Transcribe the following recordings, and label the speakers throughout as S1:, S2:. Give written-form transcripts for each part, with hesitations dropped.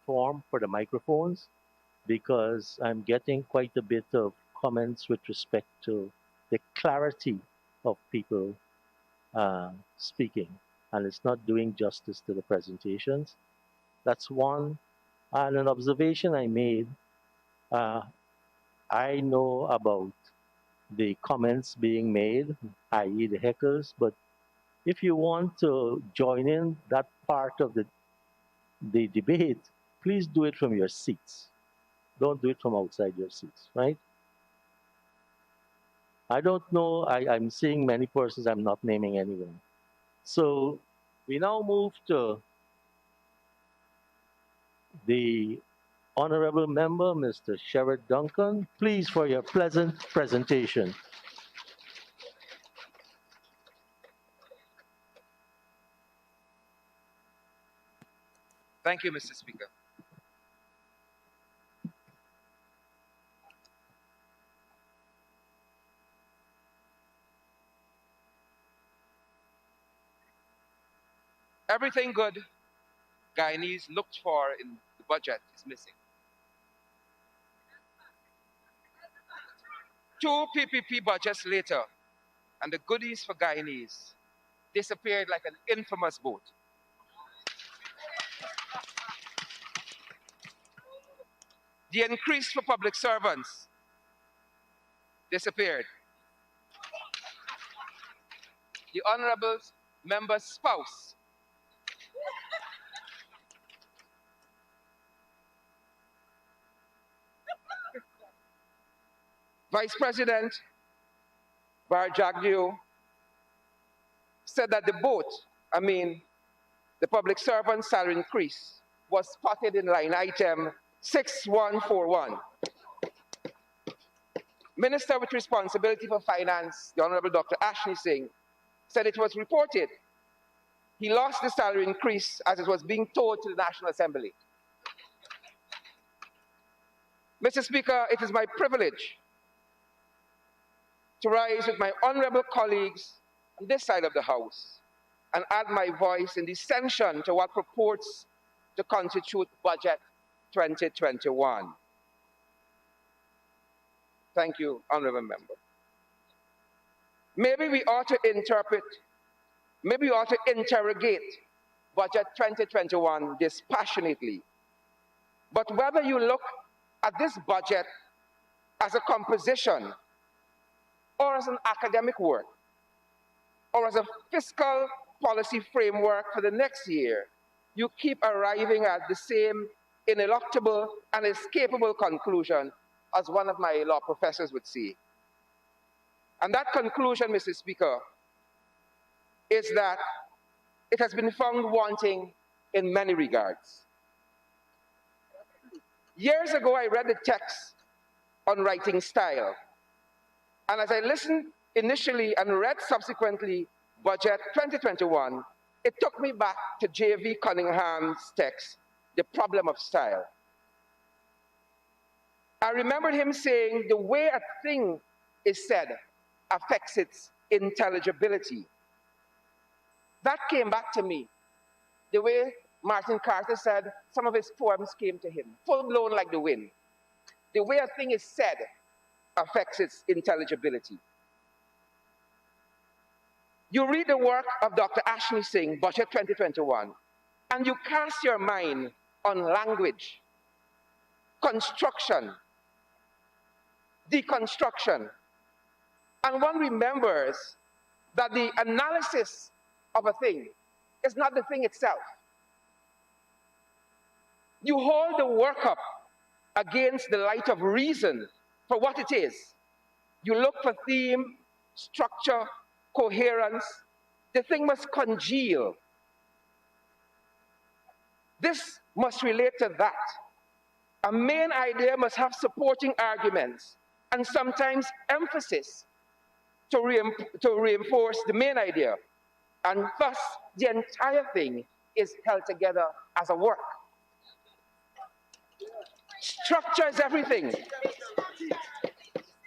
S1: platform for the microphones because I'm getting quite a bit of comments with respect to the clarity of people speaking, and it's not doing justice to the presentations. That's one. And an observation I made, uh, I know about the comments being made, i.e., the heckles, but if you want to join in that part of the debate, please do it from your seats. Don't do it from outside your seats, right? I don't know. I'm seeing many persons. I'm not naming anyone. So we now move to the honorable member, Mr. Sherrod Duncan. Please, for your pleasant presentation.
S2: Thank you, Mr. Speaker. Everything good Guyanese looked for in the budget is missing. Two PPP budgets later, and the goodies for Guyanese disappeared like an infamous boat. The increase for public servants disappeared. The honorable member's spouse Vice President Barjagdio said that the public servant salary increase was spotted in line item 6141. Minister with responsibility for finance, the Honorable Dr. Ashley Singh, said it was reported he lost the salary increase as it was being told to the National Assembly. Mr. Speaker, it is my privilege to rise with my honorable colleagues on this side of the House and add my voice in dissension to what purports to constitute Budget 2021. Thank you, honorable member. Maybe we ought to interrogate Budget 2021 dispassionately. But whether you look at this budget as a composition or as an academic work, or as a fiscal policy framework for the next year, you keep arriving at the same ineluctable and escapable conclusion as one of my law professors would say. And that conclusion, Mr. Speaker, is that it has been found wanting in many regards. Years ago, I read the text on writing style. And as I listened initially and read subsequently Budget 2021, it took me back to J.V. Cunningham's text, The Problem of Style. I remembered him saying the way a thing is said affects its intelligibility. That came back to me. The way Martin Carter said some of his poems came to him, full-blown like the wind. The way a thing is said affects its intelligibility. You read the work of Dr. Ashley Singh, Budget 2021, and you cast your mind on language, construction, deconstruction, and one remembers that the analysis of a thing is not the thing itself. You hold the work up against the light of reason for what it is. You look for theme, structure, coherence. The thing must congeal. This must relate to that. A main idea must have supporting arguments and sometimes emphasis to reinforce the main idea. And thus, the entire thing is held together as a work. Structure is everything.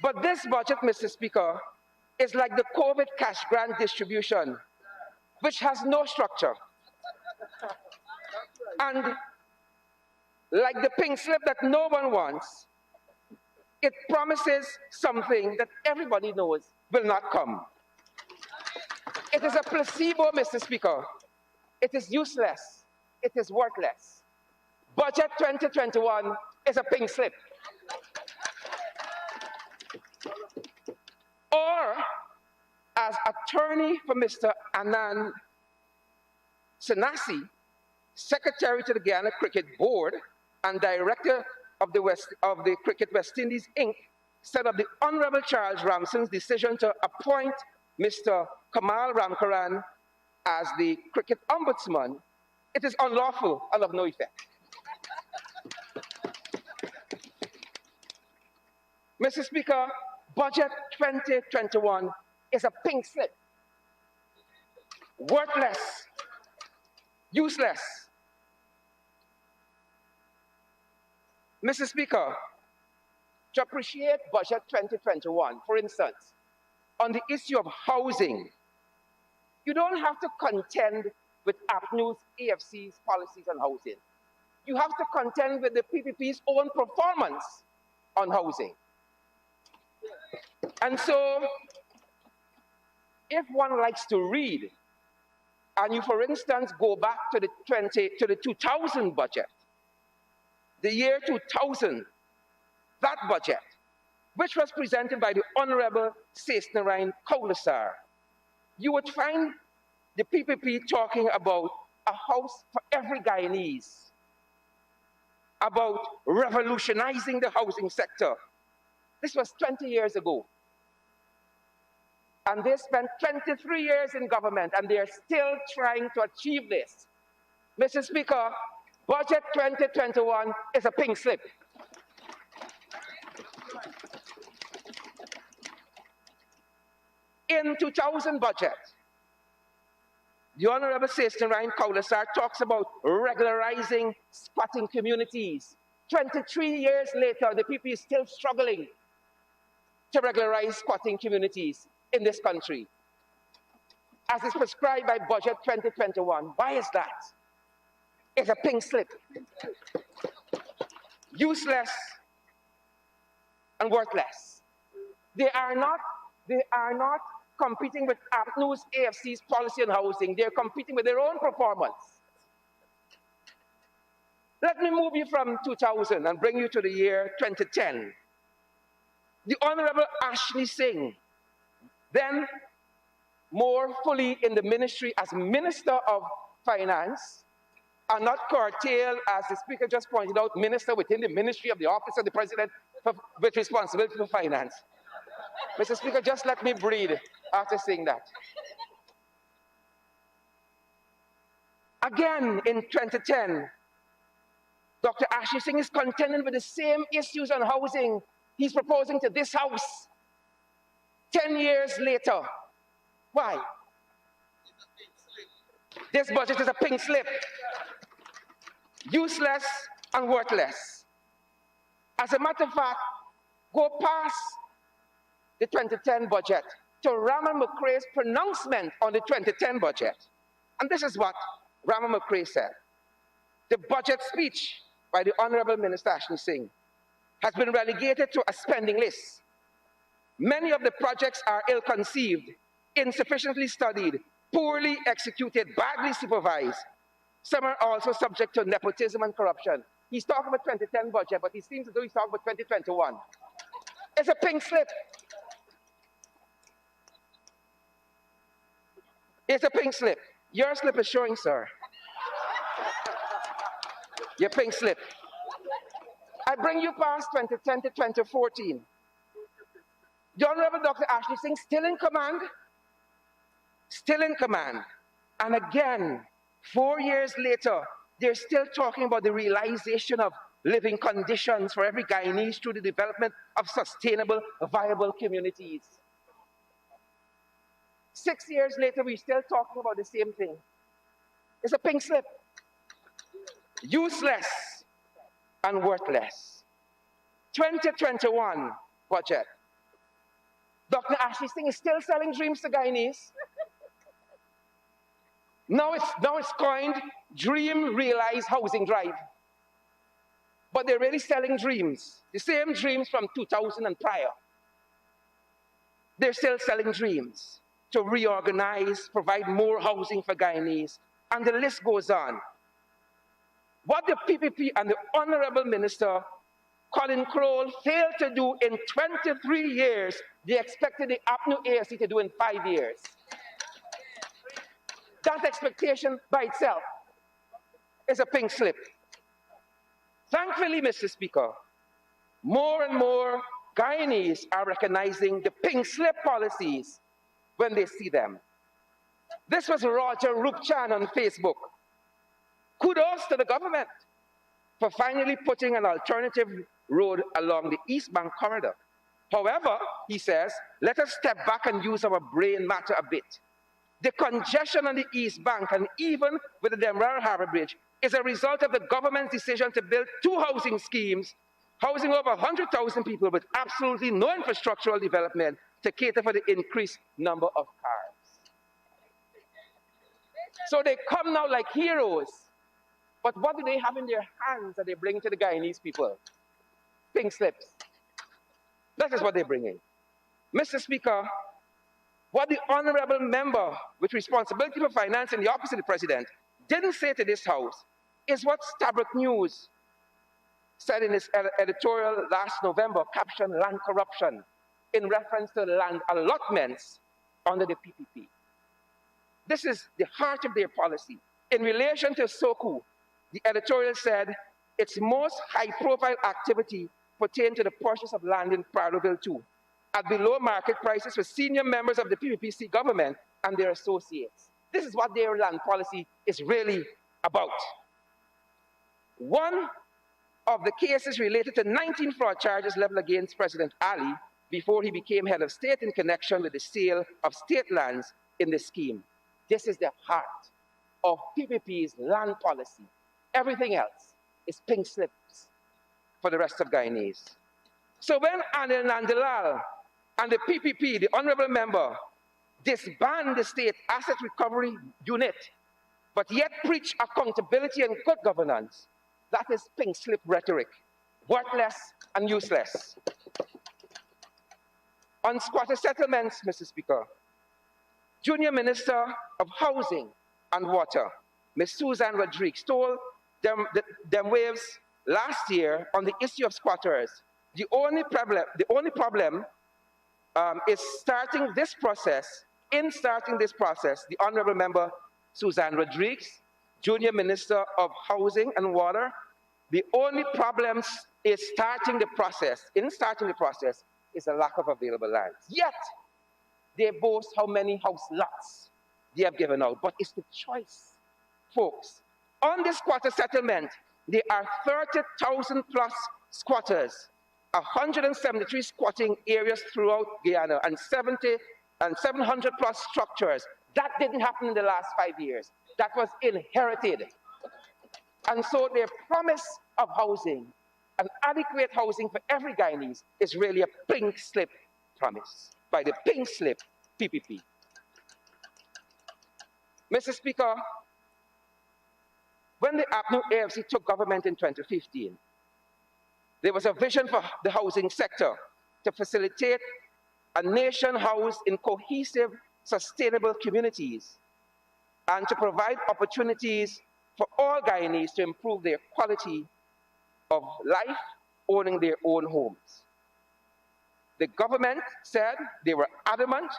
S2: But this budget, Mr. Speaker, is like the COVID cash grant distribution, which has no structure. And like the pink slip that no one wants, it promises something that everybody knows will not come. It is a placebo, Mr. Speaker. It is useless. It is worthless. Budget 2021 is a pink slip. Or, as attorney for Mr. Anand Sanasi, Secretary to the Guyana Cricket Board and Director of the Cricket West Indies, Inc., said of the Honorable Charles Ramson's decision to appoint Mr. Kamal Ramkaran as the Cricket Ombudsman, it is unlawful and of no effect. Mr. Speaker, Budget 2021 is a pink slip. Worthless. Useless. Mr. Speaker, to appreciate Budget 2021, for instance, on the issue of housing, you don't have to contend with APNU's AFC's policies on housing. You have to contend with the PPP's own performance on housing. And so, if one likes to read, and you, for instance, go back to the 2000 budget, the year 2000, that budget, which was presented by the Honorable Sesnarine Kaulasar, you would find the PPP talking about a house for every Guyanese, about revolutionizing the housing sector. This was 20 years ago. And they spent 23 years in government, and they're still trying to achieve this. Mr. Speaker, Budget 2021 is a pink slip. In 2000 budget, the Honorable Sesnarine Kaulasar talks about regularizing squatting communities. 23 years later, the PP is still struggling to regularize squatting communities in this country, as is prescribed by Budget 2021. Why is that? It's a pink slip. Useless and worthless. They are not competing with APNU's AFC's policy on housing. They're competing with their own performance. Let me move you from 2000 and bring you to the year 2010. The Honorable Ashley Singh, then more fully in the ministry as Minister of Finance, and not curtailed, as the Speaker just pointed out, Minister within the Ministry of the Office of the President with responsibility for finance. Mr. Speaker, just let me breathe after saying that. Again, in 2010, Dr. Ashley Singh is contending with the same issues on housing he's proposing to this House 10 years later. Why? This budget is a pink slip. Useless and worthless. As a matter of fact, go past the 2010 budget to Raman McCrae's pronouncement on the 2010 budget. And this is what Raman McCrae said. The budget speech by the Honorable Minister Ashley Singh has been relegated to a spending list. Many of the projects are ill-conceived, insufficiently studied, poorly executed, badly supervised. Some are also subject to nepotism and corruption. He's talking about 2010 budget, but he seems to do he's talking about 2021. It's a pink slip. It's a pink slip. Your slip is showing, sir. Your pink slip. I bring you past 2010 to 2014. The Honorable Dr. Ashley Singh still in command. Still in command. And again, 4 years later, they're still talking about the realization of living conditions for every Guyanese through the development of sustainable, viable communities. 6 years later, we're still talking about the same thing. It's a pink slip. Useless and worthless. 2021 budget. Dr. Ashley Singh is still selling dreams to Guyanese. Now it's coined Dream Realize Housing Drive. but they're really selling dreams. The same dreams from 2000 and prior. They're still selling dreams to reorganize, provide more housing for Guyanese, and the list goes on. What the PPP and the Honorable Minister Colin Crowell failed to do in 23 years, they expected the APNU AFC to do in 5 years. That expectation by itself is a pink slip. Thankfully, Mr. Speaker, more and more Guyanese are recognizing the pink slip policies when they see them. This was Roger Rupchan on Facebook. Kudos to the government for finally putting an alternative road along the East Bank corridor. However, he says, let us step back and use our brain matter a bit. The congestion on the East Bank and even with the Demerara Harbour Bridge is a result of the government's decision to build 2 housing schemes, housing over 100,000 people with absolutely no infrastructural development to cater for the increased number of cars. So they come now like heroes, but what do they have in their hands that they bring to the Guyanese people? Pink slips. That is what they bring in. Mr. Speaker, what the honorable member with responsibility for finance in the office of the president didn't say to this house is what Stabrook News said in its editorial last November, captioned land corruption, in reference to land allotments under the PPP. This is the heart of their policy. In relation to Soku, the editorial said its most high-profile activity pertained to the purchase of land in Pradoville 2 at below market prices for senior members of the PPPC government and their associates. This is what their land policy is really about. One of the cases related to 19 fraud charges leveled against President Ali before he became head of state in connection with the sale of state lands in the scheme. This is the heart of PPP's land policy. Everything else is pink slips for the rest of Guyanese. So when Anil Nandalal and the PPP, the honorable member, disband the state asset recovery unit, but yet preach accountability and good governance, that is pink slip rhetoric, worthless and useless. On squatter settlements, Mr. Speaker, Junior Minister of Housing and Water, Ms. Susan Rodriguez, told them waves last year on the issue of squatters. The only problem is starting this process. In starting this process, the Honorable Member Susan Rodriguez, Junior Minister of Housing and Water, the only problem is starting the process. In starting the process is a lack of available lands. Yet, they boast how many house lots they have given out, but it's the choice, folks. On this squatter settlement, there are 30,000 plus squatters, 173 squatting areas throughout Guyana, and 700 plus structures. That didn't happen in the last 5 years. That was inherited. And so their promise of housing, an adequate housing for every Guyanese, is really a pink slip promise by the pink slip PPP. Mr. Speaker, when the APNU AFC took government in 2015, there was a vision for the housing sector to facilitate a nation housed in cohesive, sustainable communities and to provide opportunities for all Guyanese to improve their quality of life owning their own homes. The government said they were adamant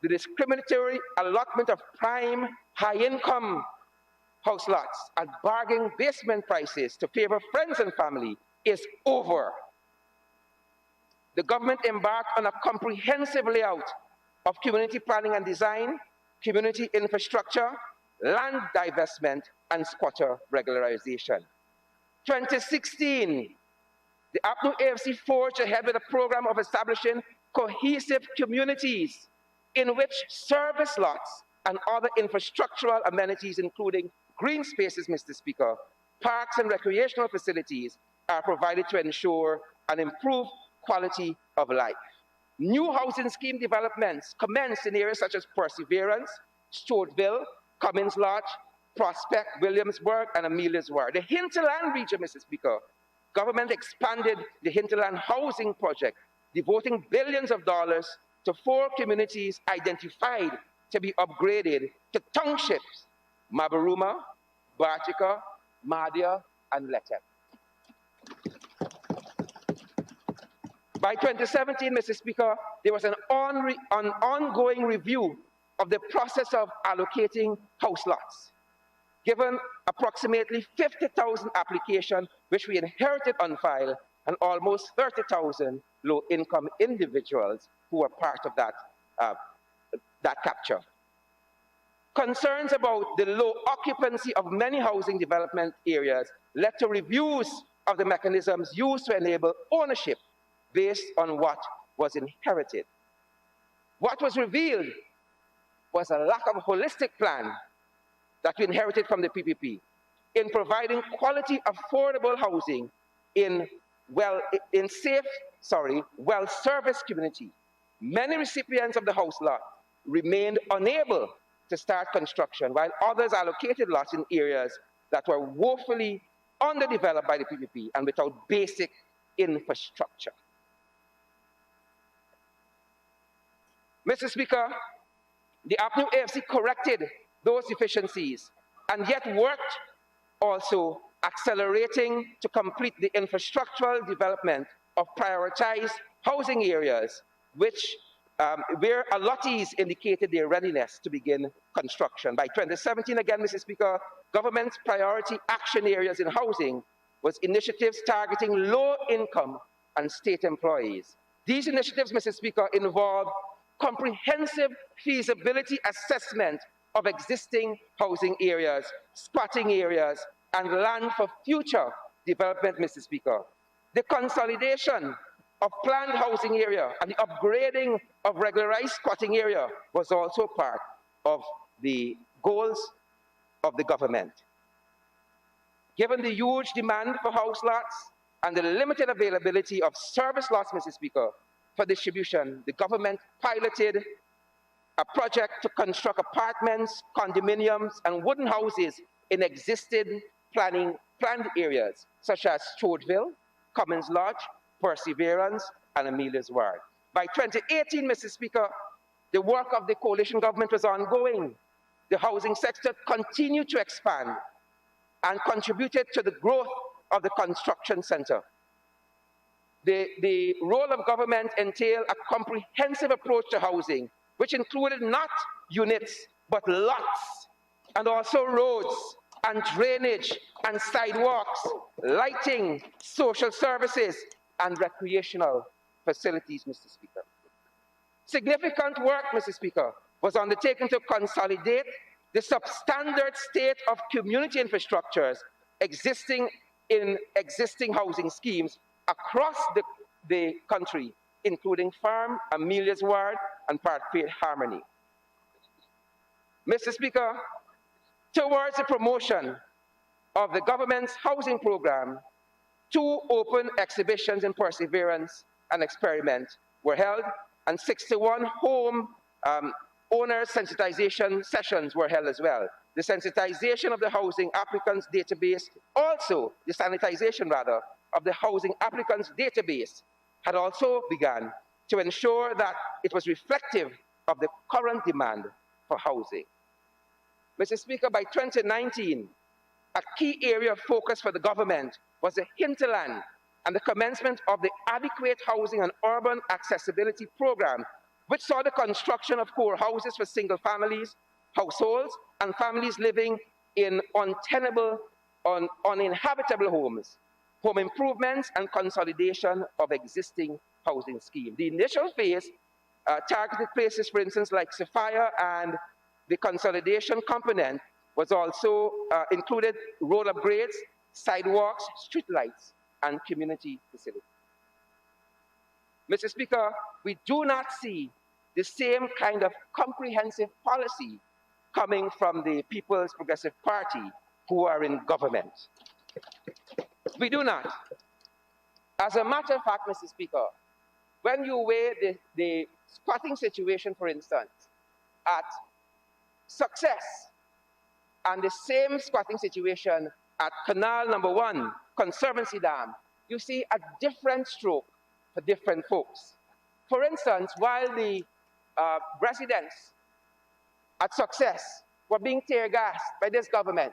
S2: the discriminatory allotment of prime, high-income house lots at bargain basement prices to favor friends and family is over. The government embarked on a comprehensive layout of community planning and design, community infrastructure, land divestment, and squatter regularization. 2016, the APNU AFC forged ahead with a program of establishing cohesive communities in which service lots and other infrastructural amenities, including green spaces, Mr. Speaker, parks and recreational facilities, are provided to ensure an improved quality of life. New housing scheme developments commenced in areas such as Perseverance, Stoughtonville, Cummins Lodge, Prospect, Williamsburg, and Amelia's Ward. The hinterland region, Mr. Speaker, government expanded the hinterland housing project, devoting billions of dollars to 4 communities identified to be upgraded to townships: Mabaruma, Bartica, Madia, and Letep. By 2017, Mr. Speaker, there was an ongoing review of the process of allocating house lots. Given approximately 50,000 applications which we inherited on file, and almost 30,000 low-income individuals who were part of that capture. Concerns about the low occupancy of many housing development areas led to reviews of the mechanisms used to enable ownership based on what was inherited. What was revealed was a lack of a holistic plan that we inherited from the PPP in providing quality, affordable housing in well-serviced community. Many recipients of the house lot remained unable to start construction, while others allocated lots in areas that were woefully underdeveloped by the PPP and without basic infrastructure. Mr. Speaker, the APNU AFC corrected those deficiencies and yet worked also accelerating to complete the infrastructural development of prioritized housing areas, where allottees indicated their readiness to begin construction. By 2017, again, Mr. Speaker, government's priority action areas in housing was initiatives targeting low-income and state employees. These initiatives, Mr. Speaker, involved comprehensive feasibility assessment of existing housing areas, squatting areas, and land for future development, Mr. Speaker. The consolidation of planned housing area and the upgrading of regularized squatting area was also part of the goals of the government. Given the huge demand for house lots and the limited availability of service lots, Mr. Speaker, for distribution, the government piloted a project to construct apartments, condominiums, and wooden houses in existing planned areas, such as Strodeville, Cummins Lodge, Perseverance, and Amelia's Ward. By 2018, Mr. Speaker, the work of the coalition government was ongoing. The housing sector continued to expand and contributed to the growth of the construction center. The role of government entailed a comprehensive approach to housing, which included not units, but lots, and also roads, and drainage, and sidewalks, lighting, social services, and recreational facilities, Mr. Speaker. Significant work, Mr. Speaker, was undertaken to consolidate the substandard state of community infrastructures existing in existing housing schemes across the country, including Farm, Amelia's Ward, and Parkfield Harmony. Mr. Speaker, towards the promotion of the government's housing program, 2 open exhibitions in Perseverance and Experiment were held, and 61 home owner sensitization sessions were held as well. The sensitization of the housing applicants database, also the sanitization rather, of the housing applicants database had also begun to ensure that it was reflective of the current demand for housing. Mr. Speaker, by 2019, a key area of focus for the government was the hinterland and the commencement of the Adequate Housing and Urban Accessibility Program, which saw the construction of core houses for single families, households, and families living in untenable, uninhabitable homes, home improvements, and consolidation of existing housing schemes. The initial phase targeted places, for instance, like Sophia, and the consolidation component was also included road upgrades, sidewalks, streetlights, and community facilities. Mr. Speaker, we do not see the same kind of comprehensive policy coming from the People's Progressive Party, who are in government. We do not. As a matter of fact, Mr. Speaker, when you weigh the squatting situation, for instance, at Success, and the same squatting situation at Canal Number 1, Conservancy Dam, you see a different stroke for different folks. For instance, while the residents at Success were being tear gassed by this government,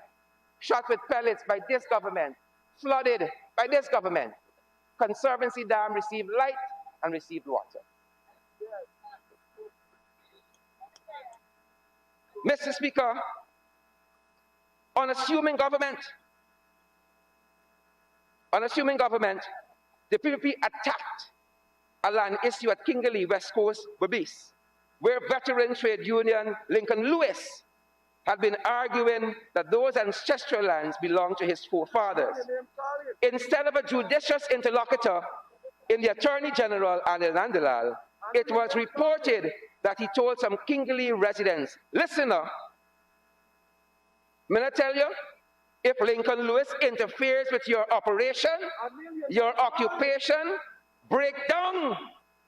S2: shot with pellets by this government, flooded by this government, Conservancy Dam received light and received water. Mr. Speaker, unassuming government, the PPP attacked a land issue at Kingley, West Coast, Berbice, where veteran trade union Lincoln Lewis had been arguing that those ancestral lands belonged to his forefathers. Instead of a judicious interlocutor in the Attorney General and in Andalal, it was reported that he told some Kingley residents, listen up, may I tell you, if Lincoln Lewis interferes with your operation, your occupation, break down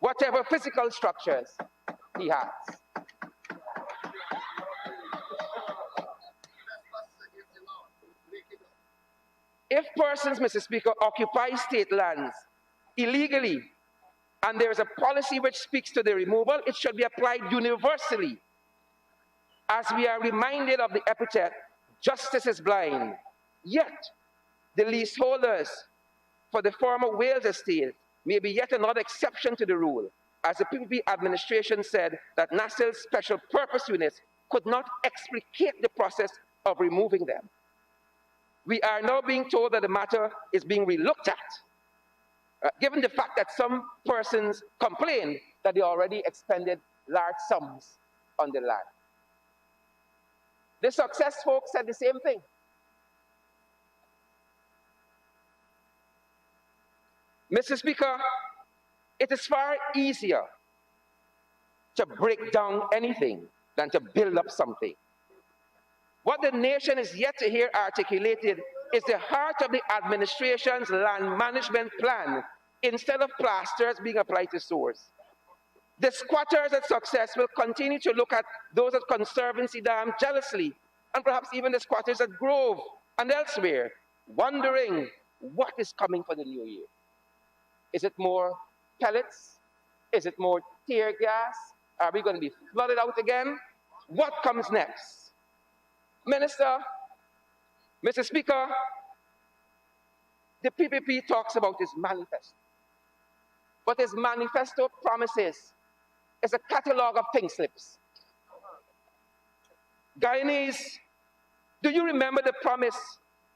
S2: whatever physical structures he has. If persons, Mr. Speaker, occupy state lands illegally, and there is a policy which speaks to the removal, it should be applied universally. As we are reminded of the epithet, justice is blind. Yet, the leaseholders for the former Wales estate may be yet another exception to the rule, as the PPP administration said that Nassau's special purpose units could not explicate the process of removing them. We are now being told that the matter is being relooked at, given the fact that some persons complain that they already expended large sums on the land. The Success folks said the same thing. Mr. Speaker, it is far easier to break down anything than to build up something. What the nation is yet to hear articulated is the heart of the administration's land management plan instead of plasters being applied to sores. The squatters at Success will continue to look at those at Conservancy Dam jealously, and perhaps even the squatters at Grove and elsewhere, wondering what is coming for the new year. Is it more pellets? Is it more tear gas? Are we going to be flooded out again? What comes next? Minister, Mr. Speaker, the PPP talks about his manifesto. But his manifesto promises is a catalogue of pink slips. Guyanese, do you remember the promise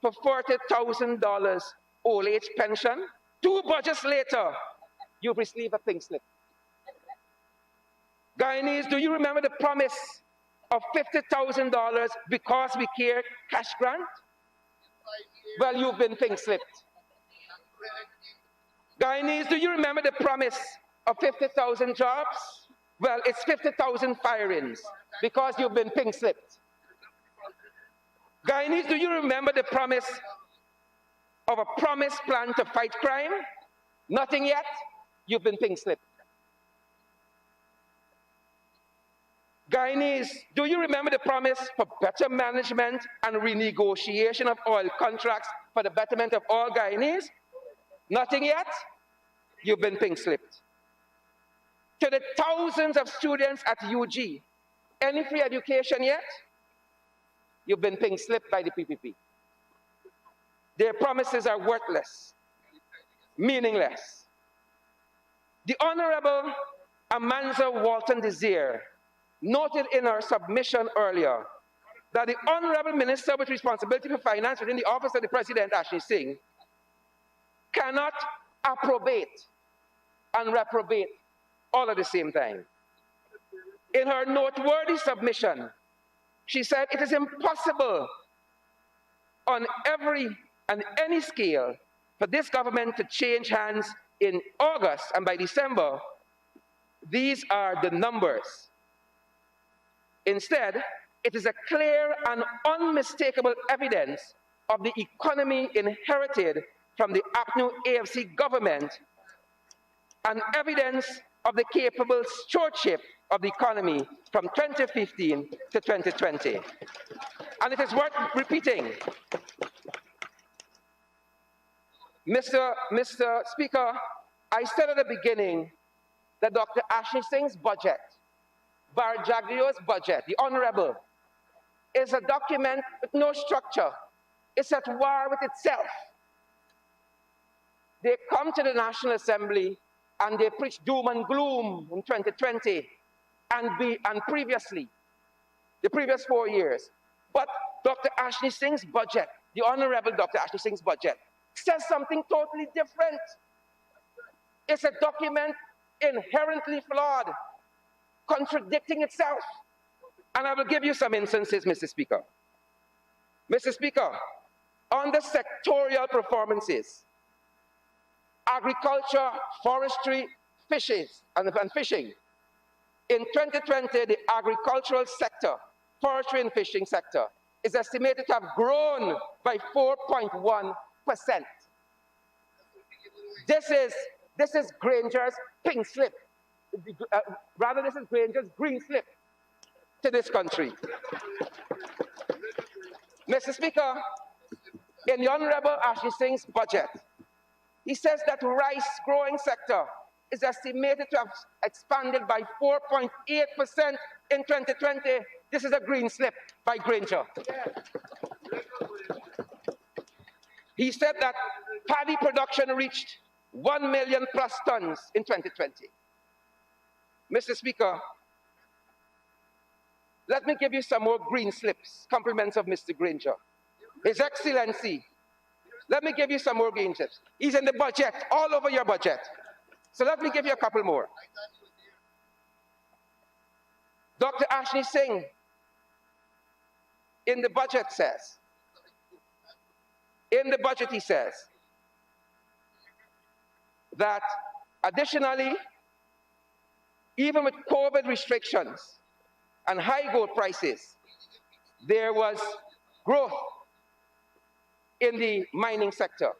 S2: for $40,000 old age pension? 2 budgets later, you've received a pink slip. Guyanese, do you remember the promise of $50,000 because we care cash grant? Well, you've been pink slipped. Guyanese, do you remember the promise of 50,000 jobs? Well, it's 50,000 firings because you've been pink slipped. Guyanese, do you remember the promise of a promised plan to fight crime? Nothing yet. You've been pink slipped. Guyanese, do you remember the promise for better management and renegotiation of oil contracts for the betterment of all Guyanese? Nothing yet. You've been pink slipped. To the thousands of students at UG, any free education yet? You've been pink slipped by the PPP. Their promises are worthless, meaningless. The Honorable Amanza Walton Desir noted in her submission earlier that the Honorable Minister with responsibility for finance within the office of the President, Ashley Singh, cannot approbate and reprobate all at the same time. In her noteworthy submission, she said it is impossible on every and any scale for this government to change hands in August, and by December, these are the numbers. Instead, it is a clear and unmistakable evidence of the economy inherited from the APNU AFC government and evidence of the capable stewardship of the economy from 2015 to 2020. And it is worth repeating. Mr. Speaker, I said at the beginning that Dr. Ashley Singh's budget, Barjagdio's budget, the Honorable, is a document with no structure. It's at war with itself. They come to the National Assembly and they preach doom and gloom in 2020 and previously, the previous 4 years. But Dr. Ashley Singh's budget, the Honorable Dr. Ashley Singh's budget, says something totally different. It's a document inherently flawed, contradicting itself. And I will give you some instances, Mr. Speaker. Mr. Speaker, on the sectorial performances, agriculture, forestry, fishes, and fishing. In 2020, the agricultural sector, forestry and fishing sector, is estimated to have grown by 4.1%. This is Granger's pink slip. Rather, this is Granger's green slip to this country. Mr. Speaker, in the Honorable Ashley Singh's budget, he says that rice growing sector is estimated to have expanded by 4.8% in 2020. This is a green slip by Granger. He said that paddy production reached 1 million plus tons in 2020. Mr. Speaker, let me give you some more green slips, compliments of Mr. Granger. His Excellency, let me give you some more green slips. He's in the budget, all over your budget. So let me give you a couple more. Dr. Ashley Singh, in the budget he says that additionally, even with COVID restrictions and high gold prices, there was growth in the mining sector.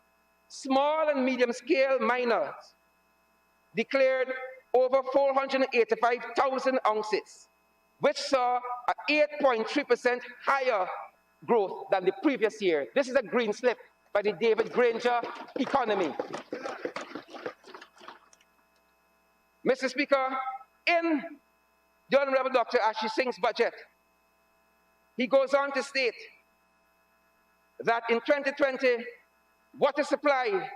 S2: Small and medium scale miners declared over 485,000 ounces, which saw an 8.3% higher growth than the previous year. This is a green slip by the David Granger economy. Mr. Speaker, in the Honorable Dr. Ashley Singh's budget, he goes on to state that in 2020, water supply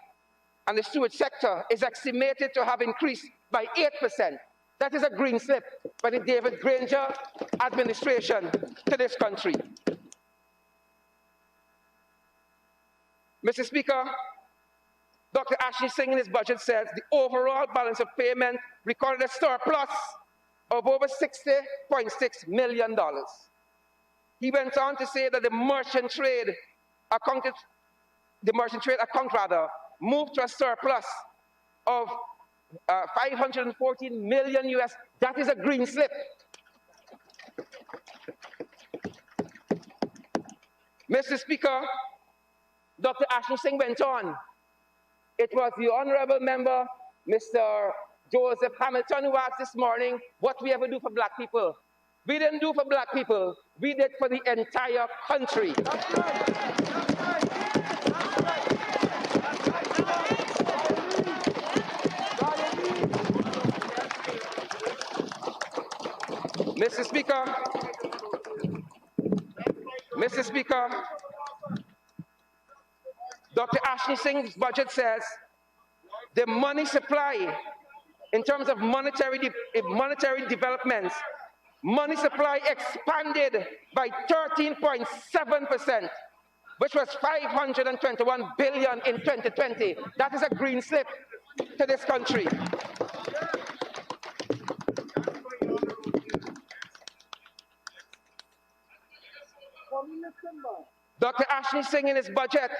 S2: and the sewage sector is estimated to have increased by 8%. That is a green slip by the David Granger administration to this country. Mr. Speaker, Dr. Ashley Singh in his budget says the overall balance of payment recorded a surplus of over $60.6 million. He went on to say that the merchant trade account moved to a surplus of 514 million US. That is a green slip. Mr. Speaker, Dr. Ashley Singh went on. It was the honorable member, Mr. Joseph Hamilton, who asked this morning what we ever do for black people. We didn't do for black people, we did for the entire country. Mr. Speaker, Dr. Ashley Singh's budget says the money supply in terms of monetary developments, money supply expanded by 13.7%, which was 521 billion in 2020. That is a green slip to this country. Dr. Ashley Singh in his budget,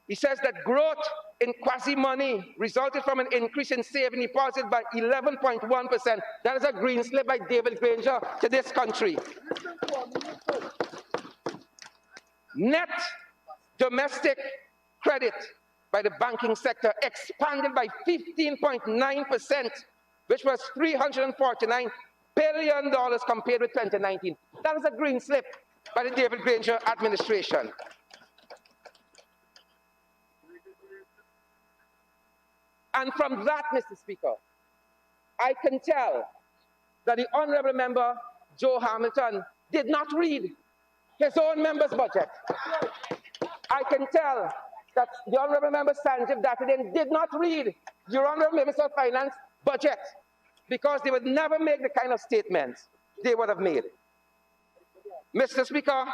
S2: he says that growth in quasi-money resulted from an increase in saving deposit by 11.1%. That is a green slip by David Granger to this country. Net domestic credit by the banking sector expanded by 15.9%, which was $349 billion compared with 2019. That is a green slip by the David Granger administration. And from that, Mr. Speaker, I can tell that the Honourable Member Joe Hamilton did not read his own member's budget. I can tell that the Honourable Member Sanjeev Dattadin did not read your Honourable Minister of Finance budget, because they would never make the kind of statements they would have made. Mr. Speaker,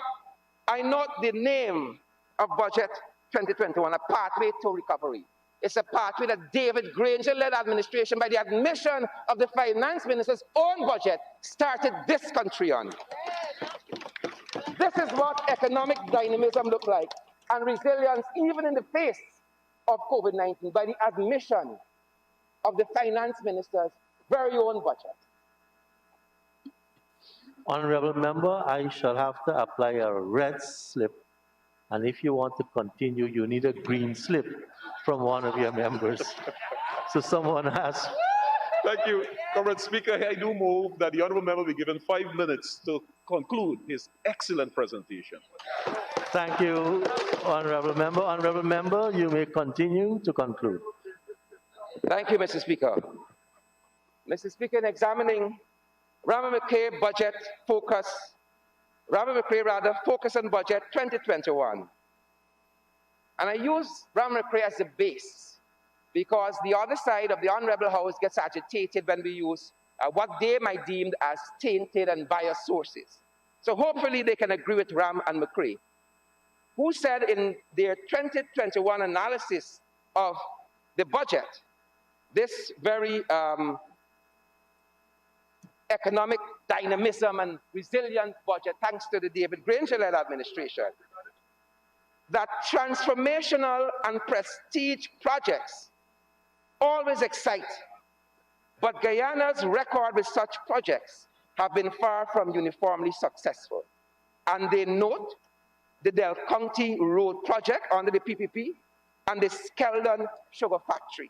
S2: I note the name of Budget 2021, a pathway to recovery. It's a pathway that David Granger-led administration, by the admission of the finance minister's own budget, started this country on. This is what economic dynamism looks like, and resilience even in the face of COVID-19, by the admission of the finance minister's very own budget.
S1: Honorable Member, I shall have to apply a red slip, and if you want to continue, you need a green slip from one of your members. So someone has.
S3: Thank you, Comrade Speaker. I do move that the Honourable Member be given 5 minutes to conclude his excellent presentation.
S1: Thank you, Honorable Member. Honorable Member, you may continue to conclude.
S2: Thank you, Mr. Speaker. Mr. Speaker, in examining Rama McCray focus on budget 2021. And I use Rama McCray as the base, because the other side of the Honourable House gets agitated when we use what they might deem as tainted and biased sources. So hopefully they can agree with Ram and McCray, who said in their 2021 analysis of the budget, this very economic dynamism and resilient budget, thanks to the David Granger-led administration, that transformational and prestige projects always excite, but Guyana's record with such projects have been far from uniformly successful. And they note the Del County Road project under the PPP and the Skeldon Sugar Factory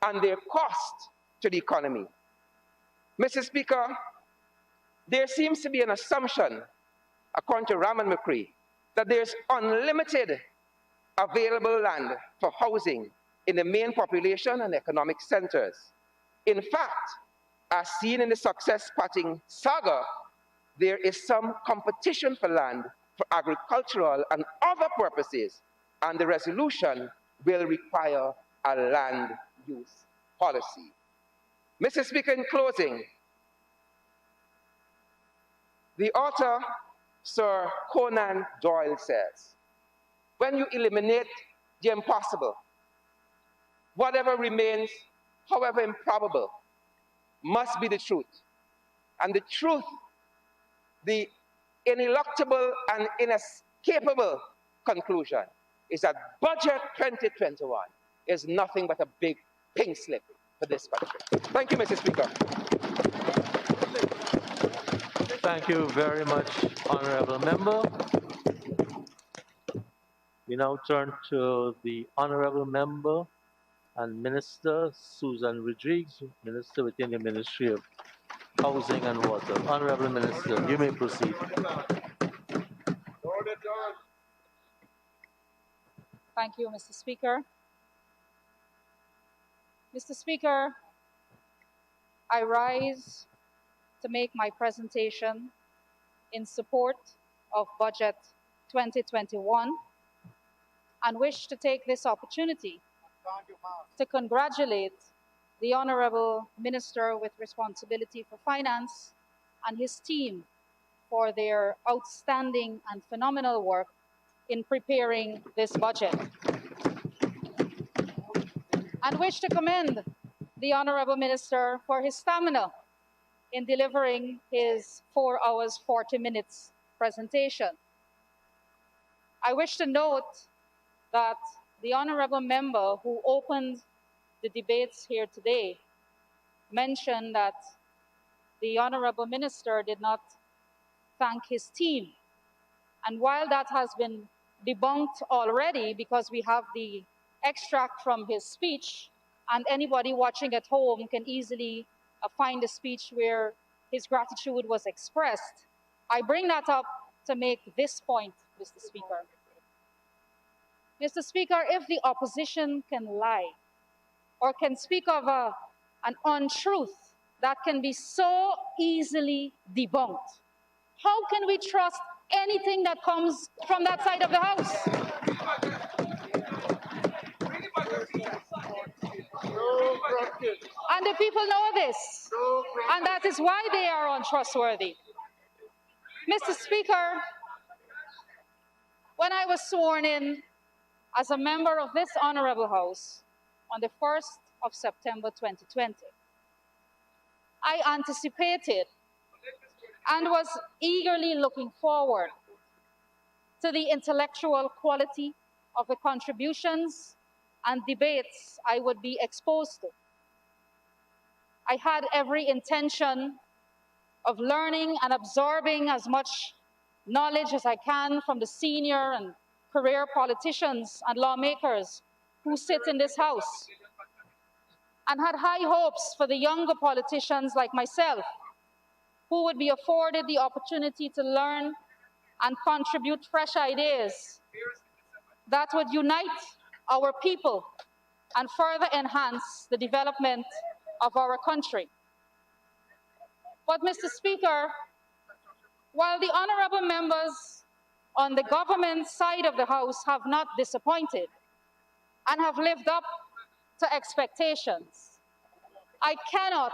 S2: and their cost to the economy. Mr. Speaker, there seems to be an assumption, according to Ram and McCray, that there's unlimited available land for housing in the main population and economic centers. In fact, as seen in the success patting saga, there is some competition for land for agricultural and other purposes, and the resolution will require a land use policy. Mr. Speaker, in closing, the author, Sir Conan Doyle, says, when you eliminate the impossible, whatever remains, however improbable, must be the truth. And the truth, the ineluctable and inescapable conclusion, is that Budget 2021 is nothing but a big pink slip for this country. Thank you, Mr. Speaker.
S1: Thank you very much, Honorable Member. We now turn to the Honorable Member and Minister Susan Rodriguez, Minister within the Ministry of Housing and Water. Honorable Minister, you may proceed.
S4: Thank you, Mr. Speaker. Mr. Speaker, I rise to make my presentation in support of Budget 2021 and wish to take this opportunity to congratulate the Honourable Minister with responsibility for finance and his team for their outstanding and phenomenal work in preparing this budget. And wish to commend the Honourable Minister for his stamina in delivering his 4 hours, 40 minutes presentation. I wish to note that the Honourable Member who opened the debates here today mentioned that the Honourable Minister did not thank his team. And while that has been debunked already, because we have the extract from his speech, and anybody watching at home can easily find a speech where his gratitude was expressed, I bring that up to make this point, Mr. Speaker. Mr. Speaker, if the opposition can lie or can speak of an untruth that can be so easily debunked? How can we trust anything that comes from that side of the House? And the people know this, and that is why they are untrustworthy. Mr. Speaker, when I was sworn in as a member of this Honorable House on the 1st of September 2020, I anticipated and was eagerly looking forward to the intellectual quality of the contributions and debates I would be exposed to. I had every intention of learning and absorbing as much knowledge as I can from the senior and career politicians and lawmakers who sit in this House, and had high hopes for the younger politicians like myself who would be afforded the opportunity to learn and contribute fresh ideas that would unite our people and further enhance the development of our country. But, Mr. Speaker, while the honorable members on the government side of the House have not disappointed and have lived up to expectations, I cannot,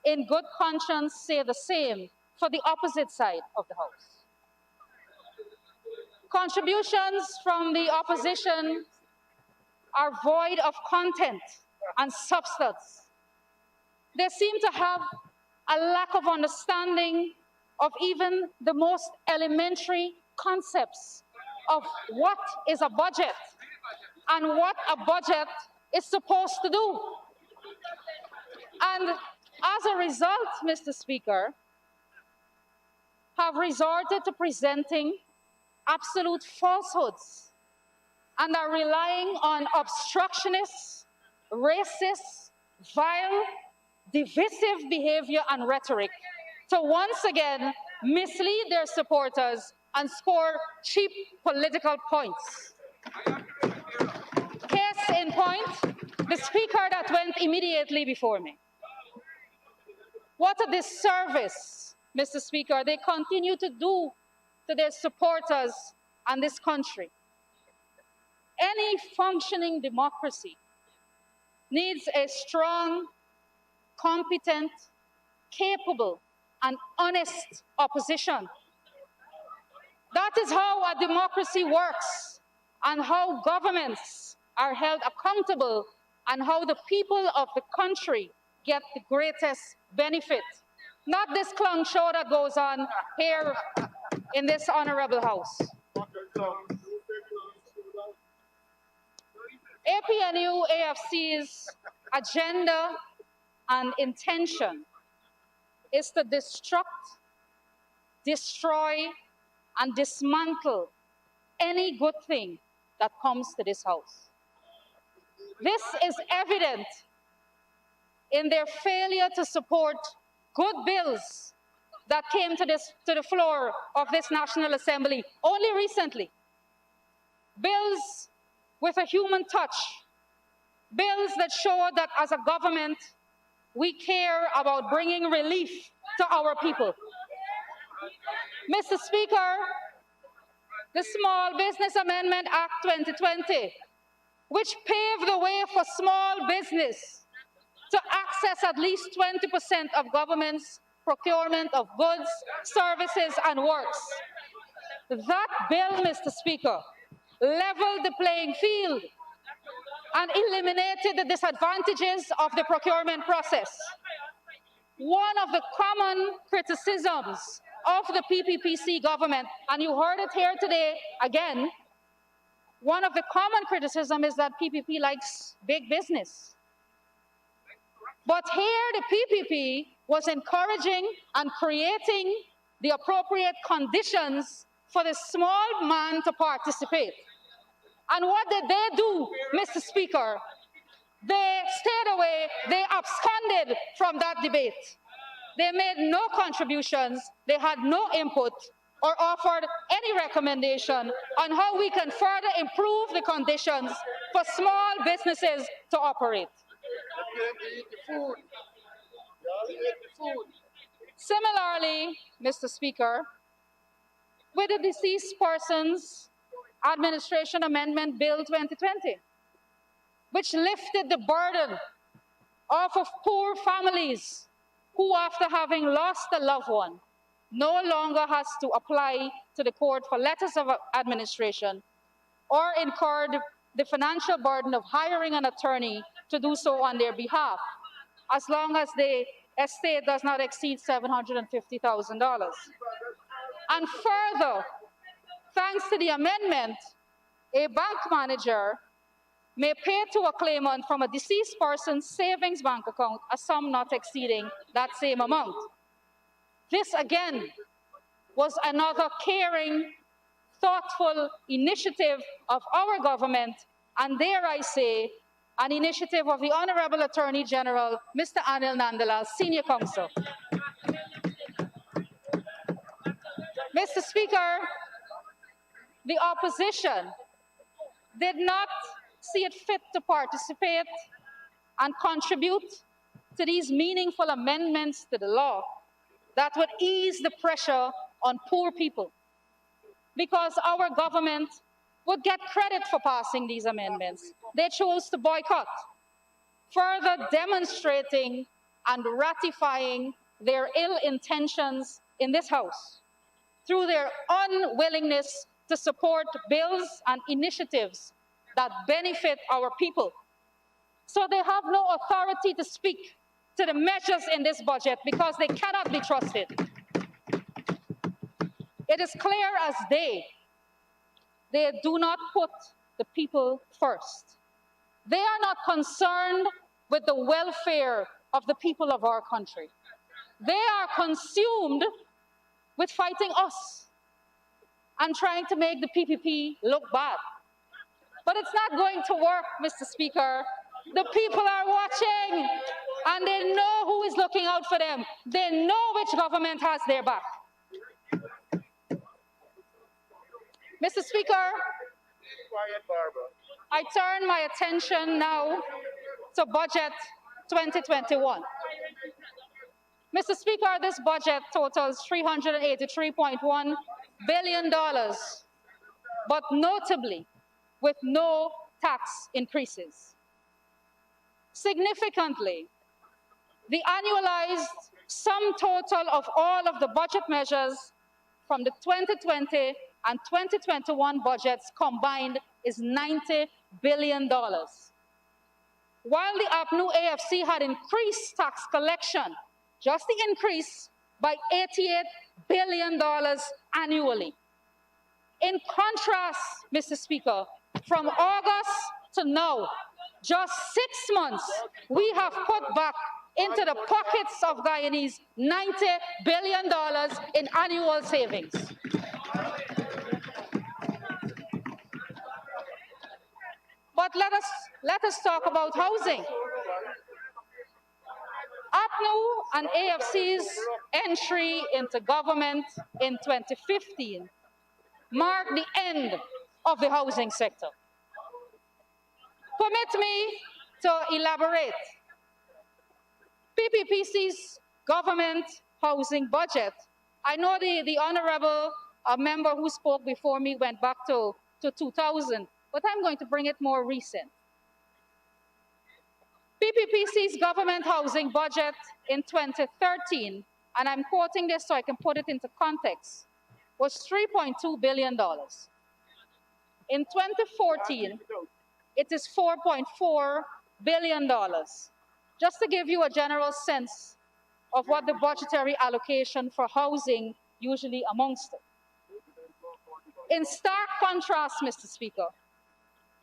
S4: in good conscience, say the same for the opposite side of the House. Contributions from the opposition are void of content and substance. They seem to have a lack of understanding of even the most elementary concepts of what is a budget and what a budget is supposed to do. And as a result, Mr. Speaker, have resorted to presenting absolute falsehoods and are relying on obstructionist, racist, vile, divisive behavior and rhetoric to once again mislead their supporters and score cheap political points. Case in point, the speaker that went immediately before me. What a disservice, Mr. Speaker, they continue to do to their supporters and this country. Any functioning democracy needs a strong, competent, capable, and honest opposition. That is how a democracy works, and how governments are held accountable, and how the people of the country get the greatest benefit. Not this clown show that goes on here in this honorable House. APNU AFC's agenda and intention is to destruct, destroy, and dismantle any good thing that comes to this House. This is evident in their failure to support good bills that came to the floor of this National Assembly only recently. Bills with a human touch. Bills that show that as a government, we care about bringing relief to our people. Mr. Speaker, the Small Business Amendment Act 2020, which paved the way for small business to access at least 20% of government's procurement of goods, services, and works. That bill, Mr. Speaker, leveled the playing field and eliminated the disadvantages of the procurement process. One of the common criticisms of the PPPC government, and you heard it here today again, one of the common criticisms is that PPP likes big business. But here the PPP was encouraging and creating the appropriate conditions for the small man to participate. And what did they do, Mr. Speaker? They stayed away, they absconded from that debate. They made no contributions, they had no input or offered any recommendation on how we can further improve the conditions for small businesses to operate. Similarly, Mr. Speaker, with the Deceased Persons Administration Amendment Bill 2020, which lifted the burden off of poor families who, after having lost a loved one, no longer has to apply to the court for letters of administration or incur the financial burden of hiring an attorney to do so on their behalf, as long as the estate does not exceed $750,000. And further, thanks to the amendment, a bank manager may pay to a claimant from a deceased person's savings bank account a sum not exceeding that same amount. This, again, was another caring, thoughtful initiative of our government, and dare I say, an initiative of the Honorable Attorney General, Mr. Anil Nandala, Senior Counsel. Mr. Speaker, the opposition did not see it fit to participate and contribute to these meaningful amendments to the law that would ease the pressure on poor people, because our government would get credit for passing these amendments. They chose to boycott, further demonstrating and ratifying their ill intentions in this House through their unwillingness to support bills and initiatives that benefit our people. So they have no authority to speak to the measures in this budget because they cannot be trusted. It is clear as day, they do not put the people first. They are not concerned with the welfare of the people of our country. They are consumed with fighting us and trying to make the PPP look bad. But it's not going to work, Mr. Speaker. The people are watching, and they know who is looking out for them. They know which government has their back. Mr. Speaker, I turn my attention now to Budget 2021. Mr. Speaker, this budget totals $383.1 billion, but notably with no tax increases. Significantly, the annualized sum total of all of the budget measures from the 2020 and 2021 budgets combined is $90 billion. While the APNU AFC had increased tax collection, just the increase, by $88 billion annually. In contrast, Mr. Speaker, from August to now, just 6 months, we have put back into the pockets of Guyanese $90 billion in annual savings. But let us talk about housing. APNU and AFC's entry into government in 2015 marked the end of the housing sector. Permit me to elaborate. PPPC's government housing budget, I know the honorable member who spoke before me went back to 2000, but I'm going to bring it more recent. PPPC's government housing budget in 2013, and I'm quoting this so I can put it into context, was $3.2 billion. In 2014, it is $4.4 billion. Just to give you a general sense of what the budgetary allocation for housing usually amounts to. In stark contrast, Mr. Speaker,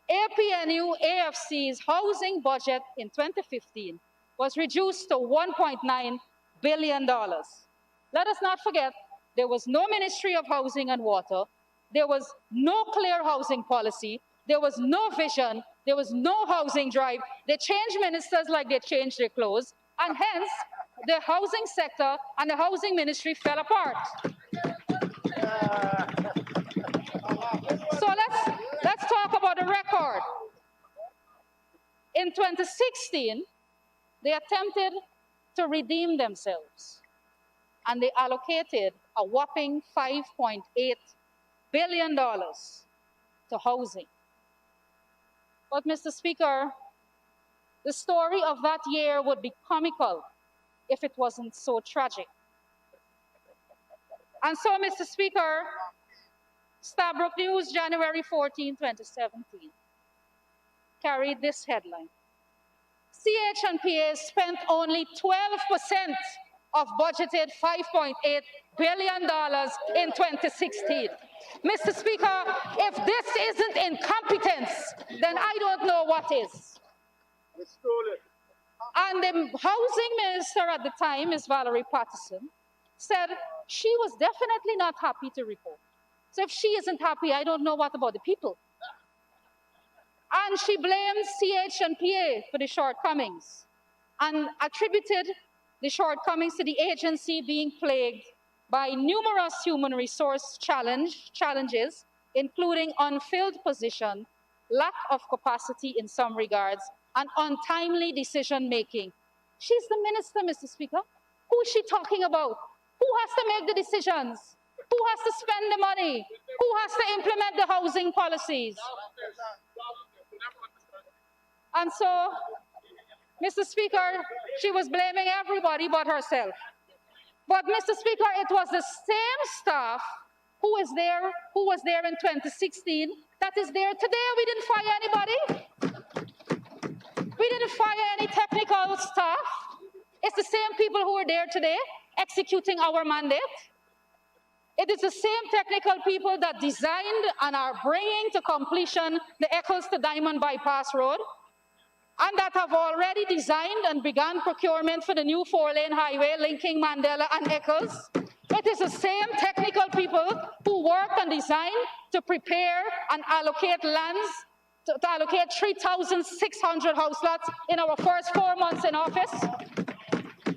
S4: APNU AFC's housing budget in 2015 was reduced to $1.9 billion. Let us not forget, there was no Ministry of Housing and Water, there was no clear housing policy, there was no vision, there was no housing drive. They changed ministers like they changed their clothes, and hence, the housing sector and the housing ministry fell apart. So let's talk about the record. In 2016, they attempted to redeem themselves, and they allocated a whopping $5.8 billion to housing. But, Mr. Speaker, the story of that year would be comical if it wasn't so tragic. And so, Mr. Speaker, Stabrook News, January 14, 2017, carried this headline: CH&PA spent only 12% of budgeted $5.8 billion in 2016. Mr. Speaker, if this isn't incompetence, then I don't know what is. And the housing minister at the time, Ms. Valerie Patterson, said she was definitely not happy to report. So if she isn't happy, I don't know what about the people. And she blamed CH&PA for the shortcomings and attributed the shortcomings to the agency being plagued by numerous human resource challenges, including unfilled position, lack of capacity in some regards, and untimely decision-making. She's the minister, Mr. Speaker. Who is she talking about? Who has to make the decisions? Who has to spend the money? Who has to implement the housing policies? And so, Mr. Speaker, she was blaming everybody but herself. But, Mr. Speaker, it was the same staff who was there in 2016 that is there today. We didn't fire anybody. We didn't fire any technical staff. It's the same people who are there today executing our mandate. It is the same technical people that designed and are bringing to completion the Eccles to Diamond Bypass Road, and that have already designed and begun procurement for the new 4-lane highway linking Mandela and Eccles. It is the same technical people who worked and designed to prepare and allocate lands, to allocate 3,600 house lots in our first 4 months in office.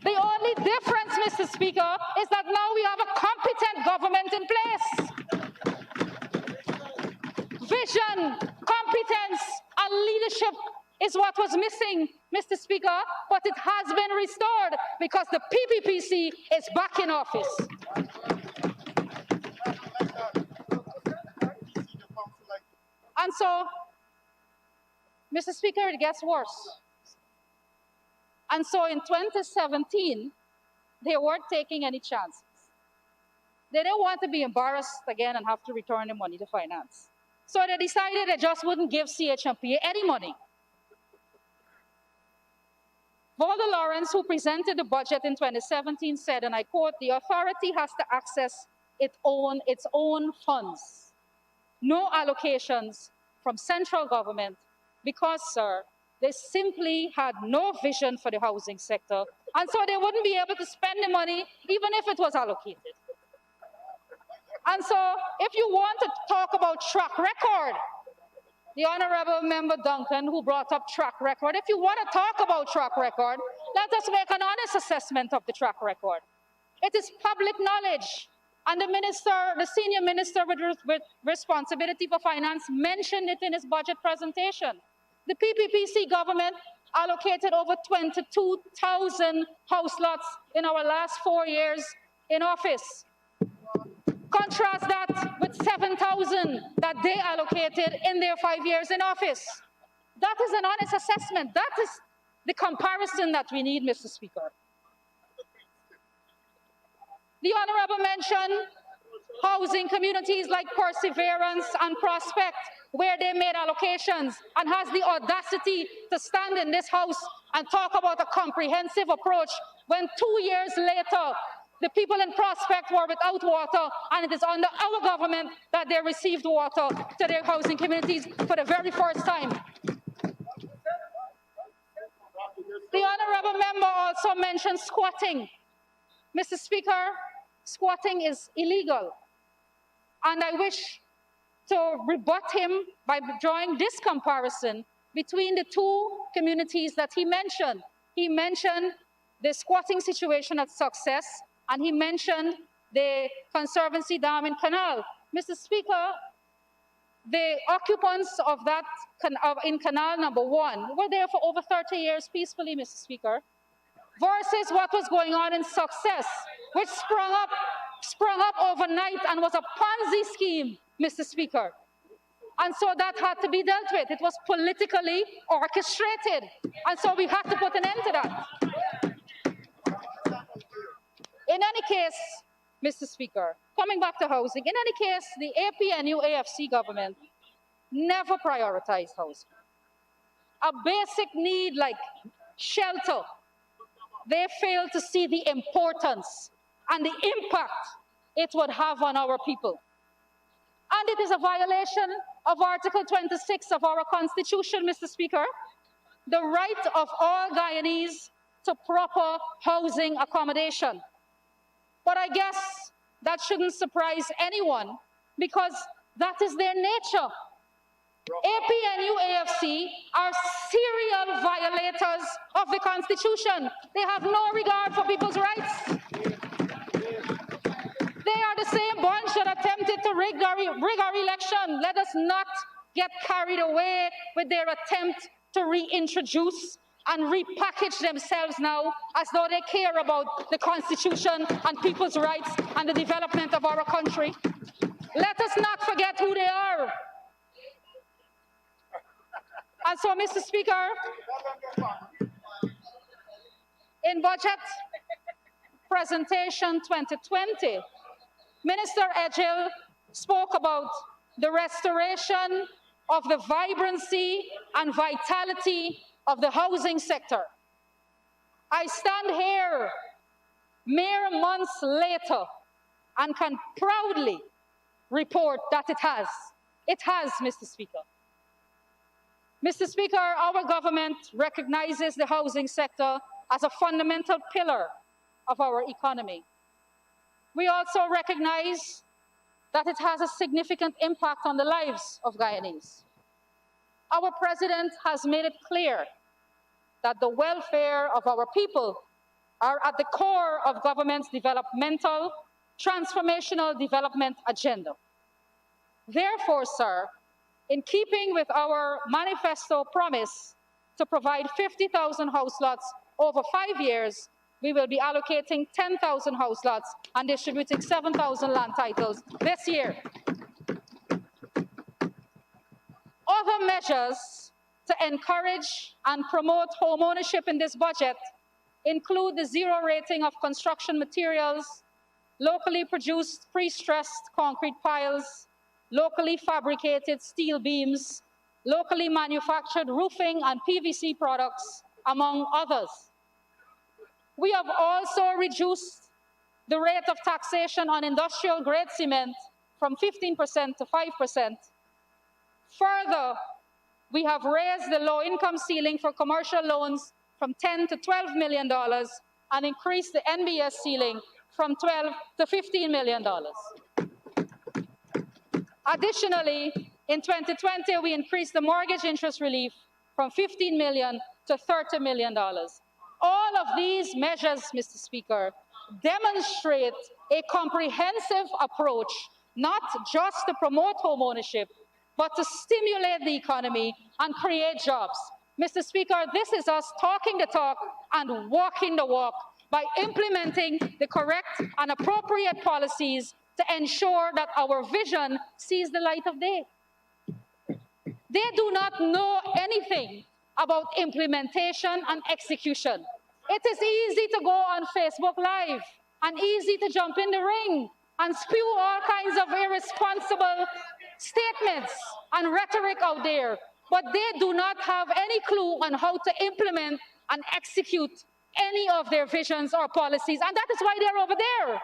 S4: The only difference, Mr. Speaker, is that now we have a competent government in place. Vision, competence, and leadership is what was missing, Mr. Speaker, but it has been restored because the PPPC is back in office. And so, Mr. Speaker, it gets worse. And so in 2017, they weren't taking any chances. They didn't want to be embarrassed again and have to return the money to finance. So they decided they just wouldn't give CH&PA any money. Walter Lawrence, who presented the budget in 2017, said, and I quote, "The authority has to access its own funds, no allocations from central government, because, sir, they simply had no vision for the housing sector, and so they wouldn't be able to spend the money even if it was allocated." And so if you want to talk about track record, the Honorable Member Duncan, who brought up track record, if you want to talk about track record, let us make an honest assessment of the track record. It is public knowledge. And the minister, the senior minister with responsibility for finance, mentioned it in his budget presentation. The PPPC government allocated over 22,000 house lots in our last 4 years in office. Contrast that with 7,000 that they allocated in their 5 years in office. That is an honest assessment. That is the comparison that we need, Mr. Speaker. The Honorable mentioned housing communities like Perseverance and Prospect, where they made allocations, and has the audacity to stand in this House and talk about a comprehensive approach when 2 years later, the people in Prospect were without water, and it is under our government that they received water to their housing communities for the very first time. The Honorable Member also mentioned squatting. Mr. Speaker, squatting is illegal. And I wish to rebut him by drawing this comparison between the two communities that he mentioned. He mentioned the squatting situation at Success, and he mentioned the Conservancy Dam in Canal. Mr. Speaker, the occupants of that in Canal number 1 were there for over 30 years peacefully, Mr. Speaker. versus what was going on in Success, which sprung up overnight and was a Ponzi scheme, Mr. Speaker. And so that had to be dealt with. It was politically orchestrated. And so we had to put an end to that. In any case, Mr. Speaker, coming back to housing, in any case, the APNU AFC government never prioritized housing. A basic need like shelter, they failed to see the importance and the impact it would have on our people. And it is a violation of Article 26 of our Constitution, Mr. Speaker, the right of all Guyanese to proper housing accommodation. But I guess that shouldn't surprise anyone because that is their nature. APNU AFC are serial violators of the Constitution. They have no regard for people's rights. They are the same bunch that attempted to rig our election. Let us not get carried away with their attempt to reintroduce and repackage themselves now as though they care about the Constitution and people's rights and the development of our country. Let us not forget who they are. And so, Mr. Speaker, in Budget Presentation 2020, Minister Edghill spoke about the restoration of the vibrancy and vitality of the housing sector. I stand here mere months later and can proudly report that it has. It has, Mr. Speaker. Mr. Speaker, our government recognizes the housing sector as a fundamental pillar of our economy. We also recognize that it has a significant impact on the lives of Guyanese. Our president has made it clear that the welfare of our people are at the core of government's developmental, transformational development agenda. Therefore, sir, in keeping with our manifesto promise to provide 50,000 house lots over 5 years, we will be allocating 10,000 house lots and distributing 7,000 land titles this year. Other measures to encourage and promote home ownership in this budget include the zero rating of construction materials, locally produced pre-stressed concrete piles, locally fabricated steel beams, locally manufactured roofing and PVC products, among others. We have also reduced the rate of taxation on industrial-grade cement from 15% to 5%. Further, we have raised the low-income ceiling for commercial loans from $10 to $12 million and increased the NBS ceiling from $12 to $15 million. Additionally, in 2020, we increased the mortgage interest relief from $15 million to $30 million. All of these measures, Mr. Speaker, demonstrate a comprehensive approach, not just to promote home ownership, but to stimulate the economy and create jobs. Mr. Speaker, this is us talking the talk and walking the walk by implementing the correct and appropriate policies to ensure that our vision sees the light of day. They do not know anything about implementation and execution. It is easy to go on Facebook Live and easy to jump in the ring and spew all kinds of irresponsible statements and rhetoric out there, but they do not have any clue on how to implement and execute any of their visions or policies, and that is why they're over there.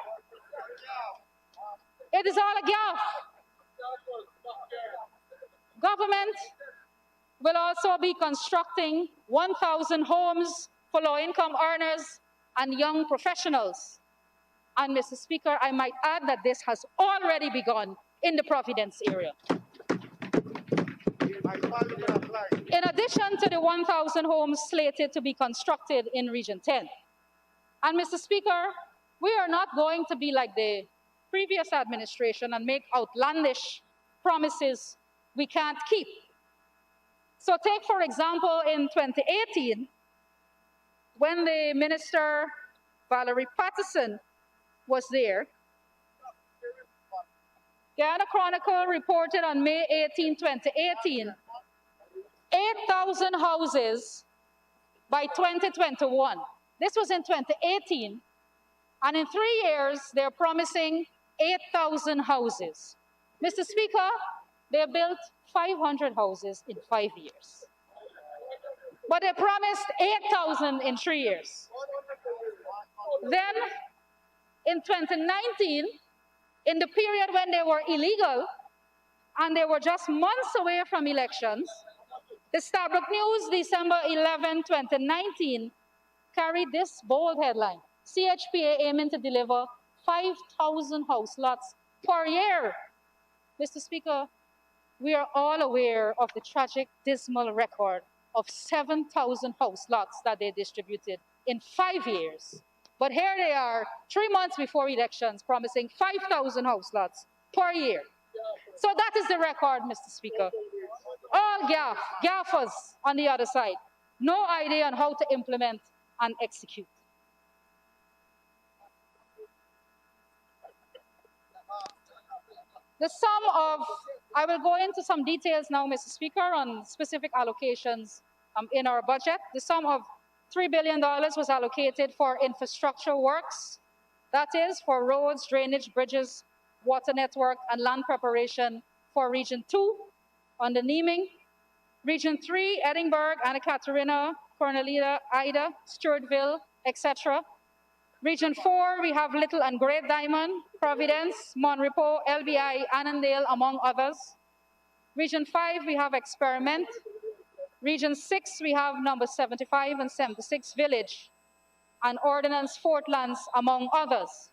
S4: It is all a gaffe. Government will also be constructing 1,000 homes for low-income earners and young professionals. And Mr. Speaker, I might add that this has already begun in the Providence area. In addition to the 1,000 homes slated to be constructed in Region 10. And Mr. Speaker, we are not going to be like the previous administration and make outlandish promises we can't keep. So take, for example, in 2018, when the Minister, Valerie Patterson, was there, Guyana Chronicle reported on May 18, 2018, 8,000 houses by 2021. This was in 2018, and in 3 years, they're promising 8,000 houses. Mr. Speaker, they built 500 houses in 5 years. But they promised 8,000 in 3 years. Then, in 2019, in the period when they were illegal, and they were just months away from elections, the Stabroek News, December 11, 2019, carried this bold headline: CHPA aiming to deliver 5,000 house lots per year. Mr. Speaker, we are all aware of the tragic, dismal record of 7,000 house lots that they distributed in 5 years. But here they are, 3 months before elections, promising 5,000 house lots per year. So that is the record, Mr. Speaker. All gaffers on the other side. No idea on how to implement and execute. The sum of, I will go into some details now, Mr. Speaker, on specific allocations in our budget. The sum of $3 billion was allocated for infrastructure works. That is for roads, drainage, bridges, water network, and land preparation for Region 2 on the Neming. Region 3, Edinburgh, Anna Catarina, Cornelida, Ida, Stewartville, etc. Region 4, we have Little and Great Diamond, Providence, Monrepo, LBI, Annandale, among others. Region 5, we have Experiment. Region 6, we have number 75 and 76 Village, and Ordnance Fort Lands, among others.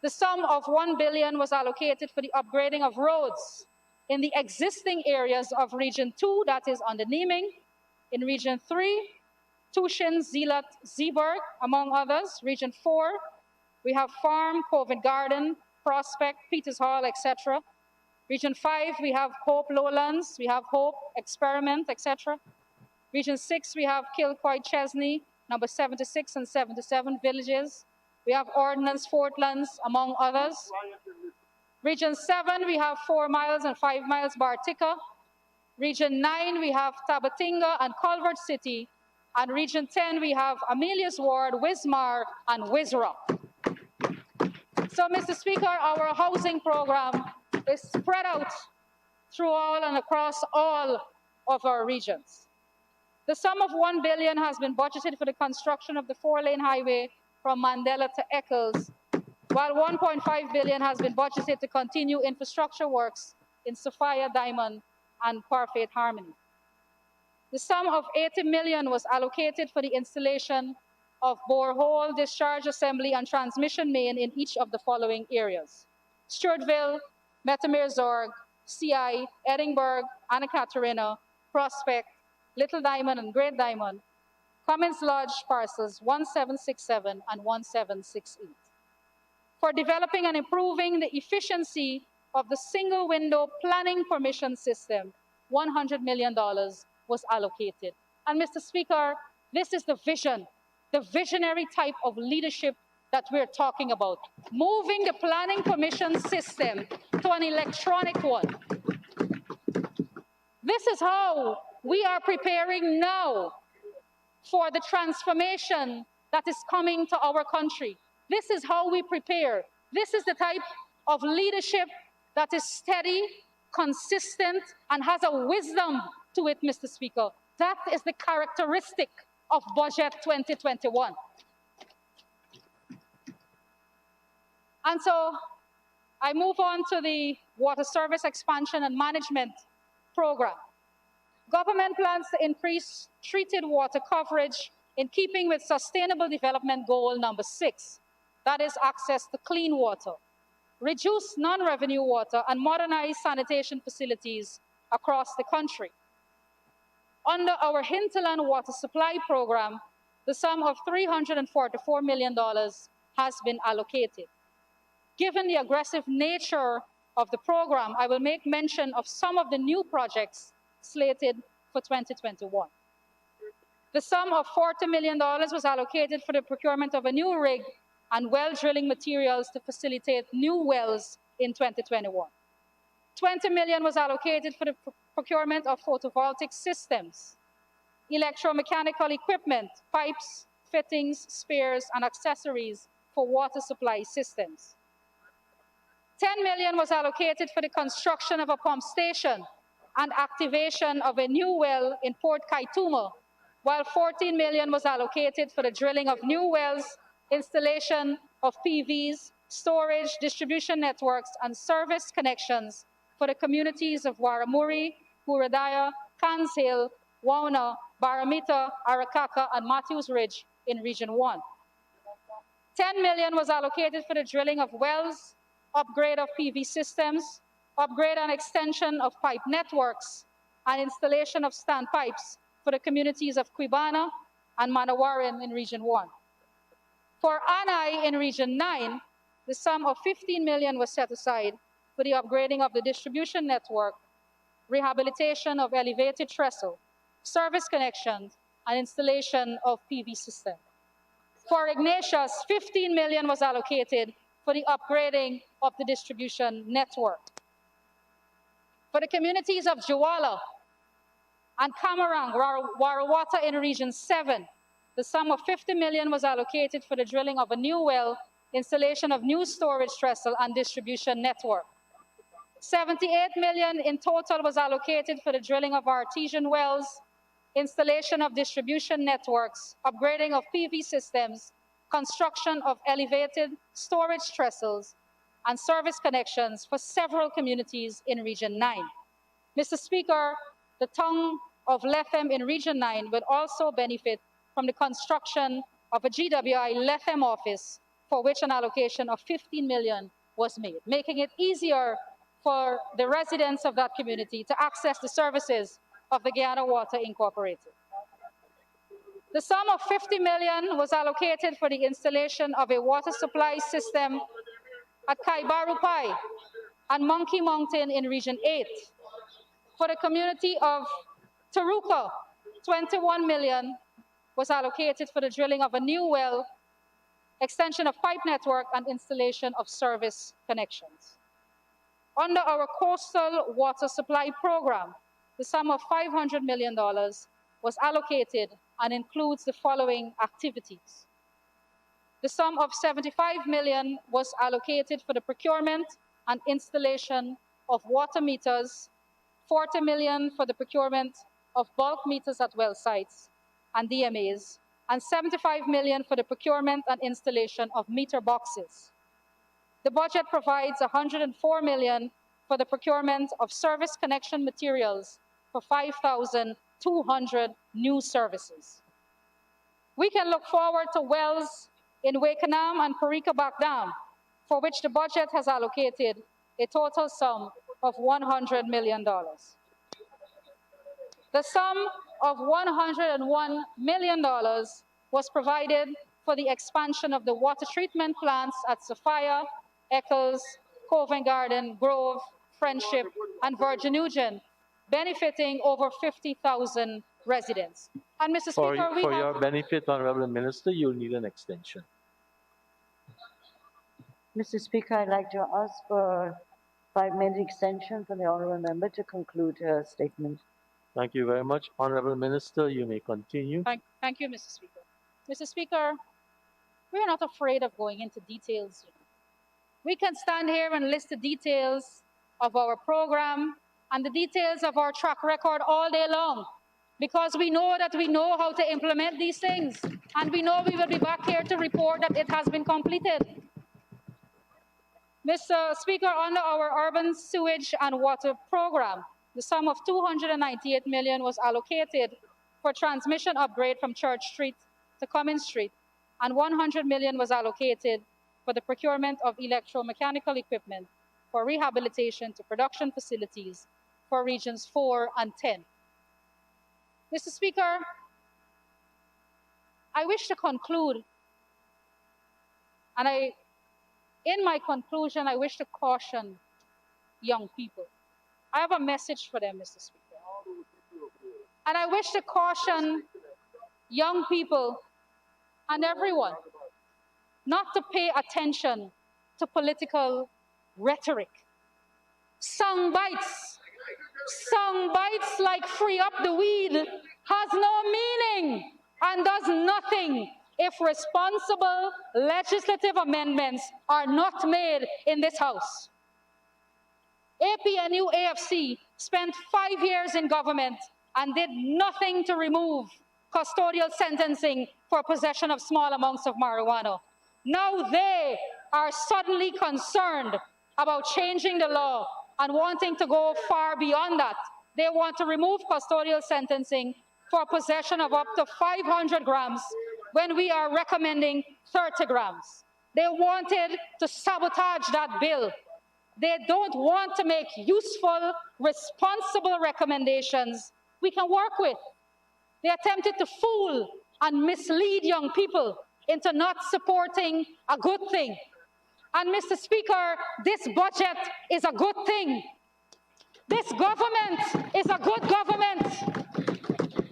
S4: The sum of $1 billion was allocated for the upgrading of roads in the existing areas of Region 2, that is on the Neming. In Region 3, Tushin, Zeelat, Zeeburg, among others. Region 4, we have Farm, Covent Garden, Prospect, Peters Hall, etc. Region 5, we have Hope Lowlands, we have Hope, Experiment, etc. Region 6, we have Kilcoy, Chesney, number 76 and 77 villages. We have Ordnance Fort Lands, among others. Region 7, we have 4 miles and 5 miles Bartica. Region 9, we have Tabatinga and Culvert City. And Region 10, we have Amelius Ward, Wismar, and Wisrock. So, Mr. Speaker, our housing program is spread out through all and across all of our regions. The sum of $1 billion has been budgeted for the construction of the 4-lane highway from Mandela to Eccles, while $1.5 billion has been budgeted to continue infrastructure works in Sophia, Diamond, and Parfait Harmony. The sum of $80 million was allocated for the installation of borehole, discharge assembly, and transmission main in each of the following areas: Stewartville, Metamere Zorg, CI, Edinburgh, Anna Catarina, Prospect, Little Diamond, and Great Diamond, Cummins Lodge parcels 1767 and 1768. For developing and improving the efficiency of the single window planning permission system, $100 million was allocated. And Mr. Speaker, this is the vision, the visionary type of leadership that we're talking about. Moving the planning permission system to an electronic one. This is how we are preparing now for the transformation that is coming to our country. This is how we prepare. This is the type of leadership that is steady, consistent, and has a wisdom to it, Mr. Speaker. That is the characteristic of Budget 2021. And so I move on to the Water Service Expansion and Management Program. Government plans to increase treated water coverage in keeping with Sustainable Development Goal number 6, that is access to clean water, reduce non-revenue water, and modernize sanitation facilities across the country. Under our Hinterland Water Supply Program, the sum of $344 million has been allocated. Given the aggressive nature of the program, I will make mention of some of the new projects slated for 2021. The sum of $40 million was allocated for the procurement of a new rig and well drilling materials to facilitate new wells in 2021. $20 million was allocated for the procurement of photovoltaic systems, electromechanical equipment, pipes, fittings, spares, and accessories for water supply systems. $10 million was allocated for the construction of a pump station and activation of a new well in Port Kaituma, while $14 million was allocated for the drilling of new wells, installation of PVs, storage, distribution networks, and service connections for the communities of Waramuri, Puradaya, Cans Hill, Wauna, Baramita, Arakaka, and Matthews Ridge in Region 1. $10 million was allocated for the drilling of wells, upgrade of PV systems, upgrade and extension of pipe networks, and installation of standpipes for the communities of Quibana and Manawarin in Region 1. For Anai in Region 9, the sum of $15 million was set aside for the upgrading of the distribution network, rehabilitation of elevated trestle, service connections, and installation of PV systems. For Ignatius, $15 million was allocated for the upgrading of the distribution network. For the communities of Juwala and Kamarang, Warawata in Region 7, the sum of $50 million was allocated for the drilling of a new well, installation of new storage trestle, and distribution network. $78 million in total was allocated for the drilling of artesian wells, installation of distribution networks, upgrading of PV systems, construction of elevated storage trestles, and service connections for several communities in Region 9. Mr. Speaker, the town of Lethem in Region 9 will also benefit from the construction of a GWI Lethem office, for which an allocation of $15 million was made, making it easier for the residents of that community to access the services of the Guyana Water Incorporated. The sum of $50 million was allocated for the installation of a water supply system at Kaibarupai and Monkey Mountain in Region 8. For the community of Taruka, $21 million was allocated for the drilling of a new well, extension of pipe network, and installation of service connections. Under our coastal water supply program, the sum of $500 million was allocated and includes the following activities. The sum of $75 million was allocated for the procurement and installation of water meters, $40 million for the procurement of bulk meters at well sites and DMAs, and $75 million for the procurement and installation of meter boxes. The budget provides $104 million for the procurement of service connection materials for 5,200 new services. We can look forward to wells in Wakenham and Parikabak Dam, for which the budget has allocated a total sum of $100 million. The sum of $101 million was provided for the expansion of the water treatment plants at Sophia, Eccles, Covent Garden, Grove, Friendship, and Virgin Nugent, benefiting over 50,000 residents. And Mr. Speaker,
S1: for your benefit, Honorable Minister, you'll need an extension.
S5: Mr. Speaker, I'd like to ask for a 5-minute extension for the honourable member to conclude her statement.
S1: Thank you very much. Honorable Minister, you may continue.
S4: Thank you, Mr. Speaker. Mr. Speaker, we are not afraid of going into details. We can stand here and list the details of our program and the details of our track record all day long, because we know that we know how to implement these things, and we know we will be back here to report that it has been completed. Mr. Speaker, under our urban sewage and water program, the sum of $298 million was allocated for transmission upgrade from Church Street to Cummins Street, and $100 million was allocated for the procurement of electromechanical equipment for rehabilitation to production facilities for Regions 4 and 10. Mr. Speaker, I wish to conclude, and in my conclusion, I wish to caution young people. I have a message for them, Mr. Speaker. And I wish to caution young people, and everyone not to pay attention to political rhetoric. Sound bites like free up the weed has no meaning and does nothing if responsible legislative amendments are not made in this House. APNU AFC spent 5 years in government and did nothing to remove custodial sentencing for possession of small amounts of marijuana. Now they are suddenly concerned about changing the law and wanting to go far beyond that. They want to remove custodial sentencing for possession of up to 500 grams when we are recommending 30 grams. They wanted to sabotage that bill. They don't want to make useful, responsible recommendations we can work with. They attempted to fool and mislead young people into not supporting a good thing. And Mr. Speaker, this budget is a good thing. This government is a good government.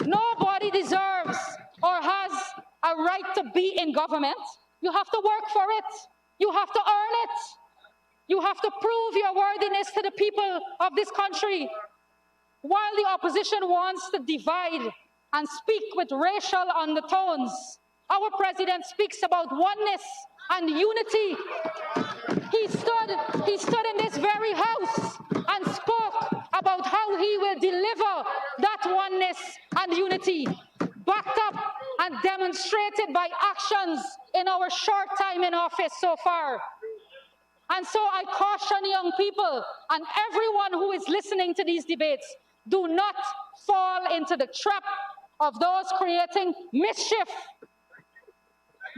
S4: Nobody deserves or has a right to be in government. You have to work for it. You have to earn it. You have to prove your worthiness to the people of this country. While the opposition wants to divide and speak with racial undertones, our president speaks about oneness and unity. He stood in this very house and spoke about how he will deliver that oneness and unity, backed up and demonstrated by actions in our short time in office so far. And so I caution young people and everyone who is listening to these debates, do not fall into the trap of those creating mischief.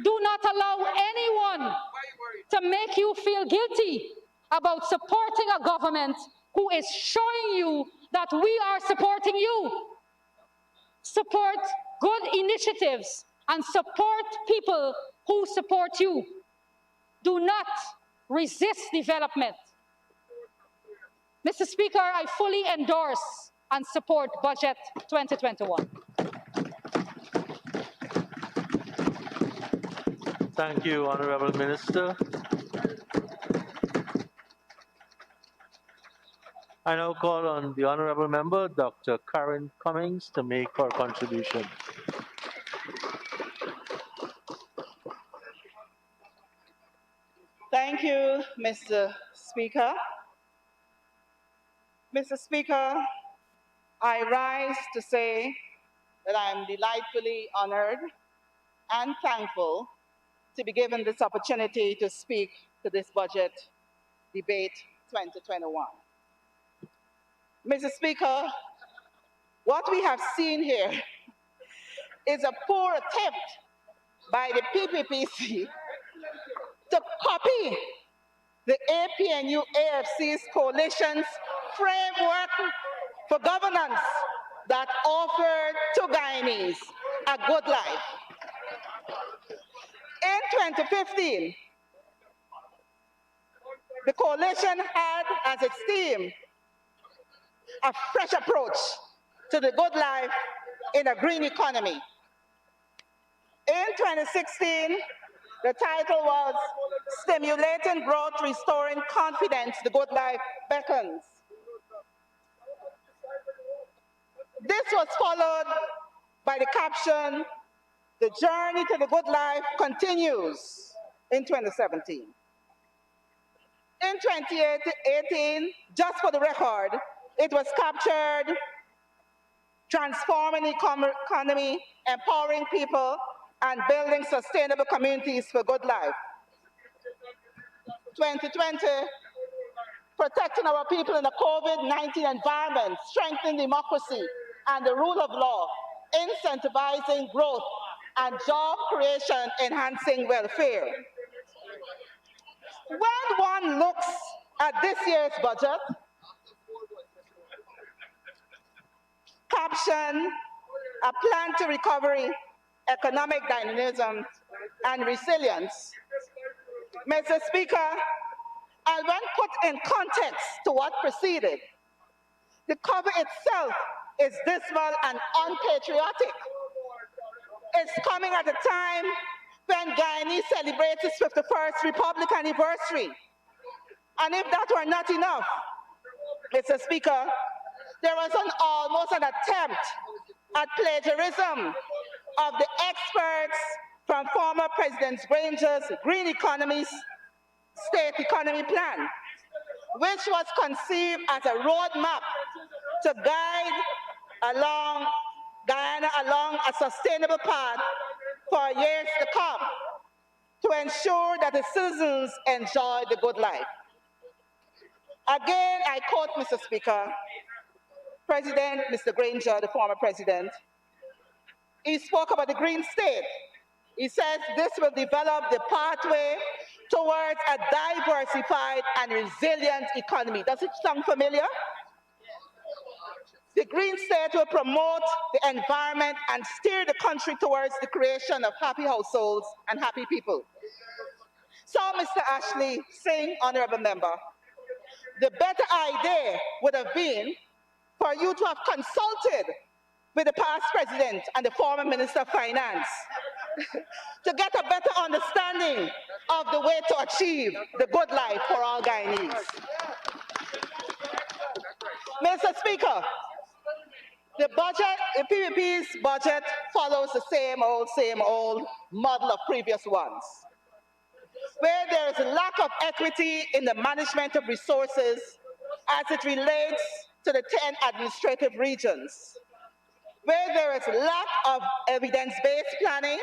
S4: Do not allow anyone to make you feel guilty about supporting a government who is showing you that we are supporting you. Support good initiatives and support people who support you. Do not resist development. Mr. Speaker, I fully endorse and support Budget 2021.
S1: Thank you, Honorable Minister. I now call on the Honorable Member, Dr. Karen Cummings, to make her contribution.
S6: Thank you, Mr. Speaker. Mr. Speaker, I rise to say that I am delightfully honored and thankful to be given this opportunity to speak to this budget debate 2021. Mr. Speaker, what we have seen here is a poor attempt by the PPPC to copy the APNU AFC's coalition's framework for governance that offered to Guyanese a good life. In 2015, the coalition had as its theme a fresh approach to the good life in a green economy. In 2016, the title was Stimulating Growth, Restoring Confidence, the Good Life Beckons. This was followed by the caption, The Journey to the Good Life Continues, in 2017. In 2018, just for the record, it was captured, Transforming the Economy, Empowering People, and Building Sustainable Communities for Good Life. 2020, Protecting Our People in a COVID-19 Environment, Strengthening Democracy and the Rule of Law, Incentivizing Growth and Job Creation, Enhancing Welfare. When one looks at this year's budget, caption, A Plan to Recovery, Economic Dynamism and Resilience. Mr. Speaker, and when put in context to what preceded, the cover itself is dismal and unpatriotic. is coming at a time when Guyana celebrates its 51st Republic anniversary. And if that were not enough, Mr. Speaker, there was almost an attempt at plagiarism of the experts from former President Granger's Green Economy State Economy Plan, which was conceived as a roadmap to guide Guyana along a sustainable path for years to come to ensure that the citizens enjoy the good life. Again, I quote, Mr. Speaker, President Mr. Granger, the former president, he spoke about the Green State. He says this will develop the pathway towards a diversified and resilient economy. Does it sound familiar? The Green State will promote the environment and steer the country towards the creation of happy households and happy people. So, Mr. Ashley Singh, honorable member, the better idea would have been for you to have consulted with the past president and the former minister of finance to get a better understanding of the way to achieve the good life for all Guyanese. Mr. Speaker, the PPP's budget follows the same old model of previous ones, where there is a lack of equity in the management of resources as it relates to the 10 administrative regions, where there is lack of evidence-based planning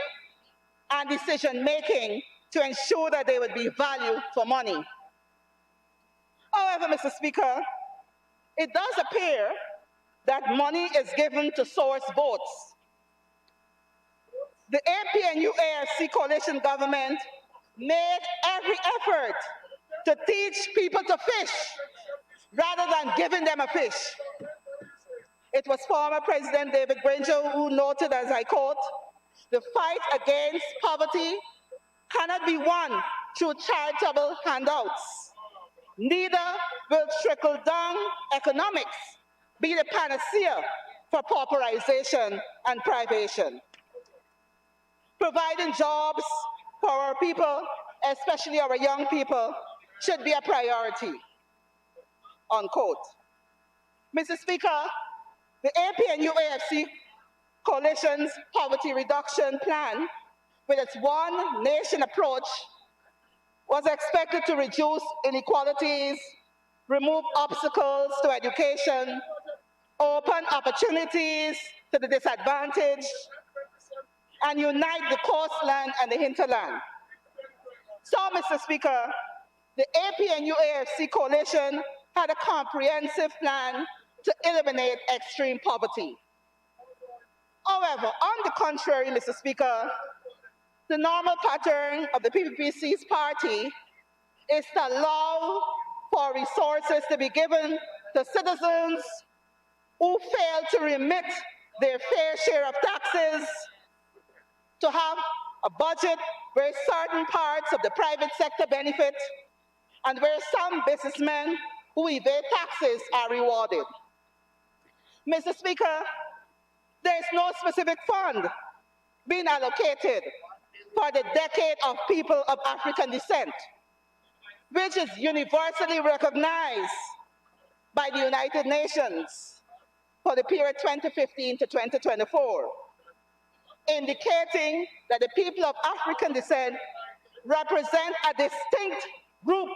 S6: and decision-making to ensure that there would be value for money. However, Mr. Speaker, it does appear that money is given to source boats. The APNU-AFC coalition government made every effort to teach people to fish rather than giving them a fish. It was former President David Granger who noted, as I quote, "The fight against poverty cannot be won through charitable handouts. Neither will trickle-down economics be the panacea for pauperization and privation. Providing jobs for our people, especially our young people, should be a priority," unquote. Mr. Speaker, the APNU-AFC Coalition's Poverty Reduction Plan, with its One Nation approach, was expected to reduce inequalities, remove obstacles to education, open opportunities to the disadvantaged, and unite the coastland and the hinterland. So, Mr. Speaker, the APNU-AFC Coalition had a comprehensive plan to eliminate extreme poverty. However, on the contrary, Mr. Speaker, the normal pattern of the PPPC's party is to allow for resources to be given to citizens who fail to remit their fair share of taxes, to have a budget where certain parts of the private sector benefit and where some businessmen who evade taxes are rewarded. Mr. Speaker, there is no specific fund being allocated for the decade of people of African descent, which is universally recognized by the United Nations for the period 2015 to 2024, indicating that the people of African descent represent a distinct group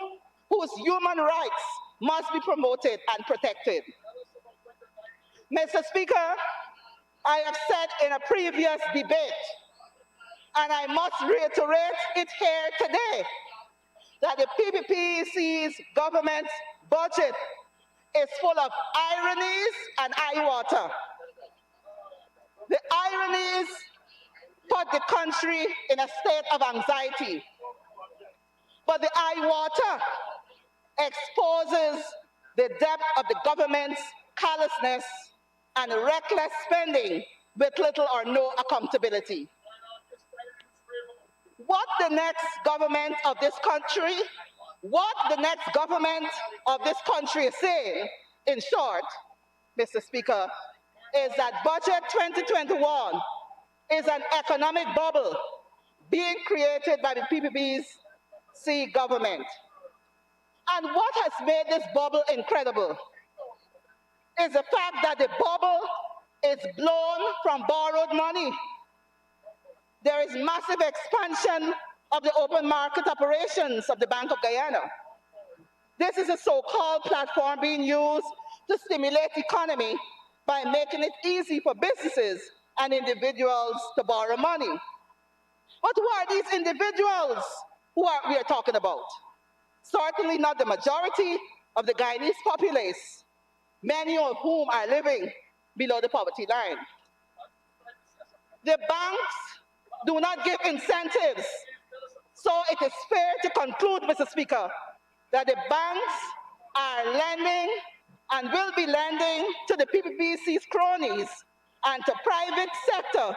S6: whose human rights must be promoted and protected. Mr. Speaker, I have said in a previous debate, and I must reiterate it here today, that the PPPC's government budget is full of ironies and eye water. The ironies put the country in a state of anxiety, but the eye water exposes the depth of the government's callousness and reckless spending with little or no accountability. What the next government of this country is saying, in short, Mr. Speaker, is that budget 2021 is an economic bubble being created by the PPPC government. And what has made this bubble incredible is the fact that the bubble is blown from borrowed money. There is massive expansion of the open market operations of the Bank of Guyana. This is a so-called platform being used to stimulate the economy by making it easy for businesses and individuals to borrow money. But who are these individuals we are talking about? Certainly not the majority of the Guyanese populace, many of whom are living below the poverty line. The banks do not give incentives, so it is fair to conclude, Mr. Speaker, that the banks are lending and will be lending to the PPPC's cronies and to private sector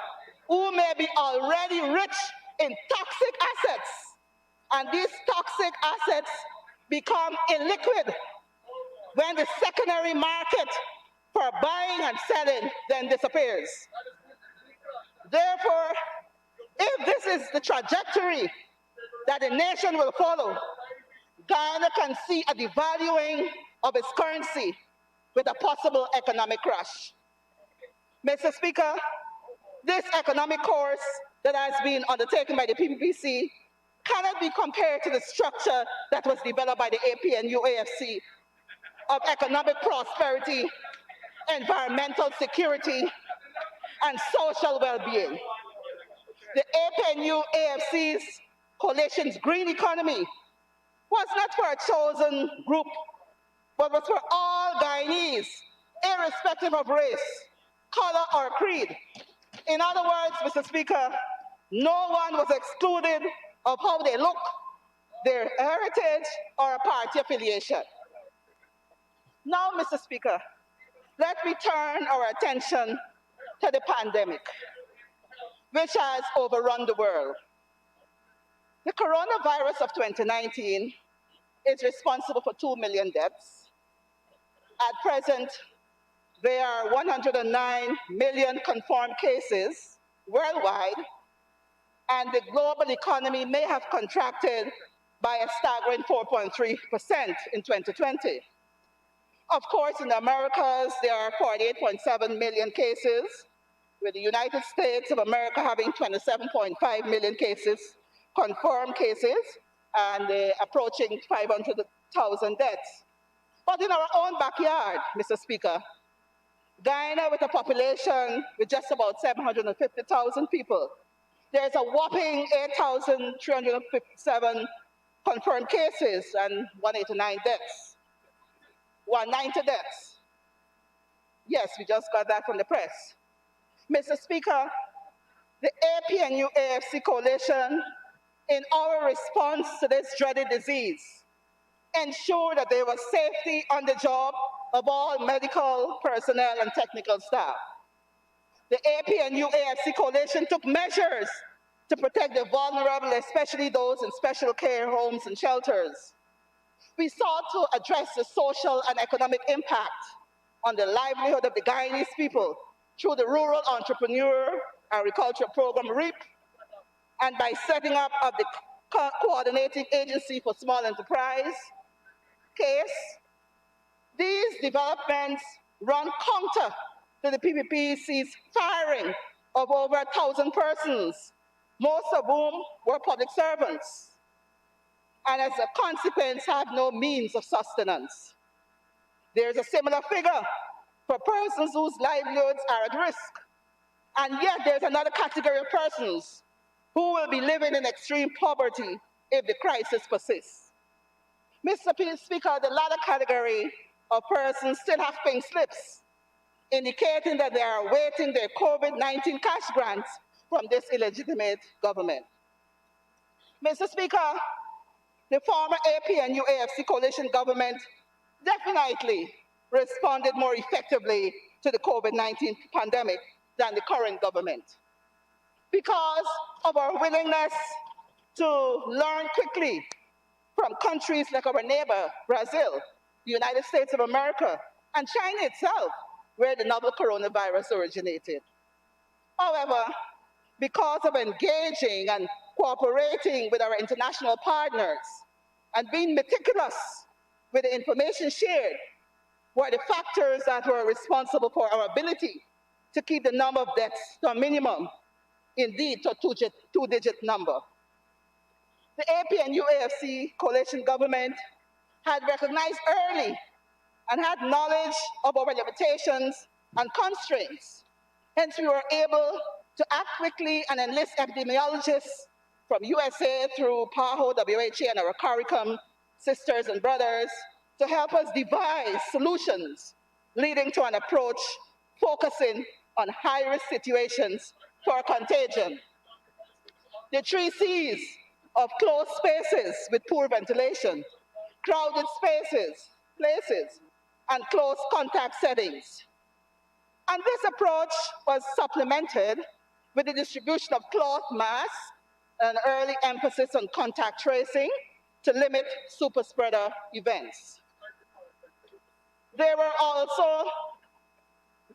S6: who may be already rich in toxic assets. And these toxic assets become illiquid when the secondary market for buying and selling then disappears. Therefore, if this is the trajectory that the nation will follow, Guyana can see a devaluing of its currency with a possible economic crash. Mr. Speaker, this economic course that has been undertaken by the PPPC cannot be compared to the structure that was developed by the APNU-AFC of economic prosperity, environmental security, and social well-being. The APNU-AFC's coalition's green economy was not for a chosen group, but was for all Guyanese, irrespective of race, color, or creed. In other words, Mr. Speaker, no one was excluded of how they look, their heritage, or a party affiliation. Now, Mr. Speaker, let me turn our attention to the pandemic, which has overrun the world. The coronavirus of 2019 is responsible for 2 million deaths. At present, there are 109 million confirmed cases worldwide, and the global economy may have contracted by a staggering 4.3% in 2020. Of course, in the Americas, there are 48.7 million cases, with the United States of America having 27.5 million cases, confirmed cases, and approaching 500,000 deaths. But in our own backyard, Mr. Speaker, Guyana, with a population with just about 750,000 people, there's a whopping 8,357 confirmed cases and 189 deaths. 190 deaths. Yes, we just got that from the press. Mr. Speaker, the APNU-AFC coalition, in our response to this dreaded disease, ensure that there was safety on the job of all medical personnel and technical staff. The APNU-AFC coalition took measures to protect the vulnerable, especially those in special care homes and shelters. We sought to address the social and economic impact on the livelihood of the Guyanese people through the Rural Entrepreneur Agriculture Program, REAP, and by setting up of the Coordinating Agency for Small Enterprise, CASE. These developments run counter to the PPPC's firing of over 1,000 persons, most of whom were public servants, and as a consequence have no means of sustenance. There is a similar figure for persons whose livelihoods are at risk, and yet there's another category of persons who will be living in extreme poverty if the crisis persists. Mr. Speaker, the latter category of persons still have pink slips, indicating that they are awaiting their COVID-19 cash grants from this illegitimate government. Mr. Speaker, the former APNU-AFC coalition government definitely responded more effectively to the COVID-19 pandemic than the current government, because of our willingness to learn quickly from countries like our neighbor, Brazil, the United States of America, and China itself, where the novel coronavirus originated. However, because of engaging and cooperating with our international partners and being meticulous with the information shared, were the factors that were responsible for our ability to keep the number of deaths to a minimum, indeed to a two-digit number. The APNU-AFC coalition government had recognized early and had knowledge of our limitations and constraints. Hence, we were able to act quickly and enlist epidemiologists from USA through PAHO, WHA, and our CARICOM sisters and brothers to help us devise solutions leading to an approach focusing on high-risk situations for contagion. The 3 C's of closed spaces with poor ventilation, crowded spaces, places, and close contact settings. And this approach was supplemented with the distribution of cloth masks and an early emphasis on contact tracing to limit super spreader events. There were also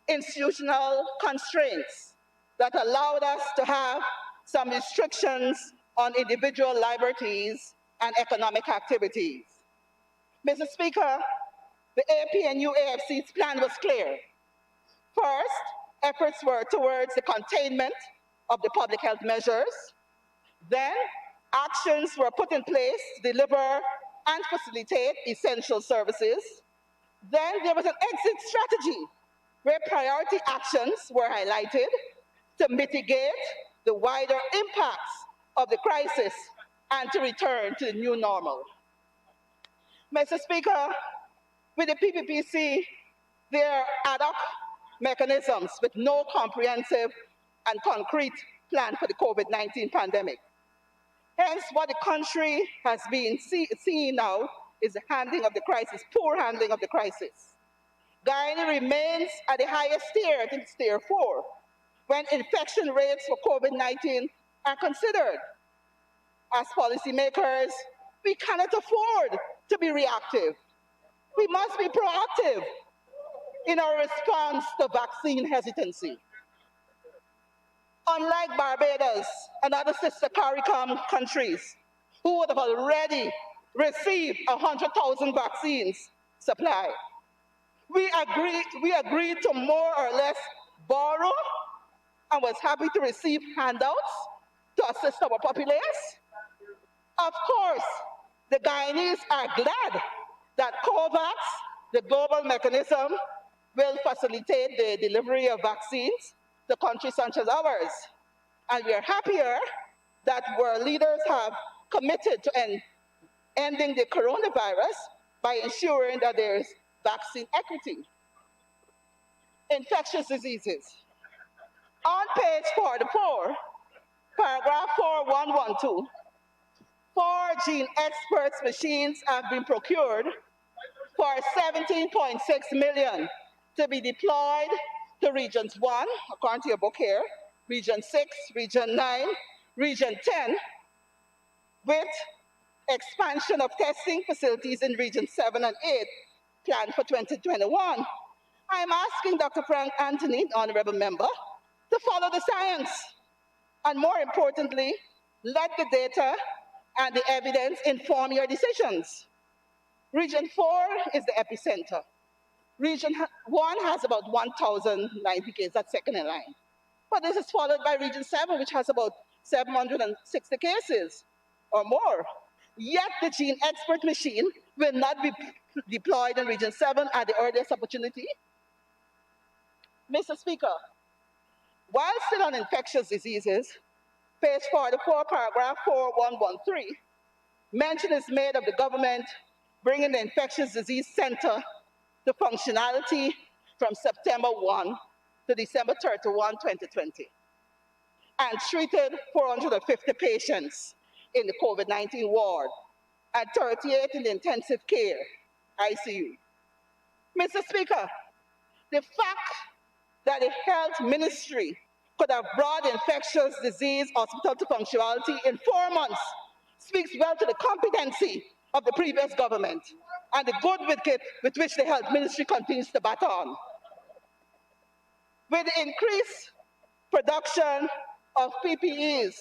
S6: institutional constraints that allowed us to have some restrictions on individual liberties and economic activities. Mr. Speaker, the APNU-AFC's plan was clear. First, efforts were towards the containment of the public health measures. Then, actions were put in place to deliver and facilitate essential services. Then there was an exit strategy where priority actions were highlighted to mitigate the wider impacts of the crisis and to return to the new normal. Mr. Speaker, with the PPPC, there are ad hoc mechanisms with no comprehensive and concrete plan for the COVID-19 pandemic. Hence, what the country has been seeing now is the handling of the crisis, poor handling of the crisis. Guyana remains at the highest tier, I think it's tier 4, when infection rates for COVID-19 are considered. As policymakers, we cannot afford to be reactive. We must be proactive in our response to vaccine hesitancy. Unlike Barbados and other sister CARICOM countries, who would have already received 100,000 vaccines supply, we agreed to more or less borrow and was happy to receive handouts to assist our populace. Of course, the Guyanese are glad that COVAX, the global mechanism, will facilitate the delivery of vaccines to countries such as ours. And we are happier that our leaders have committed to ending the coronavirus by ensuring that there is vaccine equity. Infectious diseases. On page 44, paragraph 4112, 4 gene experts machines have been procured for 17.6 million to be deployed to regions 1, according to your book here, region 6, region 9, region 10, with expansion of testing facilities in region 7 and 8 planned for 2021. I'm asking Dr. Frank Anthony, the honorable member, to follow the science. And more importantly, let the data and the evidence inform your decisions. Region 4 is the epicenter. Region 1 has about 1,090 cases, that's second in line. But this is followed by Region 7, which has about 760 cases or more. Yet the gene expert machine will not be deployed in Region 7 at the earliest opportunity. Mr. Speaker, while still on infectious diseases, page 44, paragraph 4113, mention is made of the government bringing the Infectious Disease Center to functionality from September 1 to December 31, 2020, and treated 450 patients in the COVID-19 ward and 38 in the intensive care ICU. Mr. Speaker, the fact that the health ministry could have brought the infectious disease hospital to functionality in 4 months speaks well to the competency of the previous government and the good with which the health ministry continues to bat on. With the increased production of PPEs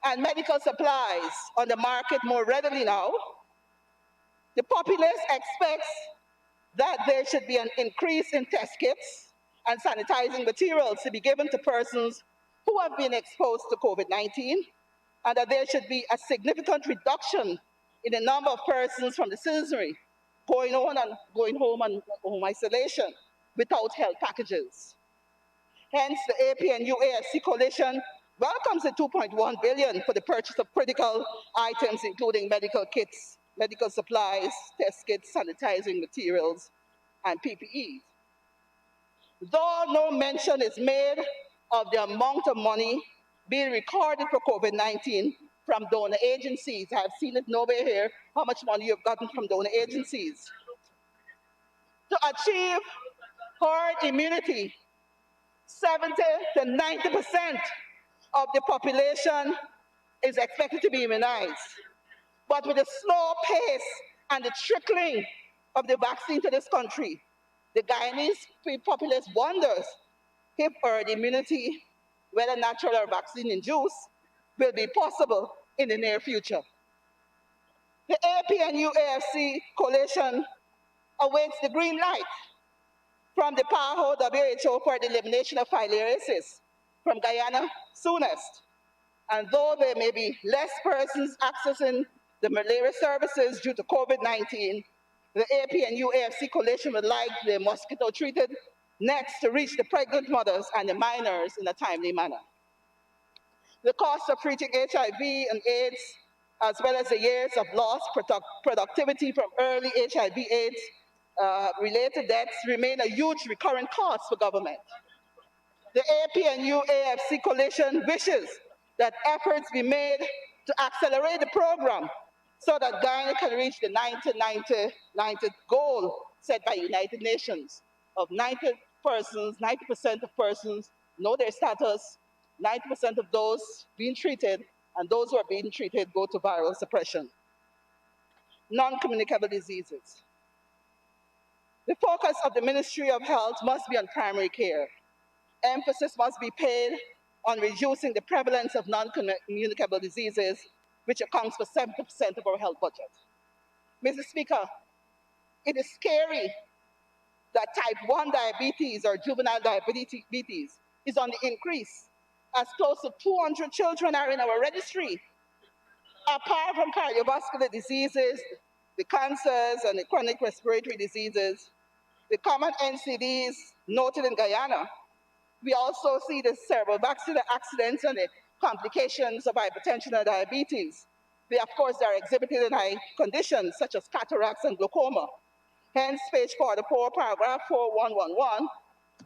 S6: and medical supplies on the market more readily now, the populace expects that there should be an increase in test kits and sanitizing materials to be given to persons who have been exposed to COVID-19, and that there should be a significant reduction in the number of persons from the citizenry going home on home isolation without health packages. Hence, the APNU AFC coalition welcomes the $2.1 billion for the purchase of critical items, including medical kits, medical supplies, test kits, sanitizing materials, and PPEs. Though no mention is made of the amount of money being recorded for COVID-19 from donor agencies. I've seen it nowhere here, how much money you've gotten from donor agencies. To achieve herd immunity, 70 to 90% of the population is expected to be immunized. But with the slow pace and the trickling of the vaccine to this country, the Guyanese populace wonders if herd immunity, whether natural or vaccine-induced, will be possible in the near future. The APNU AFC coalition awaits the green light from the PAHO WHO for the elimination of filariasis from Guyana soonest. And though there may be less persons accessing the malaria services due to COVID-19, the APNU AFC coalition would like the mosquito-treated nets to reach the pregnant mothers and the minors in a timely manner. The cost of treating HIV and AIDS, as well as the years of lost productivity from early HIV/AIDS related deaths, remain a huge recurrent cost for government. The APNU AFC coalition wishes that efforts be made to accelerate the program so that Guyana can reach the 90 goal set by United Nations of 90% of persons know their status, 90% of those being treated, and those who are being treated go to viral suppression. Non-communicable diseases. The focus of the Ministry of Health must be on primary care. Emphasis must be paid on reducing the prevalence of non-communicable diseases, which accounts for 70% of our health budget. Mr. Speaker, it is scary that type 1 diabetes or juvenile diabetes is on the increase, as close to 200 children are in our registry. Apart from cardiovascular diseases, the cancers and the chronic respiratory diseases, the common NCDs noted in Guyana, we also see the cerebrovascular accidents and the complications of hypertension and diabetes. They, of course, are exhibited in high conditions such as cataracts and glaucoma. Hence, page 44, paragraph 4111,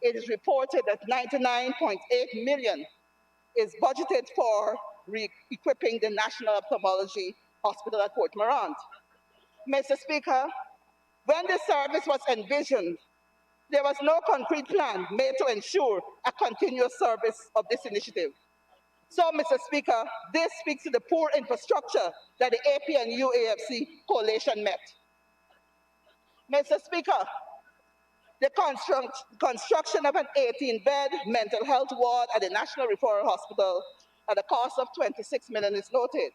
S6: it is reported that 99.8 million is budgeted for re-equipping the National Ophthalmology Hospital at Fort Morant. Mr. Speaker, when the service was envisioned, there was no concrete plan made to ensure a continuous service of this initiative. So, Mr. Speaker, this speaks to the poor infrastructure that the APNU AFC coalition met. Mr. Speaker, the construction of an 18-bed mental health ward at the National Referral Hospital at a cost of $26 million is noted.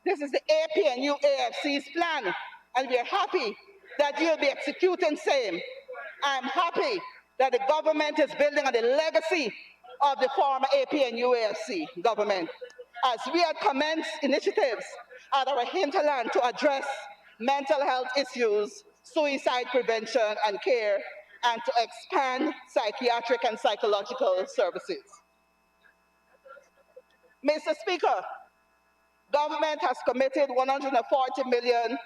S6: This is the APNU AFC's plan, and we are happy that you'll be executing same. I'm happy that the government is building on the legacy of the former APNU AFC government, as we had commenced initiatives at our hinterland to address mental health issues, suicide prevention and care, and to expand psychiatric and psychological services. Mr. Speaker, government has committed $140 million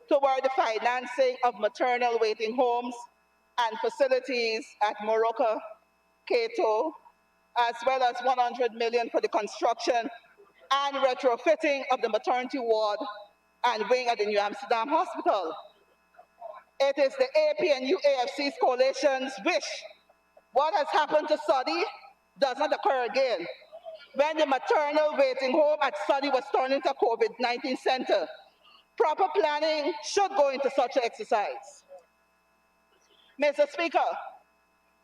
S6: toward the financing of maternal waiting homes and facilities at Morocco, Cato, as well as $100 million for the construction and retrofitting of the maternity ward and wing at the New Amsterdam Hospital. It is the APNU AFC's coalition's wish what has happened to Saudi does not occur again. When the maternal waiting home at Saudi was turned into a COVID-19 center, proper planning should go into such an exercise. Mr. Speaker,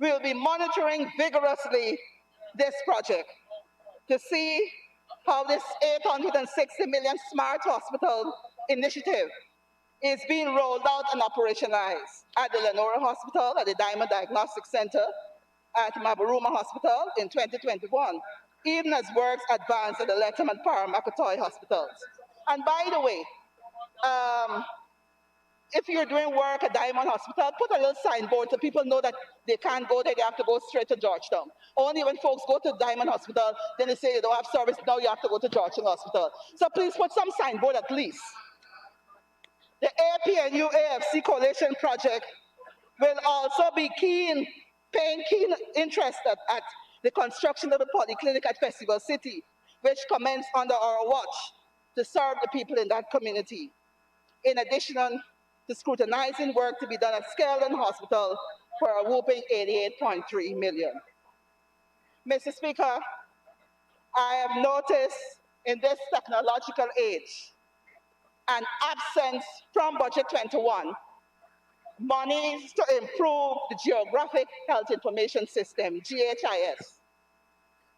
S6: we will be monitoring vigorously this project. to see how this 860 million smart hospital initiative is being rolled out and operationalized at the Lenora Hospital, at the Diamond Diagnostic Center, at Mabaruma Hospital in 2021, even as works advance at the Letterman and Paramakatoy hospitals. And by the way, if you're doing work at Diamond Hospital, put a little signboard so people know that they can't go there, they have to go straight to Georgetown. Only when folks go to Diamond Hospital, then they say you don't have service, now you have to go to Georgetown Hospital. So please put some signboard at least. The APNU AFC Coalition Project will also be paying keen interest at the construction of the polyclinic at Festival City, which commenced under our watch to serve the people in that community. In addition to scrutinizing work to be done at Skeldon Hospital for a whooping $88.3 million. Mr. Speaker, I have noticed in this technological age an absence from Budget 21 monies to improve the Geographic Health Information System, GHIS,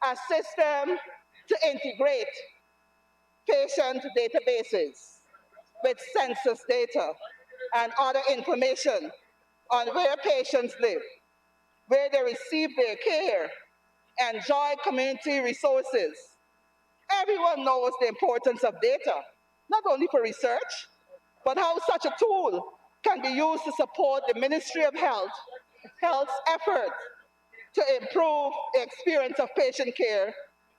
S6: a system to integrate patient databases with census data and other information on where patients live, where they receive their care, enjoy community resources. Everyone knows the importance of data, not only for research, but how such a tool can be used to support the Ministry of Health's effort to improve the experience of patient care,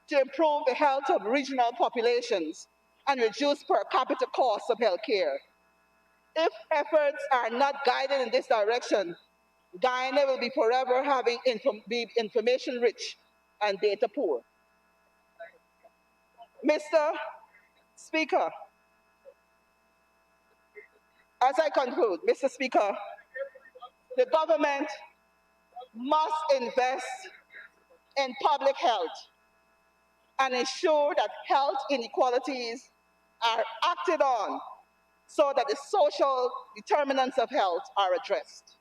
S6: to improve the health of regional populations, and reduce per capita costs of health care. If efforts are not guided in this direction, Guyana will be forever be information rich and data poor. Mr. Speaker, as I conclude, Mr. Speaker, the government must invest in public health and ensure that health inequalities are acted on so that the social determinants of health are addressed.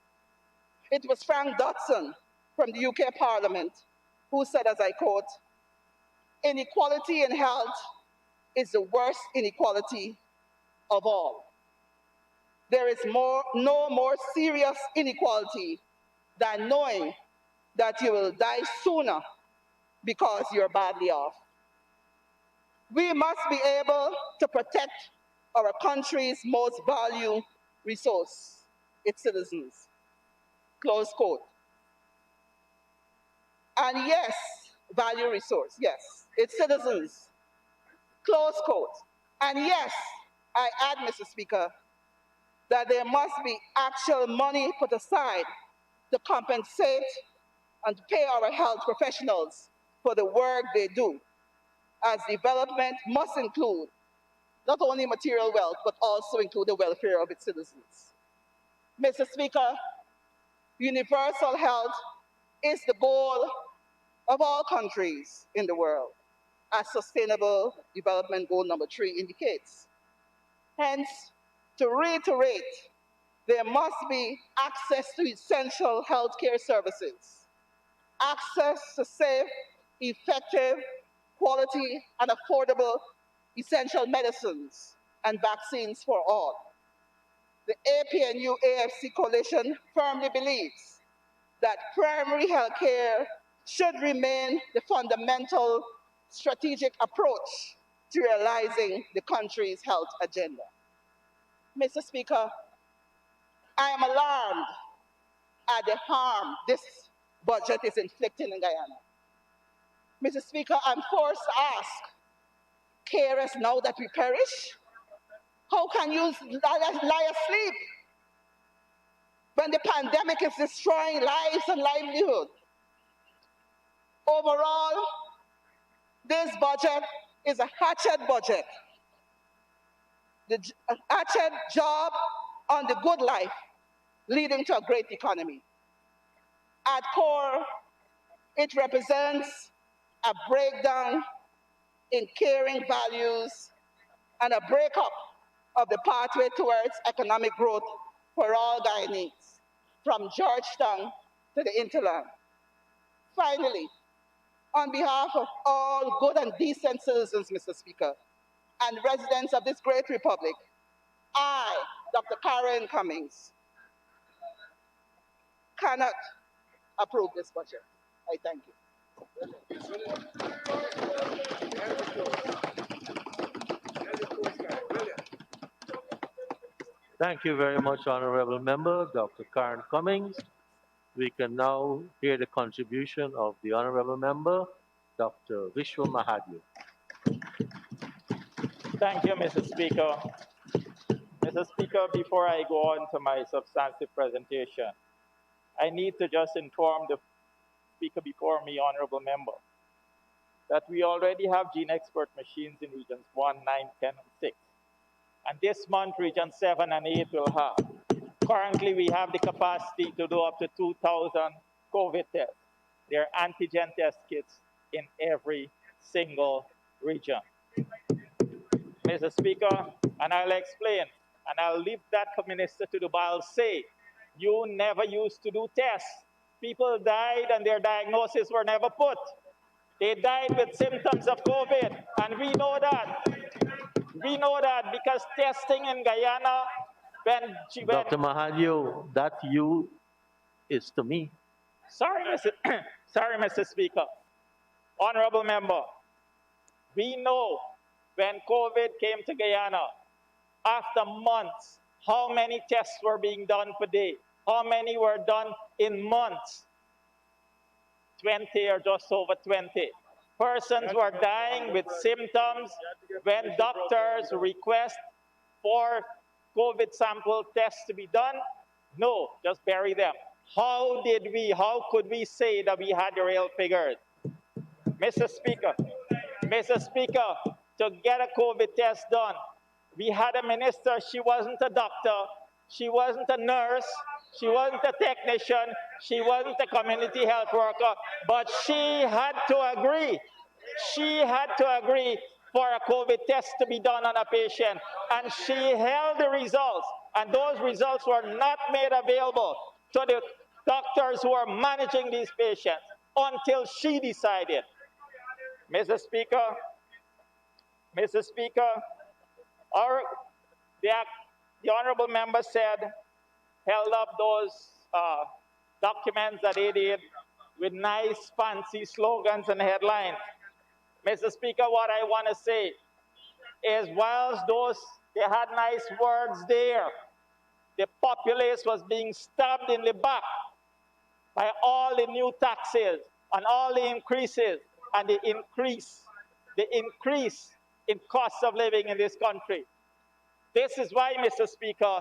S6: It was Frank Dodson from the UK Parliament who said, as I quote, "Inequality in health is the worst inequality of all. There is no more serious inequality than knowing that you will die sooner because you're badly off." We must be able to protect our country's most valued resource, its citizens. Close quote. And yes, value resource, yes, its citizens. Close quote. And yes, I add, Mr. Speaker, that there must be actual money put aside to compensate and to pay our health professionals for the work they do, as development must include not only material wealth, but also include the welfare of its citizens. Mr. Speaker, universal health is the goal of all countries in the world, as Sustainable Development Goal number 3 indicates. Hence, to reiterate, there must be access to essential healthcare services, access to safe, effective, quality, and affordable essential medicines and vaccines for all. The APNU AFC Coalition firmly believes that primary health care should remain the fundamental strategic approach to realizing the country's health agenda. Mr. Speaker, I am alarmed at the harm this budget is inflicting in Guyana. Mr. Speaker, I'm forced to ask, carers now that we perish? How can you lie asleep when the pandemic is destroying lives and livelihood? Overall, this budget is a hatchet budget. The hatchet job on the good life, leading to a great economy. At core, it represents a breakdown in caring values and a breakup of the pathway towards economic growth for all Guyanese, from Georgetown to the hinterland. Finally, on behalf of all good and decent citizens, Mr. Speaker, and residents of this great republic, I, Dr. Karen Cummings, cannot approve this budget. I thank you.
S1: Thank you very much, Honorable Member Dr. Karen Cummings. We can now hear the contribution of the Honorable Member Dr. Vishwa Mahadev.
S7: Thank you, Mr. Speaker. Mr. Speaker, before I go on to my substantive presentation, I need to just inform the speaker before me, Honorable Member, that we already have gene expert machines in regions 1, 9, 10, and 6. And this month, region 7 and 8 will have. Currently, we have the capacity to do up to 2,000 COVID tests. There are antigen test kits in every single region. Mr. Speaker, and I'll explain, and I'll leave that Minister to do, but I'll say, you never used to do tests. People died and their diagnoses were never put. They died with symptoms of COVID, and we know that. We know that because testing in Guyana,
S1: Dr. Mahadev, that you is to me.
S7: Sorry, Mr. Speaker. Honorable Member, we know when COVID came to Guyana, after months, how many tests were being done per day? How many were done in months? 20 or just over 20. Persons were dying with symptoms when doctors request for COVID sample tests to be done. No, just bury them. How could we say that we had the real figures? Mr. Speaker, to get a COVID test done, we had a minister, she wasn't a doctor, she wasn't a nurse, she wasn't a technician, she wasn't a community health worker, but she had to agree. She had to agree for a COVID test to be done on a patient, and she held the results, and those results were not made available to the doctors who are managing these patients until she decided. Mr. Speaker, the honorable member said, held up those documents that they did with nice, fancy slogans and headlines. Mr. Speaker, what I want to say is whilst they had nice words there, the populace was being stabbed in the back by all the new taxes and all the increases and the increase in cost of living in this country. This is why, Mr. Speaker,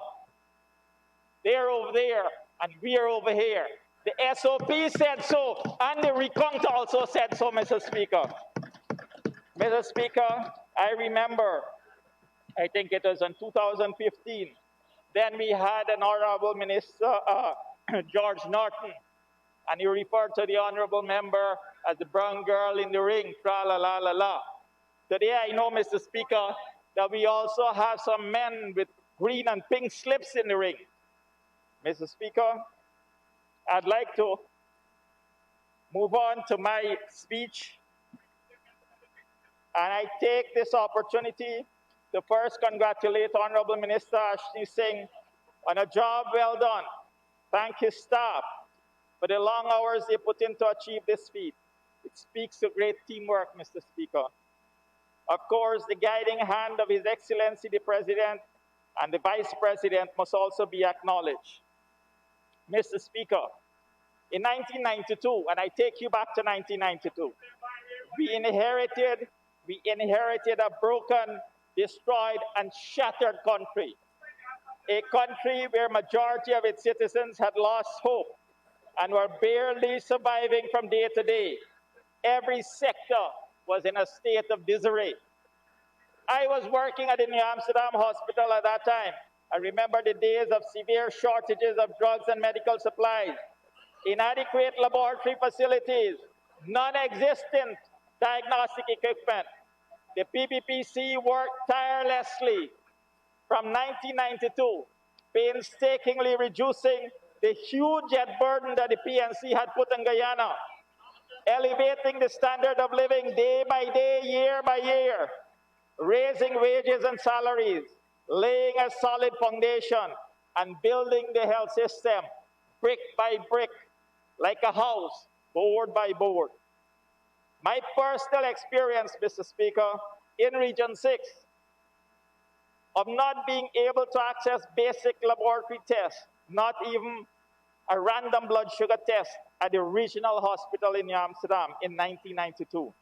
S7: they're over there and we're over here. The SOP said so, and the recount also said so, Mr. Speaker. Mr. Speaker, I remember, I think it was in 2015, then we had an honorable minister, George Norton, and he referred to the honorable member as the brown girl in the ring, tra-la-la-la-la. Today I know, Mr. Speaker, that we also have some men with green and pink slips in the ring. Mr. Speaker, I'd like to move on to my speech. And I take this opportunity to first congratulate Honorable Minister Ashley Singh on a job well done. Thank his staff for the long hours they put in to achieve this feat. It speaks to great teamwork, Mr. Speaker. Of course, the guiding hand of His Excellency the President and the Vice President must also be acknowledged. Mr. Speaker, in 1992, and I take you back to 1992, we inherited a broken, destroyed, and shattered country. A country where majority of its citizens had lost hope and were barely surviving from day to day. Every sector was in a state of disarray. I was working at the New Amsterdam Hospital at that time. I remember the days of severe shortages of drugs and medical supplies, inadequate laboratory facilities, non-existent diagnostic equipment. The PBPC worked tirelessly from 1992, painstakingly reducing the huge debt burden that the PNC had put on Guyana. elevating the standard of living day by day, year by year, raising wages and salaries, laying a solid foundation, and building the health system brick by brick, like a house, board by board. My personal experience, Mr. Speaker, in Region 6, of not being able to access basic laboratory tests, not even a random blood sugar test at the regional hospital in Amsterdam in 1992.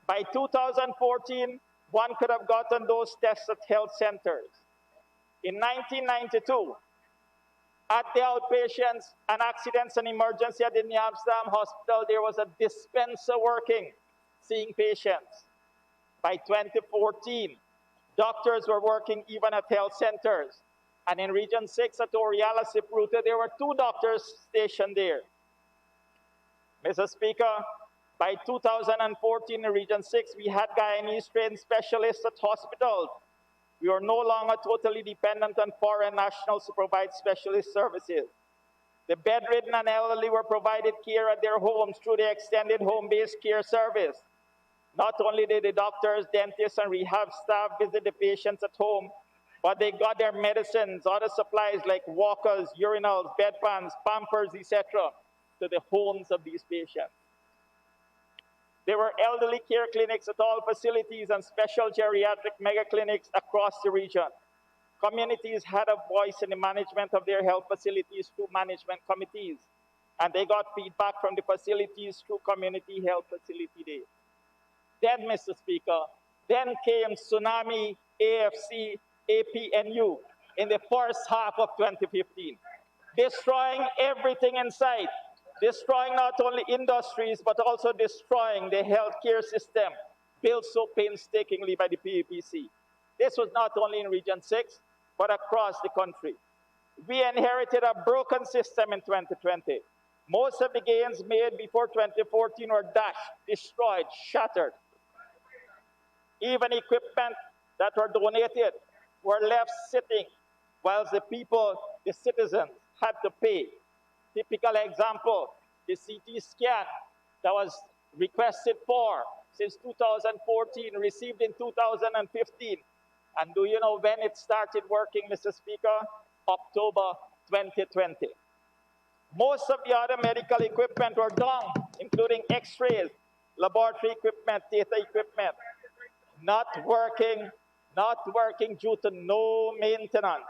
S7: By 2014, one could have gotten those tests at health centers. In 1992, at the outpatients and accidents and emergency at the Amsterdam hospital, there was a dispenser working, seeing patients. By 2014, doctors were working even at health centers. And in Region 6 at Oriala, Sipruta, there were 2 doctors stationed there. Mr. Speaker, by 2014 in Region 6, we had Guyanese trained specialists at hospitals. We were no longer totally dependent on foreign nationals to provide specialist services. The bedridden and elderly were provided care at their homes through the extended home-based care service. Not only did the doctors, dentists, and rehab staff visit the patients at home, but they got their medicines, other supplies like walkers, urinals, bedpans, pampers, etc., to the homes of these patients. There were elderly care clinics at all facilities and special geriatric mega clinics across the region. Communities had a voice in the management of their health facilities through management committees, and they got feedback from the facilities through community health facility days. Then, Mr. Speaker, then came tsunami, AFC, APNU in the first half of 2015, destroying everything in sight, destroying not only industries, but also destroying the healthcare system built so painstakingly by the PAPC. This was not only in Region 6, but across the country. We inherited a broken system in 2020. Most of the gains made before 2014 were dashed, destroyed, shattered. Even equipment that were donated were left sitting, whilst the people, the citizens, had to pay. Typical example, the CT scan that was requested for since 2014, received in 2015. And do you know when it started working, Mr. Speaker? October 2020. Most of the other medical equipment were down, including x-rays, laboratory equipment, data equipment, not working due to no maintenance,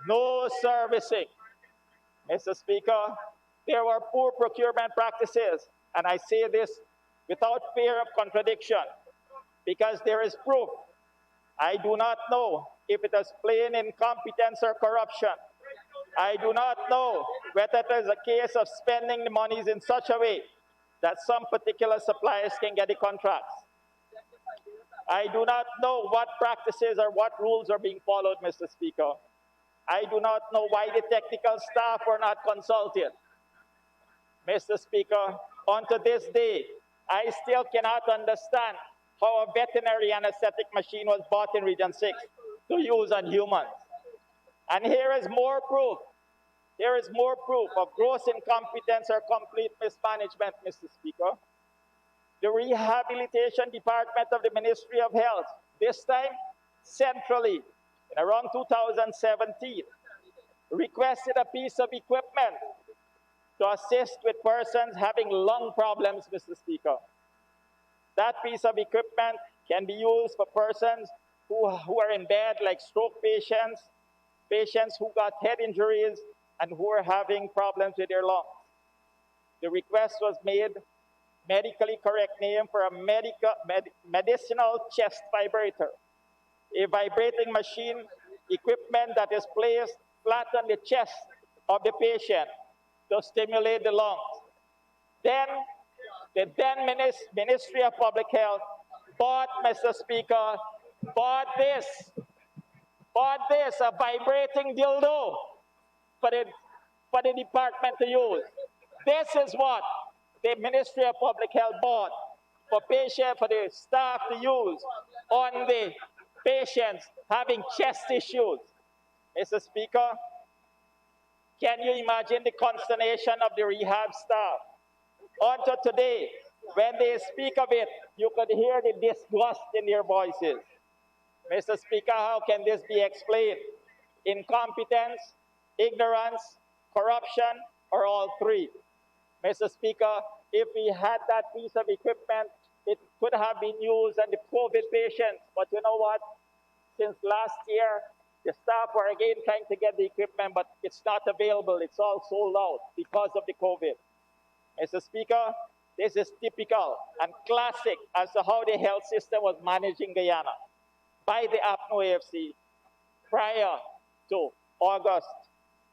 S7: no servicing. Mr. Speaker, there were poor procurement practices, and I say this without fear of contradiction, because there is proof. I do not know if it is plain incompetence or corruption. I do not know whether it is a case of spending the monies in such a way that some particular suppliers can get the contracts. I do not know what practices or what rules are being followed, Mr. Speaker. I do not know why the technical staff were not consulted. Mr. Speaker, unto this day, I still cannot understand how a veterinary anesthetic machine was bought in Region 6 to use on humans. And here is more proof. Here is more proof of gross incompetence or complete mismanagement, Mr. Speaker. The Rehabilitation Department of the Ministry of Health, this time centrally, in around 2017, requested a piece of equipment to assist with persons having lung problems, Mr. Speaker. That piece of equipment can be used for persons who are in bed, like stroke patients, patients who got head injuries, and who are having problems with their lungs. The request was made, medically correct name for a medicinal chest vibrator, a vibrating machine equipment that is placed flat on the chest of the patient to stimulate the lungs. Then, the then Ministry of Public Health bought, Mr. Speaker, bought this, a vibrating dildo for the department to use. This is what the Ministry of Public Health bought for the staff to use on the patients having chest issues. Mr. Speaker, can you imagine the consternation of the rehab staff? On to today, when they speak of it, you could hear the disgust in their voices. Mr. Speaker, how can this be explained? Incompetence, ignorance, corruption, or all three? Mr. Speaker, if we had that piece of equipment, it could have been used on the COVID patients. But you know what? Since last year, the staff were again trying to get the equipment, but it's not available. It's all sold out because of the COVID. Mr. Speaker, this is typical and classic as to how the health system was managed in Guyana by the APNO AFC prior to August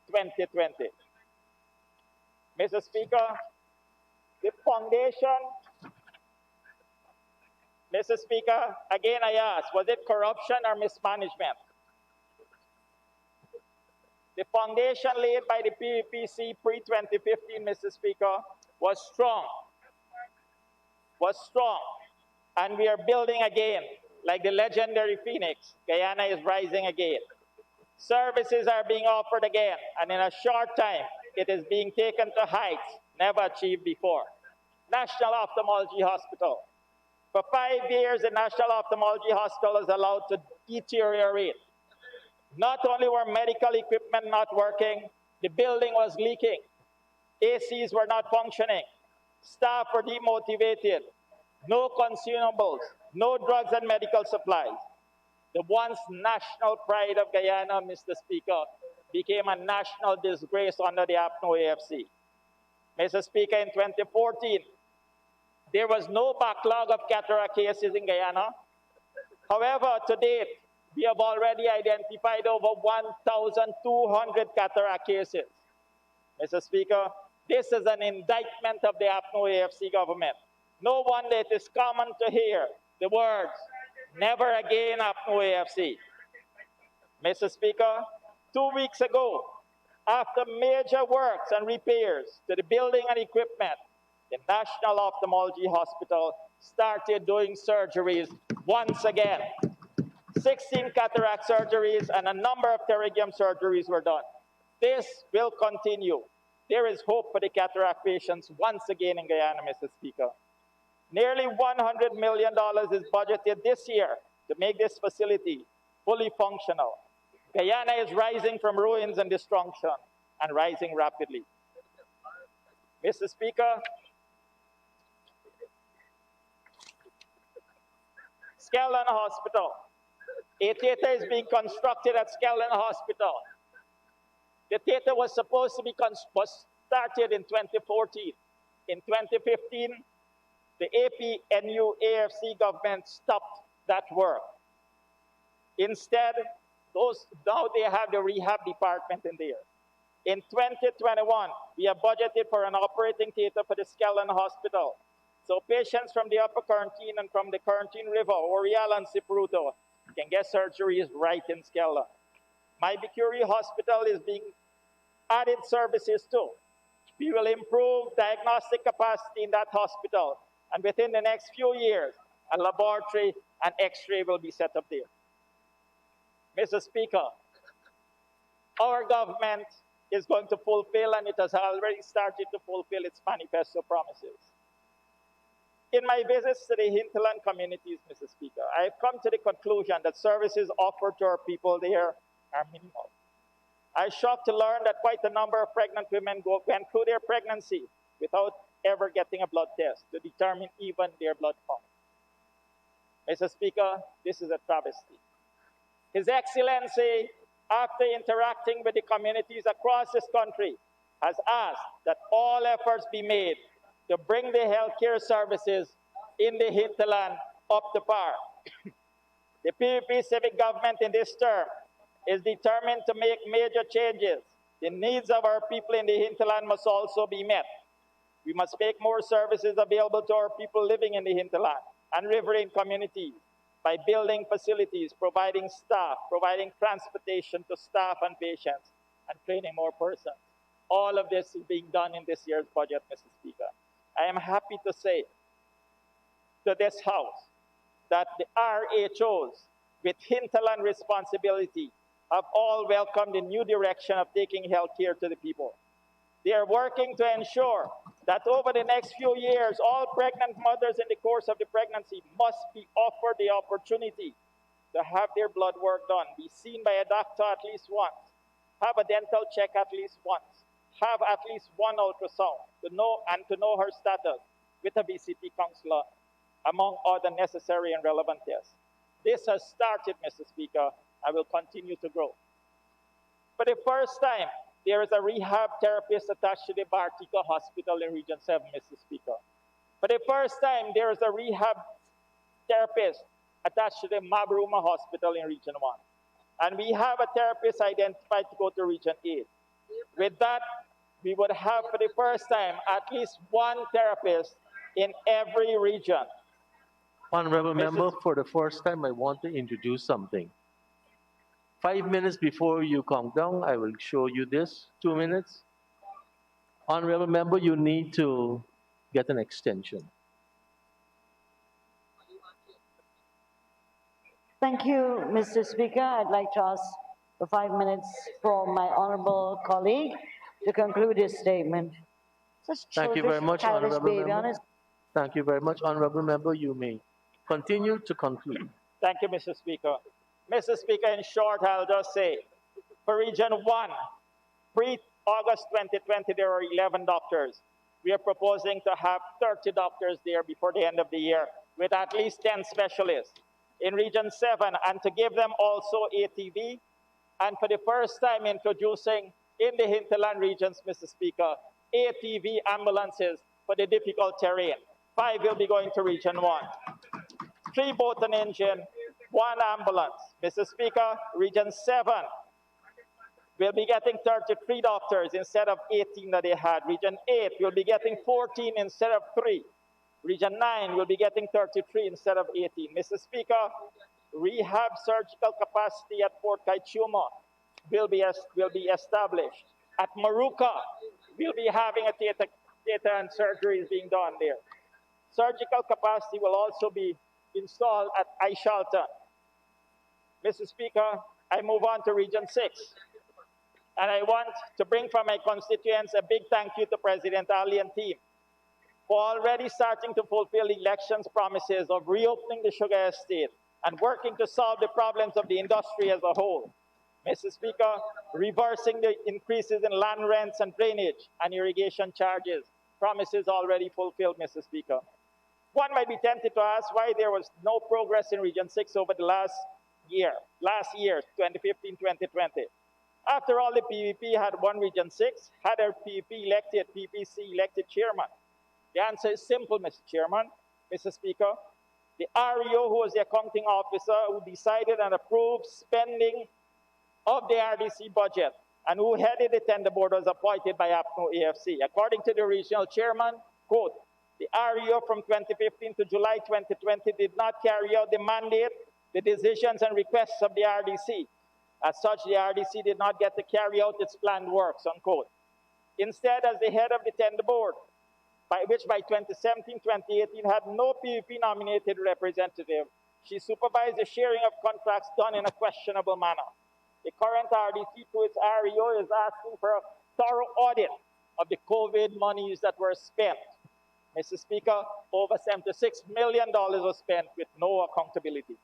S7: 2020. Mr. Speaker, the foundation, Mr. Speaker, again I ask, was it corruption or mismanagement? The foundation laid by the PVPC pre-2015, Mr. Speaker, was strong, and we are building again, like the legendary Phoenix. Guyana is rising again. Services are being offered again, and in a short time, it is being taken to heights never achieved before. National Ophthalmology Hospital. For 5 years, the National Ophthalmology Hospital is allowed to deteriorate. Not only were medical equipment not working, the building was leaking. ACs were not functioning. Staff were demotivated. No consumables, no drugs and medical supplies. The once national pride of Guyana, Mr. Speaker, became a national disgrace under the APNO AFC. Mr. Speaker, in 2014, there was no backlog of cataract cases in Guyana. However, to date, we have already identified over 1,200 cataract cases. Mr. Speaker, this is an indictment of the APNO AFC government. No wonder it is common to hear the words, "Never again APNO AFC." Mr. Speaker, 2 weeks ago, after major works and repairs to the building and equipment, the National Ophthalmology Hospital started doing surgeries once again. 16 cataract surgeries and a number of pterygium surgeries were done. This will continue. There is hope for the cataract patients once again in Guyana, Mr. Speaker. Nearly $100 million is budgeted this year to make this facility fully functional. Guyana is rising from ruins and destruction and rising rapidly. Mr. Speaker, Skeldon Hospital. A theater is being constructed at Skeldon Hospital. The theater was supposed to be started in 2014. In 2015, the APNU AFC government stopped that work. Instead, now they have the rehab department in there. In 2021, we have budgeted for an operating theater for the Skeldon Hospital. So patients from the Upper Quarantine and from the Quarantine River, Orial and Sipruto, can get surgeries right in Skeldon. Maibikuri Hospital is being added services to. We will improve diagnostic capacity in that hospital. And within the next few years, a laboratory and X-ray will be set up there. Mr. Speaker, our government is going to fulfill, and it has already started to fulfill its manifesto promises. In my visits to the hinterland communities, Mr. Speaker, I have come to the conclusion that services offered to our people there are minimal. I was shocked to learn that quite a number of pregnant women went through their pregnancy without ever getting a blood test to determine even their blood count. Mr. Speaker, this is a travesty. His Excellency, after interacting with the communities across this country, has asked that all efforts be made to bring the healthcare services in the hinterland up to par. The PVP civic government in this term is determined to make major changes. The needs of our people in the hinterland must also be met. We must make more services available to our people living in the hinterland and riverine communities by building facilities, providing staff, providing transportation to staff and patients, and training more persons. All of this is being done in this year's budget, Mr. Speaker. I am happy to say to this House that the RHOs with hinterland responsibility have all welcomed the new direction of taking health care to the people. They are working to ensure that over the next few years, all pregnant mothers in the course of the pregnancy must be offered the opportunity to have their blood work done, be seen by a doctor at least once, have a dental check at least once, have at least one ultrasound to know her status with a VCT counselor, among other necessary and relevant tests. This has started, Mr. Speaker, and will continue to grow. For the first time, there is a rehab therapist attached to the Bartica Hospital in Region 7, Mr. Speaker. For the first time, there is a rehab therapist attached to the Mabruma Hospital in Region 1. And we have a therapist identified to go to Region 8. With that, we would have for the first time at least one therapist in every region.
S1: Honorable Member, for the first time, I want to introduce something. 5 minutes before you come down, I will show you this. 2 minutes. Honorable Member, you need to get an extension.
S5: Thank you, Mr. Speaker. I'd like to ask for 5 minutes for my honorable colleague to conclude his statement.
S1: Thank you very much, Honorable Member. Thank you very much, Honorable Member. You may continue to conclude.
S7: Thank you, Mr. Speaker. Mr. Speaker, in short, I'll just say, for Region 1, pre-August 2020, there were 11 doctors. We are proposing to have 30 doctors there before the end of the year, with at least 10 specialists. In Region 7, and to give them also ATV, and for the first time introducing in the hinterland regions, Mr. Speaker, ATV ambulances for the difficult terrain. 5 will be going to Region 1. 3 boat and engine, 1 ambulance. Mr. Speaker, Region 7 will be getting 33 doctors instead of 18 that they had. Region 8 will be getting 14 instead of 3. Region 9 will be getting 33 instead of 18. Mr. Speaker, rehab surgical capacity at Fort Kaichuma will be established. At Maruka, we'll be having a theater and surgeries being done there. Surgical capacity will also be installed at Aishalton. Mr. Speaker, I move on to Region 6. And I want to bring from my constituents a big thank you to President Ali and team for already starting to fulfill the election's promises of reopening the sugar estate and working to solve the problems of the industry as a whole. Mr. Speaker, reversing the increases in land rents and drainage and irrigation charges, promises already fulfilled, Mr. Speaker. One might be tempted to ask why there was no progress in Region 6 over the last year, 2015-2020. After all, the PVP had won Region 6, had a PPC elected chairman. The answer is simple, Mr. Chairman, Mr. Speaker. The REO, who was the accounting officer, who decided and approved spending of the RDC budget and who headed the tender board, was appointed by APNO AFC. According to the regional chairman, quote, the REO from 2015 to July 2020 did not carry out the mandate, the decisions and requests of the RDC. As such, the RDC did not get to carry out its planned works, unquote. Instead, as the head of the tender board, which by 2017-2018 had no PVP nominated representative, she supervised the sharing of contracts done in a questionable manner. The current RDC, through its REO, is asking for a thorough audit of the COVID monies that were spent. Mr. Speaker, over $76 million was spent with no accountability.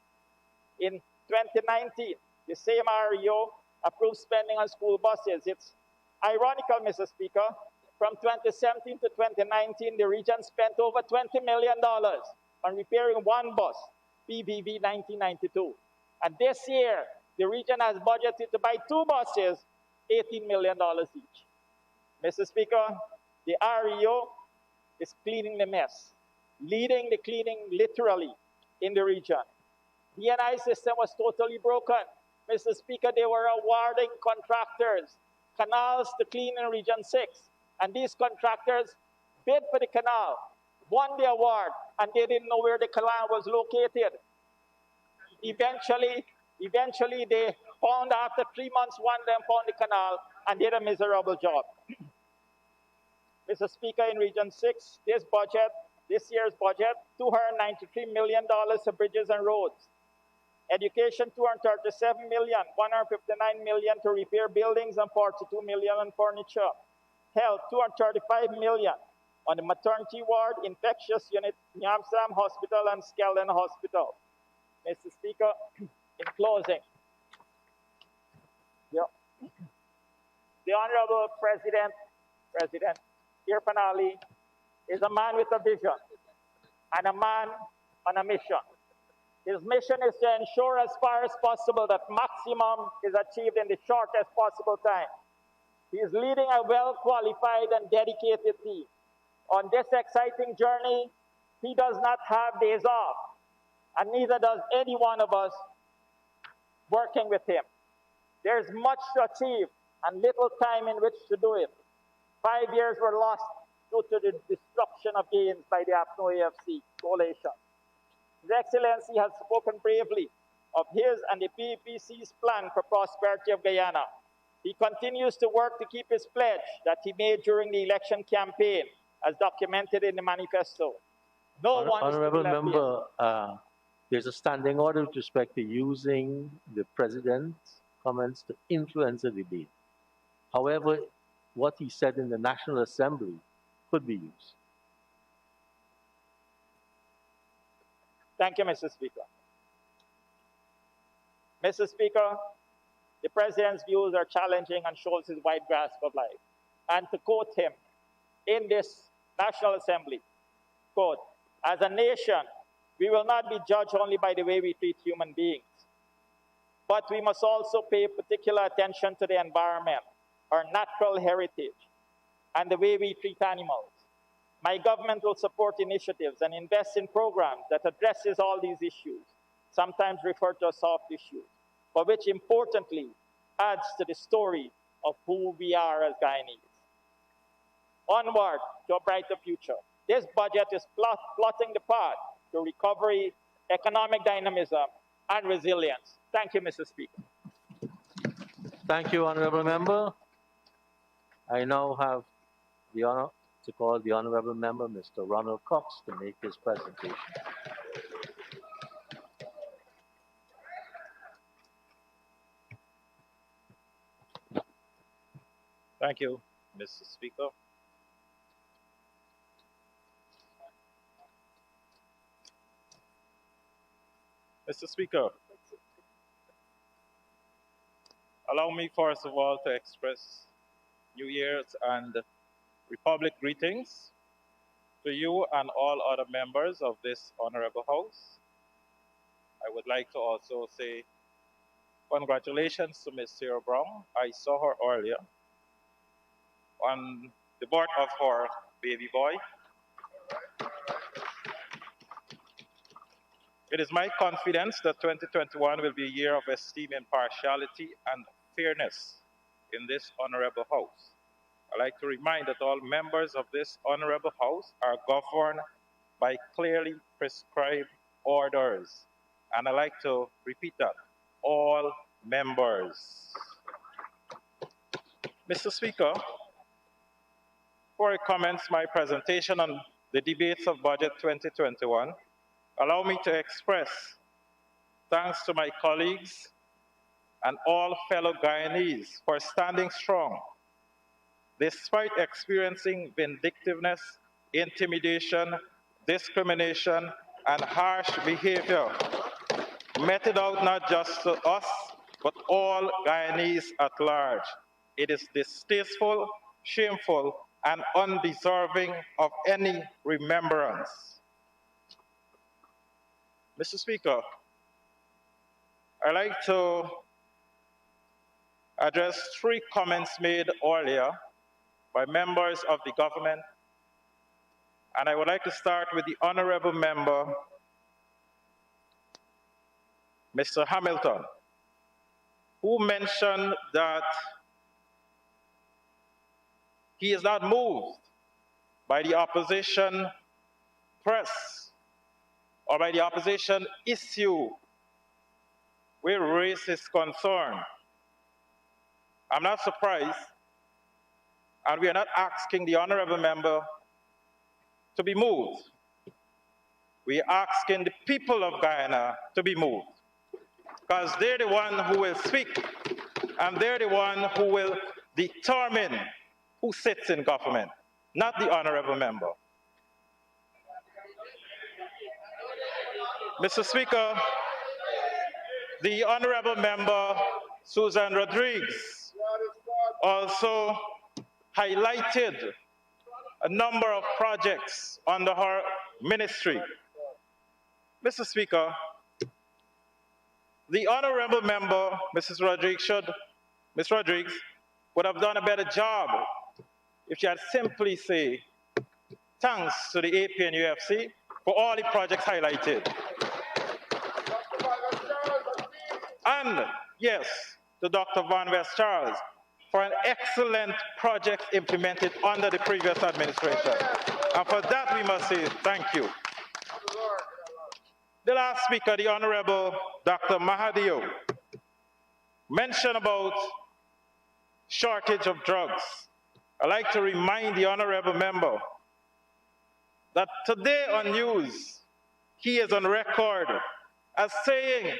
S7: In 2019, the same REO approved spending on school buses. It's ironical, Mr. Speaker, from 2017 to 2019, the region spent over $20 million on repairing 1 bus, PVV 1992. And this year, the region has budgeted to buy 2 buses, $18 million each. Mr. Speaker, the REO is cleaning the mess, leading the cleaning literally in the region. The NI system was totally broken. Mr. Speaker, they were awarding contractors canals to clean in Region 6. And these contractors bid for the canal, won the award, and they didn't know where the canal was located. Eventually they found, after 3 months, one of them found the canal and did a miserable job. Mr. Speaker, in Region 6, this year's budget, $293 million for bridges and roads. Education, $237 million, $159 million to repair buildings and $42 million on furniture. Health, $235 million, on the maternity ward, infectious unit, Nyamsam Hospital and Skeldon Hospital. Mr. Speaker, in closing, the Honorable President Irfan Ali, is a man with a vision and a man on a mission. His mission is to ensure as far as possible that maximum is achieved in the shortest possible time. He is leading a well-qualified and dedicated team. On this exciting journey, he does not have days off, and neither does any one of us working with him. There is much to achieve and little time in which to do it. 5 years were lost due to the destruction of gains by the APNO AFC coalition. His Excellency has spoken bravely of his and the PPC's plan for prosperity of Guyana. He continues to work to keep his pledge that he made during the election campaign, as documented in the manifesto. No one
S1: Honorable
S7: is to be left
S1: member, there's a standing order with respect to using the president's comments to influence the debate. However, what he said in the National Assembly could be used.
S7: Thank you, Mr. Speaker. Mr. Speaker, the President's views are challenging and shows his wide grasp of life. And to quote him in this National Assembly, quote, "As a nation, we will not be judged only by the way we treat human beings, but we must also pay particular attention to the environment, our natural heritage, and the way we treat animals. My government will support initiatives and invest in programs that addresses all these issues, sometimes referred to as soft issues, but which importantly adds to the story of who we are as Guyanese. Onward to a brighter future. This budget is plotting the path to recovery, economic dynamism, and resilience." Thank you, Mr. Speaker.
S1: Thank you, Honorable Member. I now have the honor to call the Honorable Member, Mr. Ronald Cox, to make his presentation.
S8: Thank you, Mr. Speaker. Mr. Speaker, allow me first of all to express New Year's and Republic greetings to you and all other members of this Honorable House. I would like to also say congratulations to Ms. Sarah Brown. I saw her earlier on the birth of her baby boy. It is my confidence that 2021 will be a year of esteem, impartiality, and fairness in this Honorable House. I'd like to remind that all members of this Honorable House are governed by clearly prescribed orders. And I'd like to repeat that, all members. Mr. Speaker, before I commence my presentation on the debates of Budget 2021, allow me to express thanks to my colleagues and all fellow Guyanese for standing strong despite experiencing vindictiveness, intimidation, discrimination, and harsh behavior meted out not just to us, but all Guyanese at large. It is distasteful, shameful, and undeserving of any remembrance. Mr. Speaker, I'd like to address 3 comments made earlier by members of the government, and I would like to start with the Honorable Member, Mr. Hamilton, who mentioned that he is not moved by the opposition press or by the opposition issue where race is concerned. I'm not surprised, and we are not asking the Honorable Member to be moved. We are asking the people of Guyana to be moved, because they're the one who will speak, and they're the one who will determine who sits in government, not the honorable member. Mr. Speaker, the honorable member, Susan Rodriguez, also highlighted a number of projects under her ministry. Mr. Speaker, the honorable member, Ms. Rodriguez, would have done a better job if she had simply said, thanks to the AP and UFC for all the projects highlighted. And yes, to Dr. Van West Charles for an excellent project implemented under the previous administration. And for that we must say thank you. The last speaker, the Honorable Dr. Mahadio, mentioned about shortage of drugs. I'd like to remind the honorable member that today on news, he is on record as saying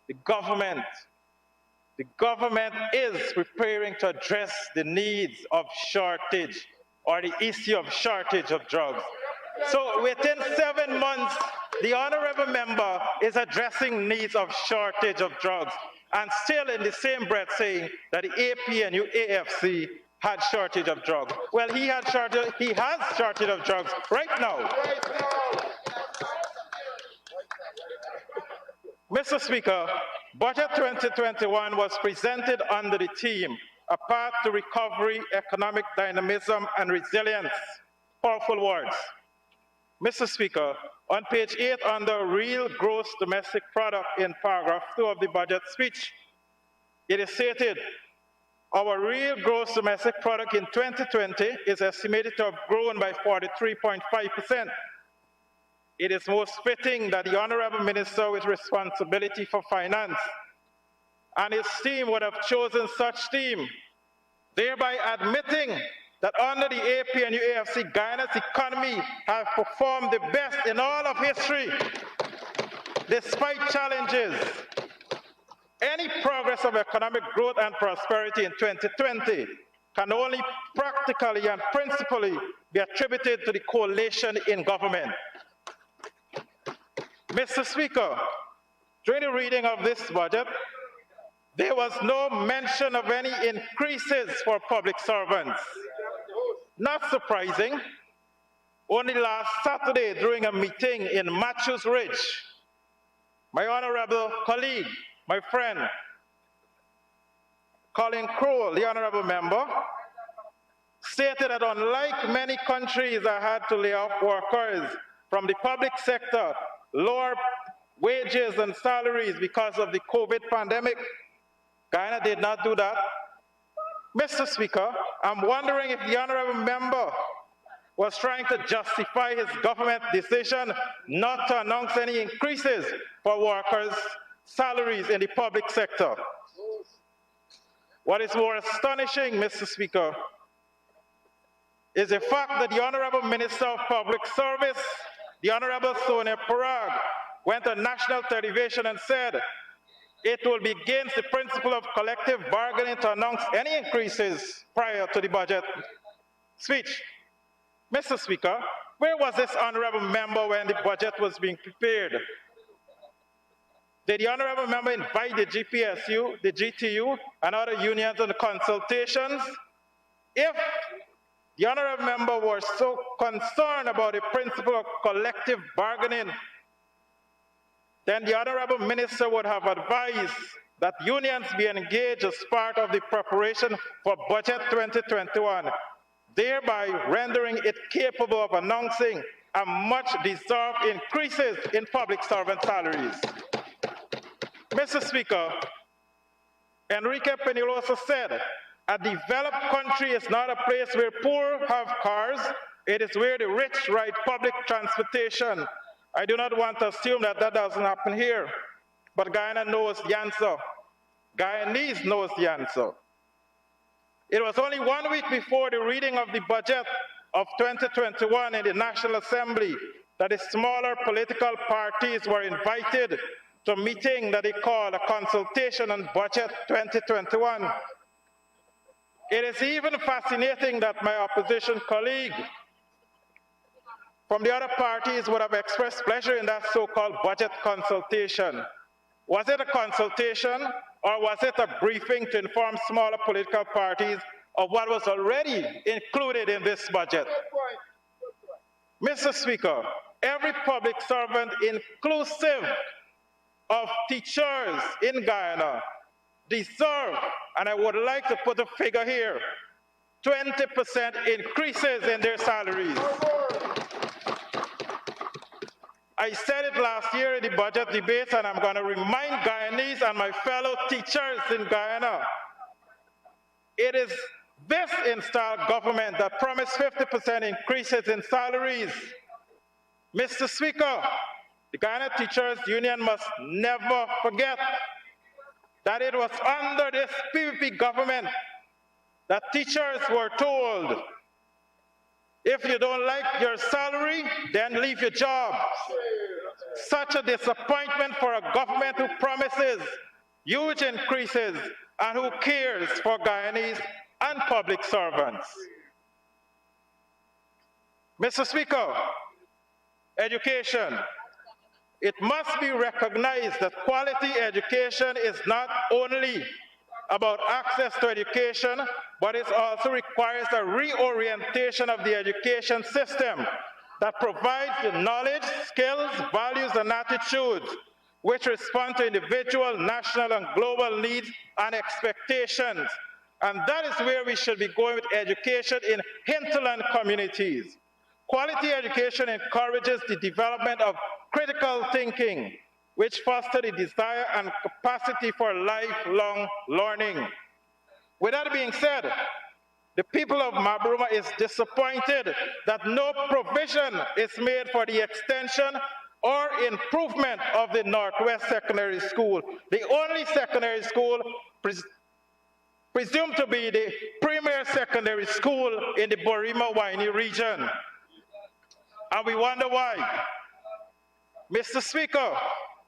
S8: the government is preparing to address the needs of shortage or the issue of shortage of drugs. So within 7 months, the honorable member is addressing needs of shortage of drugs and still in the same breath saying that the AP and UAFC had shortage of drugs. Well, he has shortage of drugs right now. Mr. Speaker, Budget 2021 was presented under the theme, A Path to Recovery, Economic Dynamism and Resilience. Powerful words. Mr. Speaker, on page 8 under Real Gross Domestic Product in paragraph 2 of the budget speech, it is stated, our real gross domestic product in 2020 is estimated to have grown by 43.5%. It is most fitting that the Honorable Minister with responsibility for finance and his team would have chosen such theme, thereby admitting that under the AP and UAFC, Guyana's economy has performed the best in all of history, despite challenges. Any progress of economic growth and prosperity in 2020 can only practically and principally be attributed to the coalition in government. Mr. Speaker, during the reading of this budget, there was no mention of any increases for public servants. Not surprising, only last Saturday during a meeting in Matthews Ridge, my honorable colleague, my friend, Colin Crowell, the honorable member, stated that unlike many countries that had to lay off workers from the public sector, lower wages and salaries because of the COVID pandemic, Guyana did not do that. Mr. Speaker, I'm wondering if the honorable member was trying to justify his government decision not to announce any increases for workers' salaries in the public sector. What is more astonishing, Mr. Speaker, is the fact that the Honorable Minister of Public Service, the Honorable Sonia Parag, went on national television and said it will be against the principle of collective bargaining to announce any increases prior to the budget speech. Mr. Speaker, where was this honorable member when the budget was being prepared? Did the honorable member invite the GPSU, the GTU, and other unions on consultations? If the honorable member was so concerned about the principle of collective bargaining, then the honorable minister would have advised that unions be engaged as part of the preparation for Budget 2021, thereby rendering it capable of announcing a much-deserved increases in public servant salaries. Mr. Speaker, Enrique Penalosa said, a developed country is not a place where poor have cars, it is where the rich ride public transportation. I do not want to assume that that doesn't happen here, but Guyana knows the answer. Guyanese knows the answer. It was only 1 week before the reading of the budget of 2021 in the National Assembly that the smaller political parties were invited to a meeting that they called a consultation on Budget 2021. It is even fascinating that my opposition colleague, from the other parties would have expressed pleasure in that so-called budget consultation. Was it a consultation, or was it a briefing to inform smaller political parties of what was already included in this budget? Mr. Speaker, every public servant, inclusive of teachers in Guyana, deserve, and I would like to put a figure here, 20% increases in their salaries. I said it last year in the budget debates, and I'm going to remind Guyanese and my fellow teachers in Guyana, it is this installed government that promised 50% increases in salaries. Mr. Speaker, the Guyana Teachers Union must never forget that it was under this PPP government that teachers were told, if you don't like your salary, then leave your job. Such a disappointment for a government who promises huge increases and who cares for Guyanese and public servants. Mr. Speaker, education. It must be recognized that quality education is not only about access to education, but it also requires a reorientation of the education system that provides the knowledge, skills, values, and attitudes which respond to individual, national, and global needs and expectations. And that is where we should be going with education in hinterland communities. Quality education encourages the development of critical thinking, which foster the desire and capacity for lifelong learning. With that being said, the people of Mabruma is disappointed that no provision is made for the extension or improvement of the Northwest Secondary School, the only secondary school presumed to be the premier secondary school in the Borima-Waini region. And we wonder why. Mr. Speaker,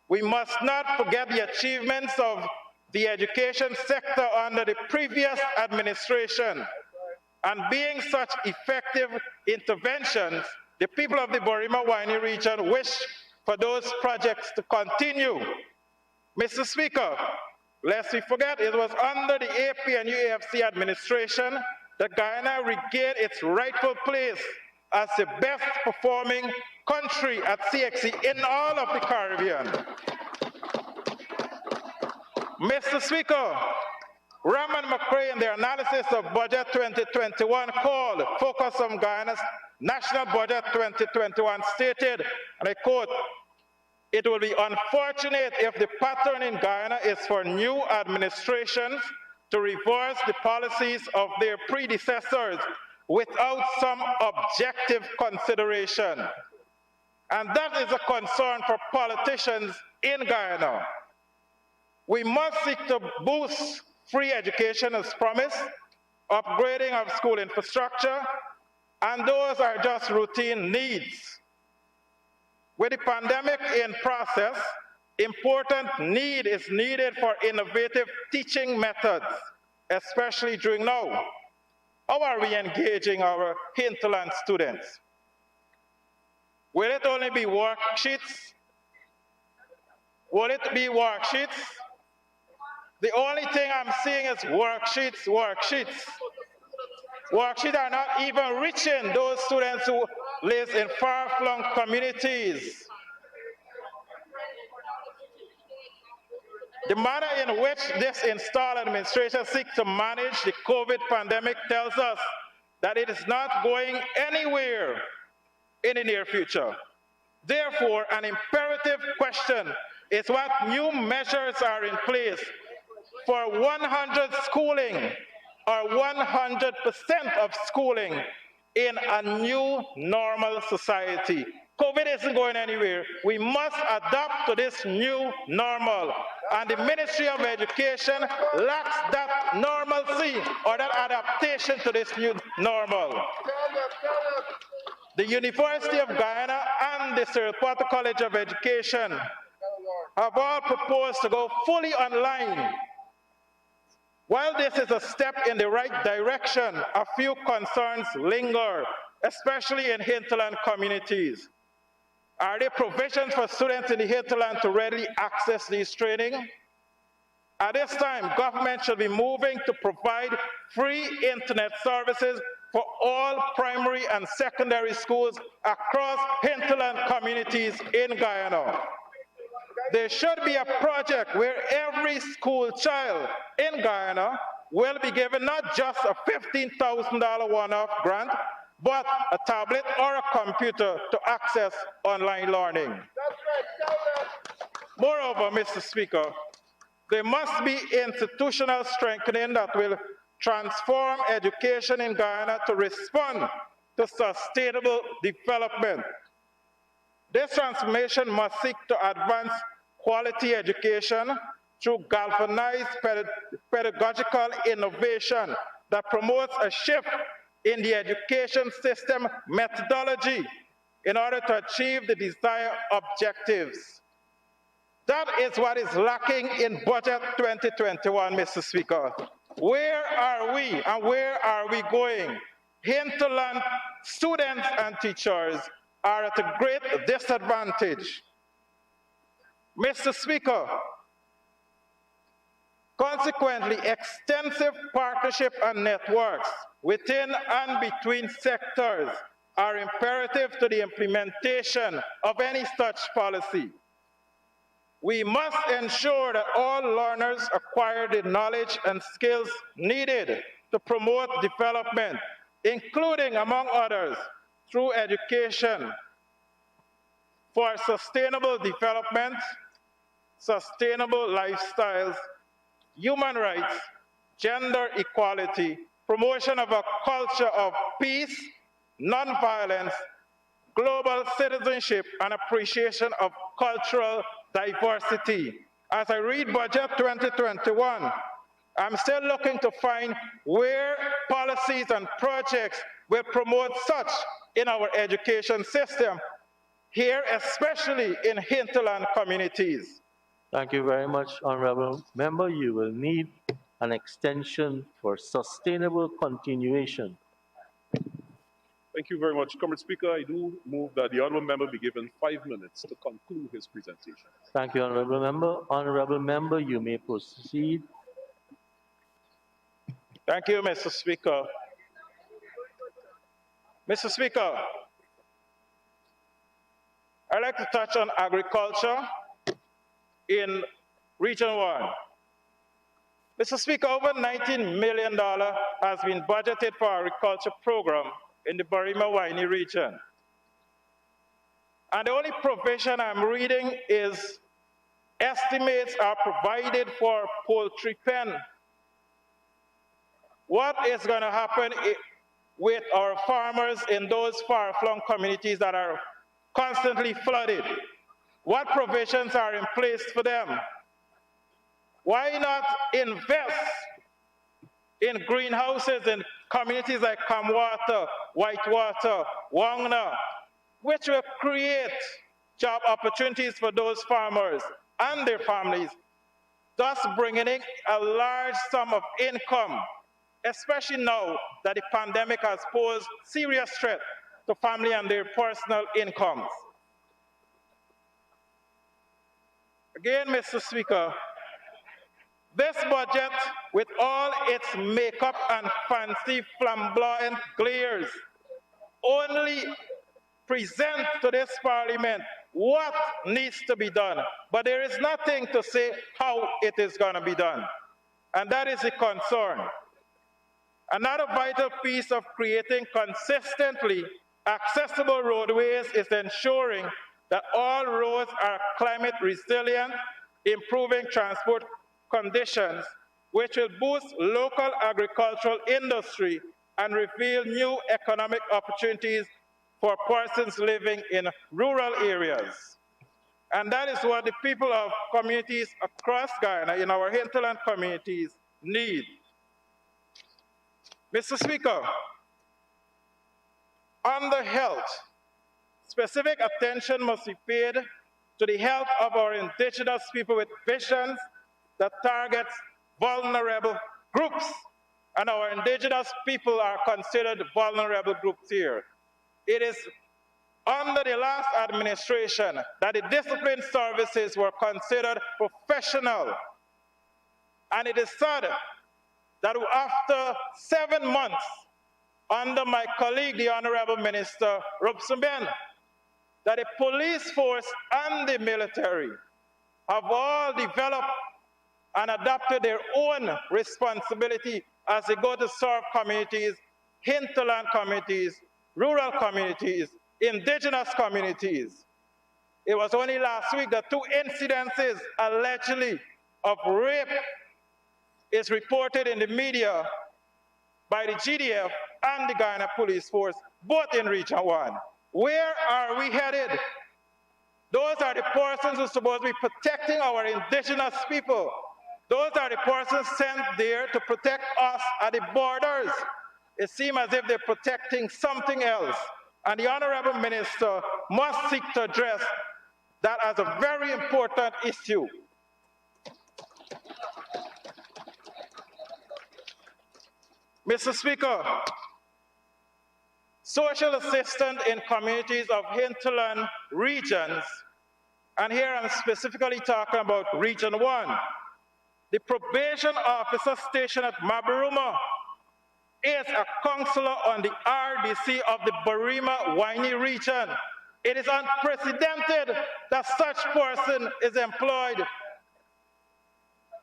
S8: we must not forget the achievements of the education sector under the previous administration. And being such effective interventions, the people of the Borima-Waini region wish for those projects to continue. Mr. Speaker, lest we forget, it was under the AP and UAFC administration that Guyana regained its rightful place as the best performing country at CXC in all of the Caribbean. Mr. Speaker, Ram and McCrae in their analysis of Budget 2021 called Focus on Guyana's National Budget 2021 stated, and I quote, "It will be unfortunate if the pattern in Guyana is for new administrations to reverse the policies of their predecessors without some objective consideration." And that is a concern for politicians in Guyana. We must seek to boost free education as promised, upgrading of school infrastructure, and those are just routine needs. With the pandemic in process, important need is needed for innovative teaching methods, especially during now. How are we engaging our hinterland students? Will it only be worksheets? Will it be worksheets? The only thing I'm seeing is worksheets, worksheets. Worksheets are not even reaching those students who live in far-flung communities. The manner in which this installed administration seeks to manage the COVID pandemic tells us that it is not going anywhere in the near future. Therefore, an imperative question is what new measures are in place for 100 schooling or 100% of schooling in a new normal society. COVID isn't going anywhere. We must adapt to this new normal. And the Ministry of Education lacks that normalcy or that adaptation to this new normal. The University of Guyana and the Cyril Porter College of Education have all proposed to go fully online. While this is a step in the right direction, a few concerns linger especially in hinterland communities? Are there provisions for students in the hinterland to readily access these training? At this time, government should be moving to provide free internet services for all primary and secondary schools across hinterland communities in Guyana. There should be a project where every school child in Guyana will be given not just a $15,000 one-off grant, but a tablet or a computer to access online learning. Moreover, Mr. Speaker, there must be institutional strengthening that will transform education in Guyana to respond to sustainable development. This transformation must seek to advance quality education through galvanized pedagogical innovation that promotes a shift in the education system methodology in order to achieve the desired objectives. That is what is lacking in Budget 2021, Mr. Speaker. Where are we and where are we going? Hinterland students and teachers are at a great disadvantage. Mr. Speaker, consequently, extensive partnership and networks within and between sectors are imperative to the implementation of any such policy. We must ensure that all learners acquire the knowledge and skills needed to promote development, including, among others, through education for sustainable development, sustainable lifestyles, human rights, gender equality, promotion of a culture of peace, nonviolence, global citizenship, and appreciation of cultural diversity. As I read Budget 2021, I'm still looking to find where policies and projects will promote such in our education system, here especially in hinterland communities.
S1: Thank you very much, Honorable Member. You will need an extension for sustainable continuation.
S3: Thank you very much, Comrade Speaker. I do move that the honourable member be given 5 minutes to conclude his presentation.
S1: Thank you, Honorable Member. Honorable Member, you may proceed.
S8: Thank you, Mr. Speaker. Mr. Speaker, I'd like to touch on agriculture in Region 1. Mr. Speaker, over $19 million has been budgeted for our agriculture program in the Barima-Waini region. And the only provision I'm reading is estimates are provided for poultry pen. What is going to happen with our farmers in those far-flung communities that are constantly flooded? What provisions are in place for them? Why not invest in greenhouses in communities like Kamwata, Whitewater, Wangna, which will create job opportunities for those farmers and their families, thus bringing in a large sum of income, especially now that the pandemic has posed serious threat to family and their personal incomes. Again, Mr. Speaker, this budget, with all its makeup and fancy flamboyant glares, only presents to this Parliament what needs to be done, but there is nothing to say how it is going to be done. And that is a concern. Another vital piece of creating consistently accessible roadways is ensuring that all roads are climate resilient, improving transport conditions, which will boost local agricultural industry and reveal new economic opportunities for persons living in rural areas. And that is what the people of communities across Guyana, in our hinterland communities, need. Mr. Speaker, on the health, specific attention must be paid to the health of our indigenous people with visions that targets vulnerable groups, and our indigenous people are considered vulnerable groups here. it is under the last administration that the discipline services were considered professional. And it is sad that after 7 months under my colleague, the Honorable Minister Robson-Ben, that the police force and the military have all developed and adopted their own responsibility as they go to serve communities, hinterland communities, rural communities, indigenous communities. It was only last week that 2 incidences allegedly of rape is reported in the media by the GDF and the Guyana Police Force, both in Region 1. Where are we headed? Those are the persons who are supposed to be protecting our indigenous people. Those are the persons sent there to protect us at the borders. It seems as if they're protecting something else. And the Honorable Minister must seek to address that as a very important issue. Mr. Speaker, social assistance in communities of hinterland regions, and here I'm specifically talking about Region 1. The probation officer stationed at Mabaruma is a counselor on the RDC of the Barima-Waini region. It is unprecedented that such person is employed.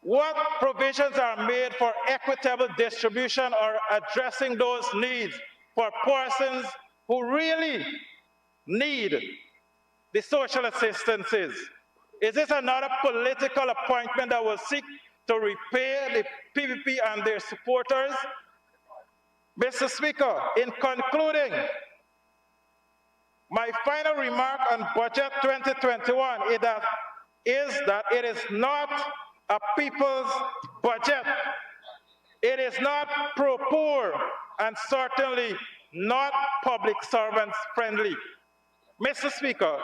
S8: What provisions are made for equitable distribution or addressing those needs for persons who really need the social assistances? Is this another political appointment that will seek to repay the PPP and their supporters? Mr. Speaker, in concluding, my final remark on Budget 2021 is that it is not a people's budget. It is not pro-poor and certainly not public servants friendly. Mr. Speaker,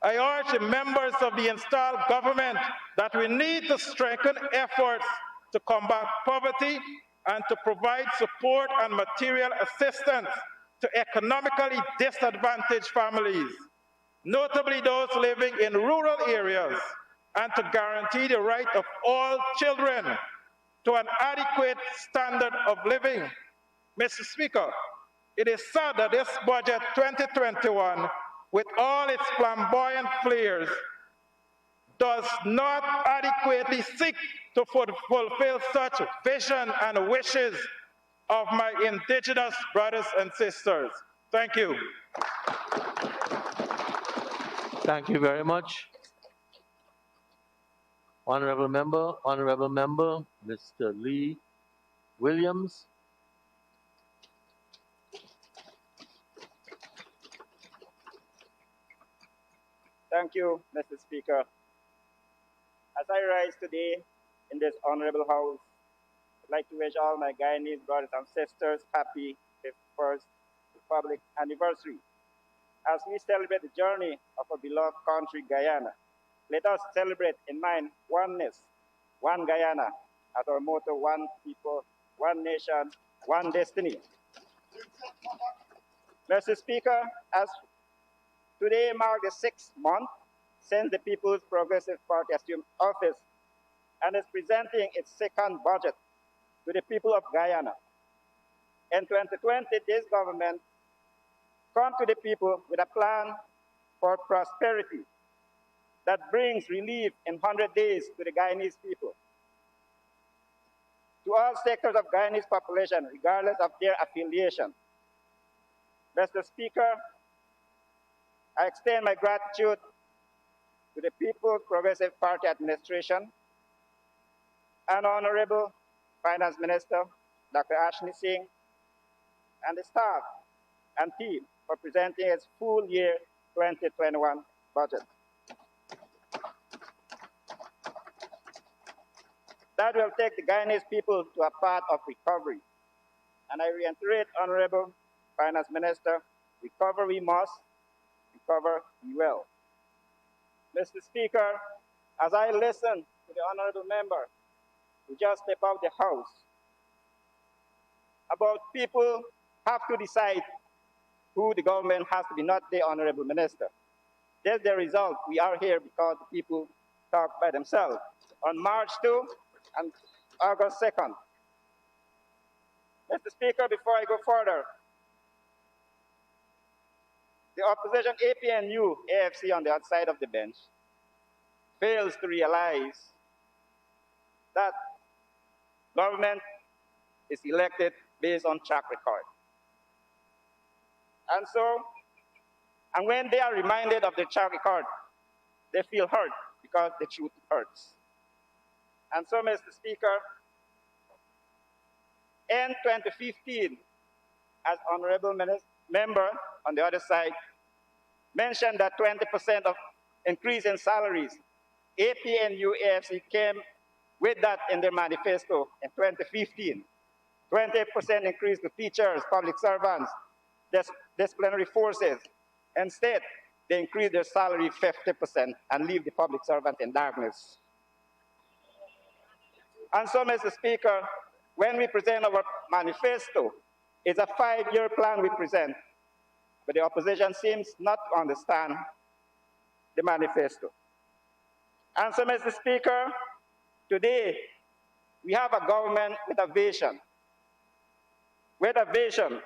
S8: I urge the members of the installed government that we need to strengthen efforts to combat poverty and to provide support and material assistance to economically disadvantaged families, notably those living in rural areas, and to guarantee the right of all children to an adequate standard of living. Mr. Speaker, it is sad that this budget 2021, with all its flamboyant flares, does not adequately seek to fulfill such vision and wishes of my indigenous brothers and sisters. Thank you.
S1: Thank you very much. Honorable Member, Mr. Lee Williams.
S7: Thank you, Mr. Speaker. As I rise today in this honorable house, I'd like to wish all my Guyanese brothers and sisters happy 51st Republic anniversary. As we celebrate the journey of our beloved country, Guyana, let us celebrate in mind oneness, one Guyana, as our motto, one people, one nation, one destiny. Mr. Speaker, as today marks the 6th month since the People's Progressive Party assumed office and is presenting its second budget to the people of Guyana. In 2020, this government come to the people with a plan for prosperity that brings relief in 100 days to the Guyanese people. To all sectors of Guyanese population, regardless of their affiliation. Mr. Speaker, I extend my gratitude to the People's Progressive Party administration and Honorable Finance Minister, Dr. Ashley Singh, and the staff and team for presenting its full year 2021 budget. That will take the Guyanese people to a path of recovery. And I reiterate, Honorable Finance Minister, recover we must, recover we will. Mr. Speaker, as I listen to the honorable member who just stepped out the House about people have to decide who the government has to be, not the honorable minister. That's the result. We are here because the people talk by themselves. On March 2 and August 2nd. Mr. Speaker, before I go further, the opposition APNU, AFC on the outside of the bench, fails to realize that government is elected based on track record. And when they are reminded of the track record, they feel hurt because the truth hurts. And so, Mr. Speaker, in 2015, as honorable member on the other side mentioned that 20% of increase in salaries, APNU AFC came with that in their manifesto in 2015. 20% increase to teachers, public servants, disciplinary forces. Instead, they increase their salary 50% and leave the public servant in darkness. And so, Mr. Speaker, when we present our manifesto, it's a 5-year plan we present, but the opposition seems not to understand the manifesto. And so, Mr. Speaker, today we have a government with a vision. With a vision.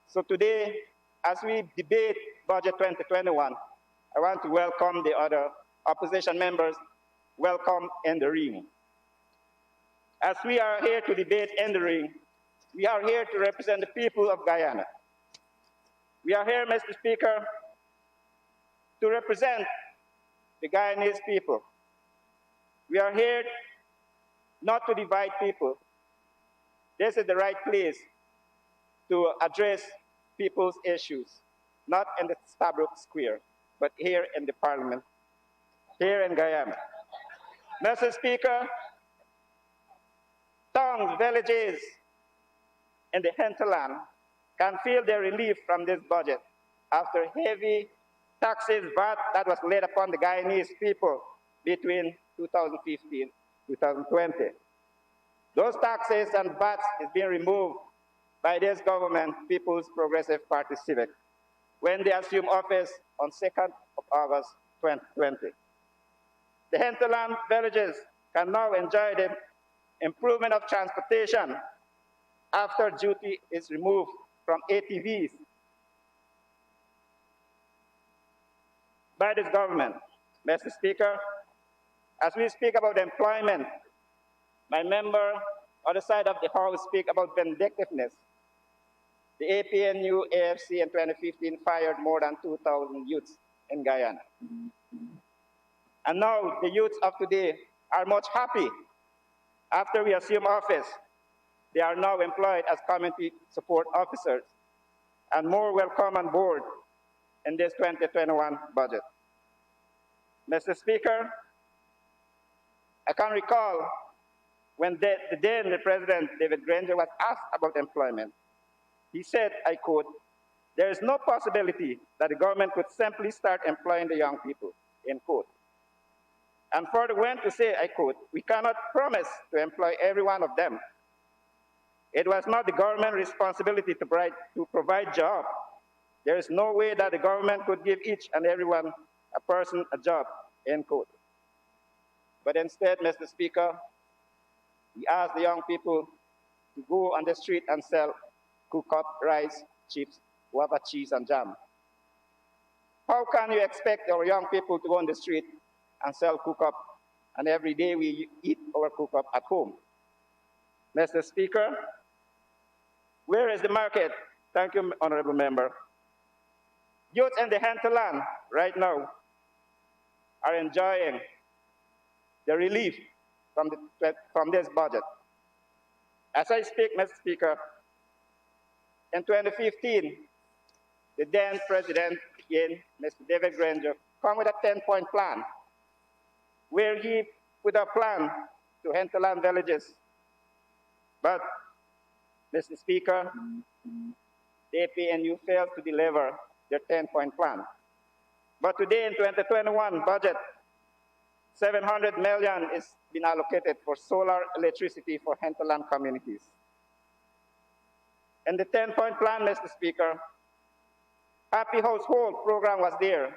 S7: So today, as we debate Budget 2021, I want to welcome the other opposition members. Welcome in the ring. As we are here to debate in the ring, we are here to represent the people of Guyana. We are here, Mr. Speaker, to represent the Guyanese people. We are here not to divide people. This is the right place to address people's issues, not in the Stabroek Square, but here in the Parliament, here in Guyana. Mr. Speaker, towns, villages in the hinterland can feel their relief from this budget after heavy taxes, VAT, that was laid upon the Guyanese people between 2015 and 2020. Those taxes and VAT is being removed by this government, People's Progressive Party Civic, when they assume office on 2nd of August 2020. The hinterland villages can now enjoy the improvement of transportation after duty is removed from ATVs by this government. Mr. Speaker, as we speak about employment, my member on the side of the House speak about vindictiveness. The APNU AFC in 2015 fired more than 2,000 youths in Guyana. And now the youths of today are much happy. After we assume office, they are now employed as community support officers and more welcome on board in this 2021 budget. Mr. Speaker, I can recall when the President, David Granger, was asked about employment. He said, I quote, "There is no possibility that the government could simply start employing the young people," end quote. And further went to say, I quote, "We cannot promise to employ every one of them. It was not the government's responsibility to provide jobs. There is no way that the government could give each and every one a person a job," end quote. But instead, Mr. Speaker, we asked the young people to go on the street and sell cook-up rice, chips, guava cheese, and jam. How can you expect our young people to go on the street and sell cook-up, and every day we eat our cook-up at home? Mr. Speaker, where is the market? Thank you, Honorable Member. Youth in the hinterland right now are enjoying the relief from this budget. As I speak, Mr. Speaker, in 2015, the then President, again, Mr. David Granger, came with a 10-point plan where he put a plan to hinterland villages. But, Mr. Speaker, the APNU failed to deliver their 10-point plan. But today in 2021 budget, 700 million is been allocated for solar electricity for hinterland communities. In the 10-point plan, Mr. Speaker, Happy Household program was there.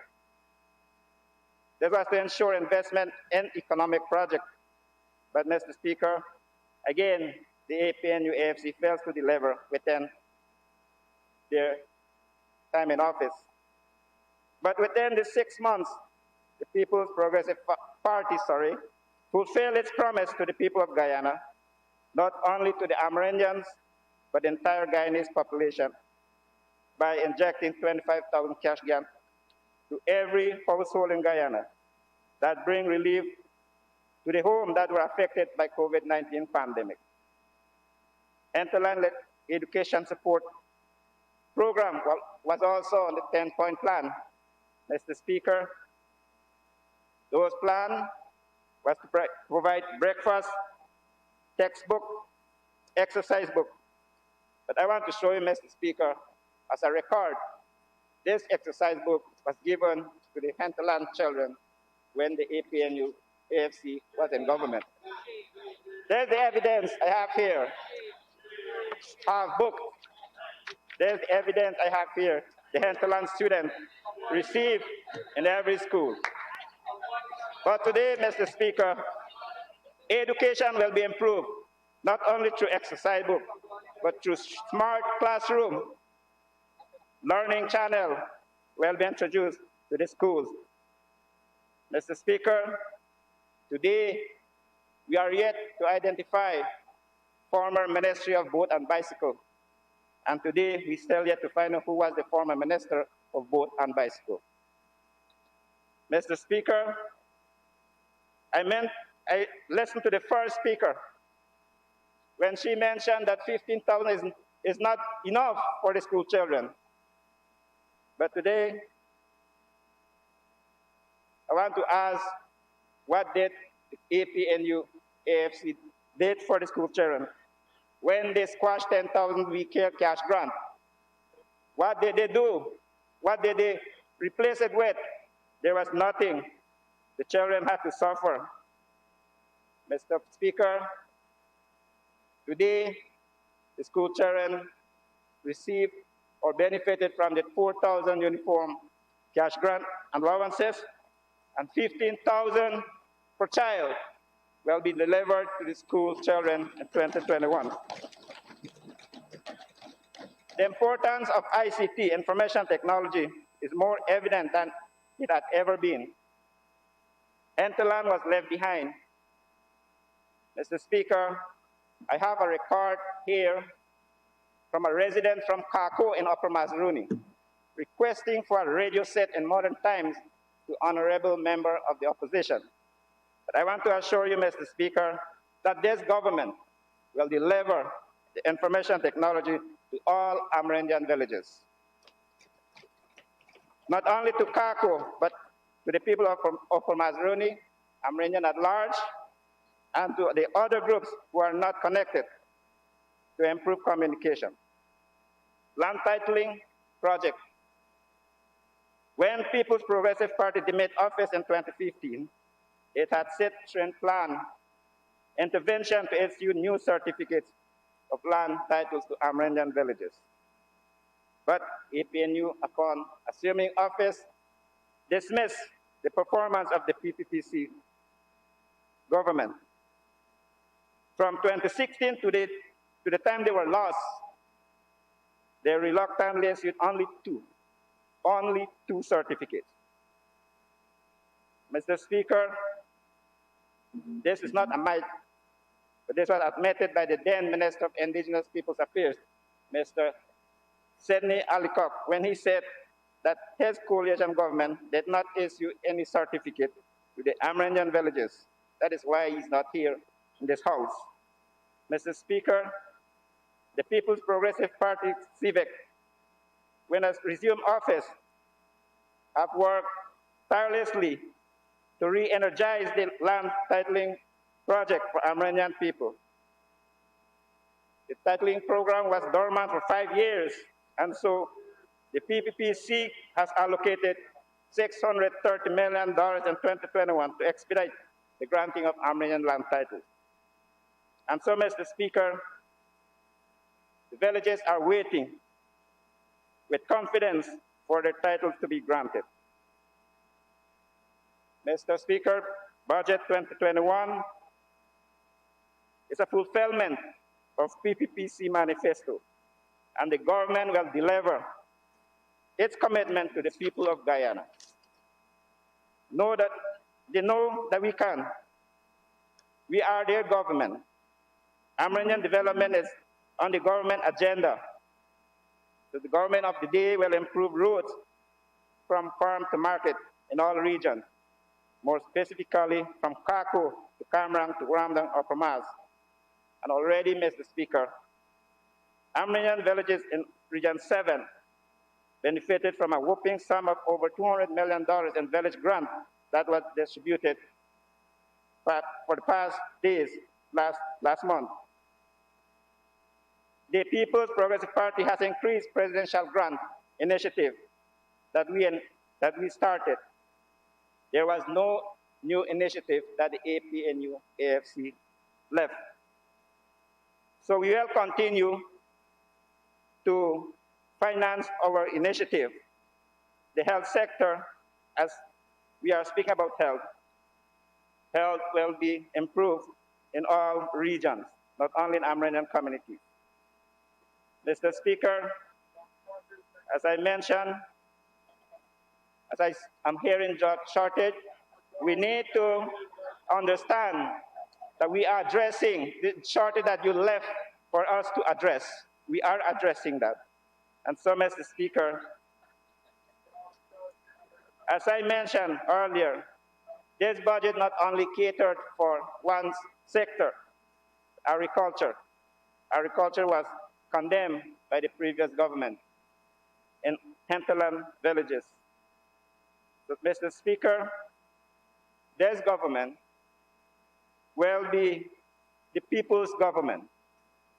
S7: This was to ensure investment in economic projects. But, Mr. Speaker, again, the APNU AFC fails to deliver within their time in office. But within the 6 months, the People's Progressive Party, fulfilled its promise to the people of Guyana, not only to the Amerindians, but the entire Guyanese population, by injecting 25,000 cash grants to every household in Guyana that bring relief to the homes that were affected by COVID-19 pandemic. Hinterland Education Support Program was also on the 10-point plan. Mr. Speaker, those plans was to provide breakfast, textbook, exercise book. But I want to show you, Mr. Speaker, as a record, this exercise book was given to the hinterland children when the APNU AFC was in government. There's the evidence I have here. Book. There's the evidence I have here. The hinterland students receive in every school. But today, Mr. Speaker, education will be improved, not only through exercise book, but through smart classroom. Learning channel will be introduced to the schools. Mr. Speaker, today we are yet to identify former Ministry of Boat and Bicycle. And today we still yet to find out who was the former Minister of Boat and Bicycle. Mr. Speaker, I listened to the first speaker when she mentioned that 15,000 is not enough for the school children. But today, I want to ask, what did APNU AFC did for the school children? When they squashed 10,000 weekly cash grant, what did they do? What did they replace it with? There was nothing. The children had to suffer. Mr. Speaker, today, the school children received or benefited from the 4,000 uniform cash grant and allowances, and 15,000 per child will be delivered to the school children in 2021. The importance of ICT, information technology, is more evident than it had ever been. Hinterland was left behind. Mr. Speaker, I have a record here from a resident from Kako in Upper Mazaruni, requesting for a radio set in modern times to honorable member of the opposition. But I want to assure you, Mr. Speaker, that this government will deliver the information technology to all Amerindian villages. Not only to Kako, but to the people of Upper Mazaruni, Amerindian at large, and to the other groups who are not connected, to improve communication. Land titling project. When People's Progressive Party demanded office in 2015, it had set and plan intervention to issue new certificates of land titles to Amerindian villages. But APNU, upon assuming office, dismissed the performance of the PPPC government. From 2016 to the time they were lost, they reluctantly issued only two certificates. Mr. Speaker, this is not a might, but this was admitted by the then Minister of Indigenous Peoples Affairs, Mr. Sidney Alicop, when he said that his coalition government did not issue any certificate to the Amerindian villages. That is why he's not here in this house. Mr. Speaker, the People's Progressive Party, CIVIC, when it resumed office, have worked tirelessly to re-energize the land titling project for Amerindian people. The titling program was dormant for 5 years, and so the PPPC has allocated $630 million in 2021 to expedite the granting of Amerindian land titles. And so, Mr. Speaker, the The villages are waiting with confidence for their titles to be granted. Mr. Speaker, Budget 2021 is a fulfillment of PPPC manifesto, and the government will deliver its commitment to the people of Guyana. They know that we can. We are their government. Amerindian development is on the government agenda. So the government of the day will improve roads from farm to market in all regions, more specifically from Kako to Kamrang to Ramdang or Pamas. And already, Mr. Speaker, Amerindian villages in Region 7 benefited from a whopping sum of over $200 million in village grant that was distributed for the past days, last month. The People's Progressive Party has increased presidential grant initiative that we started. There was no new initiative that the APNU AFC left. So we will continue to finance our initiative. The health sector, as we are speaking about health will be improved in all regions, not only in Amerindian communities. Mr. Speaker, as I mentioned, I'm hearing job shortage, we need to understand that we are addressing the shortage that you left for us to address. We are addressing that. And so, Mr. Speaker, as I mentioned earlier, this budget not only catered for one sector, agriculture. Agriculture was condemned by the previous government in hinterland villages. But Mr. Speaker, this government will be the people's government,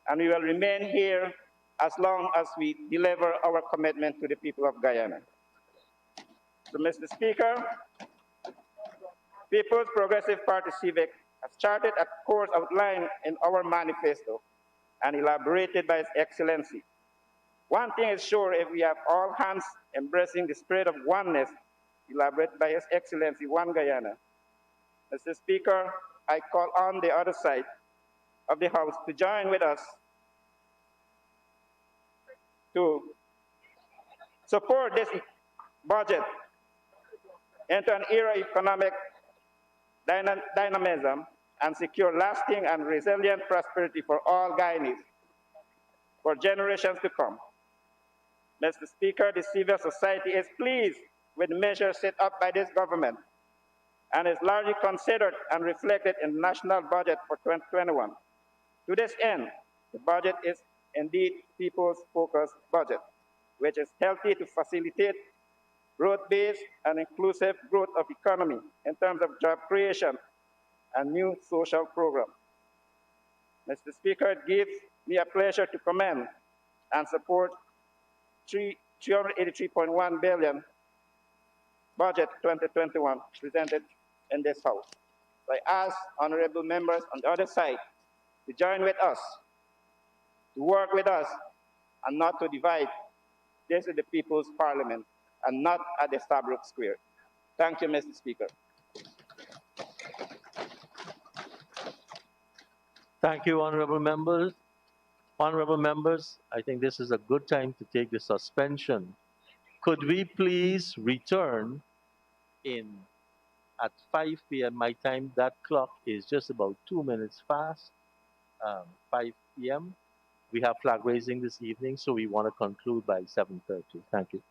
S7: and we will remain here as long as we deliver our commitment to the people of Guyana. So, Mr. Speaker, People's Progressive Party Civic has charted a course outlined in our manifesto and elaborated by His Excellency. One thing is sure, if we have all hands embracing the spirit of oneness elaborated by His Excellency, One Guyana. Mr. Speaker, I call on the other side of the House to join with us to support this budget into an era of economic dynamism and secure lasting and resilient prosperity for all Guyanese for generations to come. Mr. Speaker, the civil society is pleased with measures set up by this government and is largely considered and reflected in the national budget for 2021. To this end, the budget is indeed people's focused budget, which is healthy to facilitate broad-based and inclusive growth of economy in terms of job creation and new social programs. Mr. Speaker, it gives me a pleasure to commend and support $383.1 billion budget 2021 presented in this House. So I ask honorable members on the other side to join with us, to work with us, and not to divide. This is the People's Parliament and not at the Stabrook Square. Thank you, Mr. Speaker.
S1: Thank you, honorable members. Honorable members, I think this is a good time to take the suspension. Could we please return at 5 p.m. my time? That clock is just about 2 minutes fast. 5 p.m. We have flag raising this evening, so we want to conclude by 7:30. Thank you.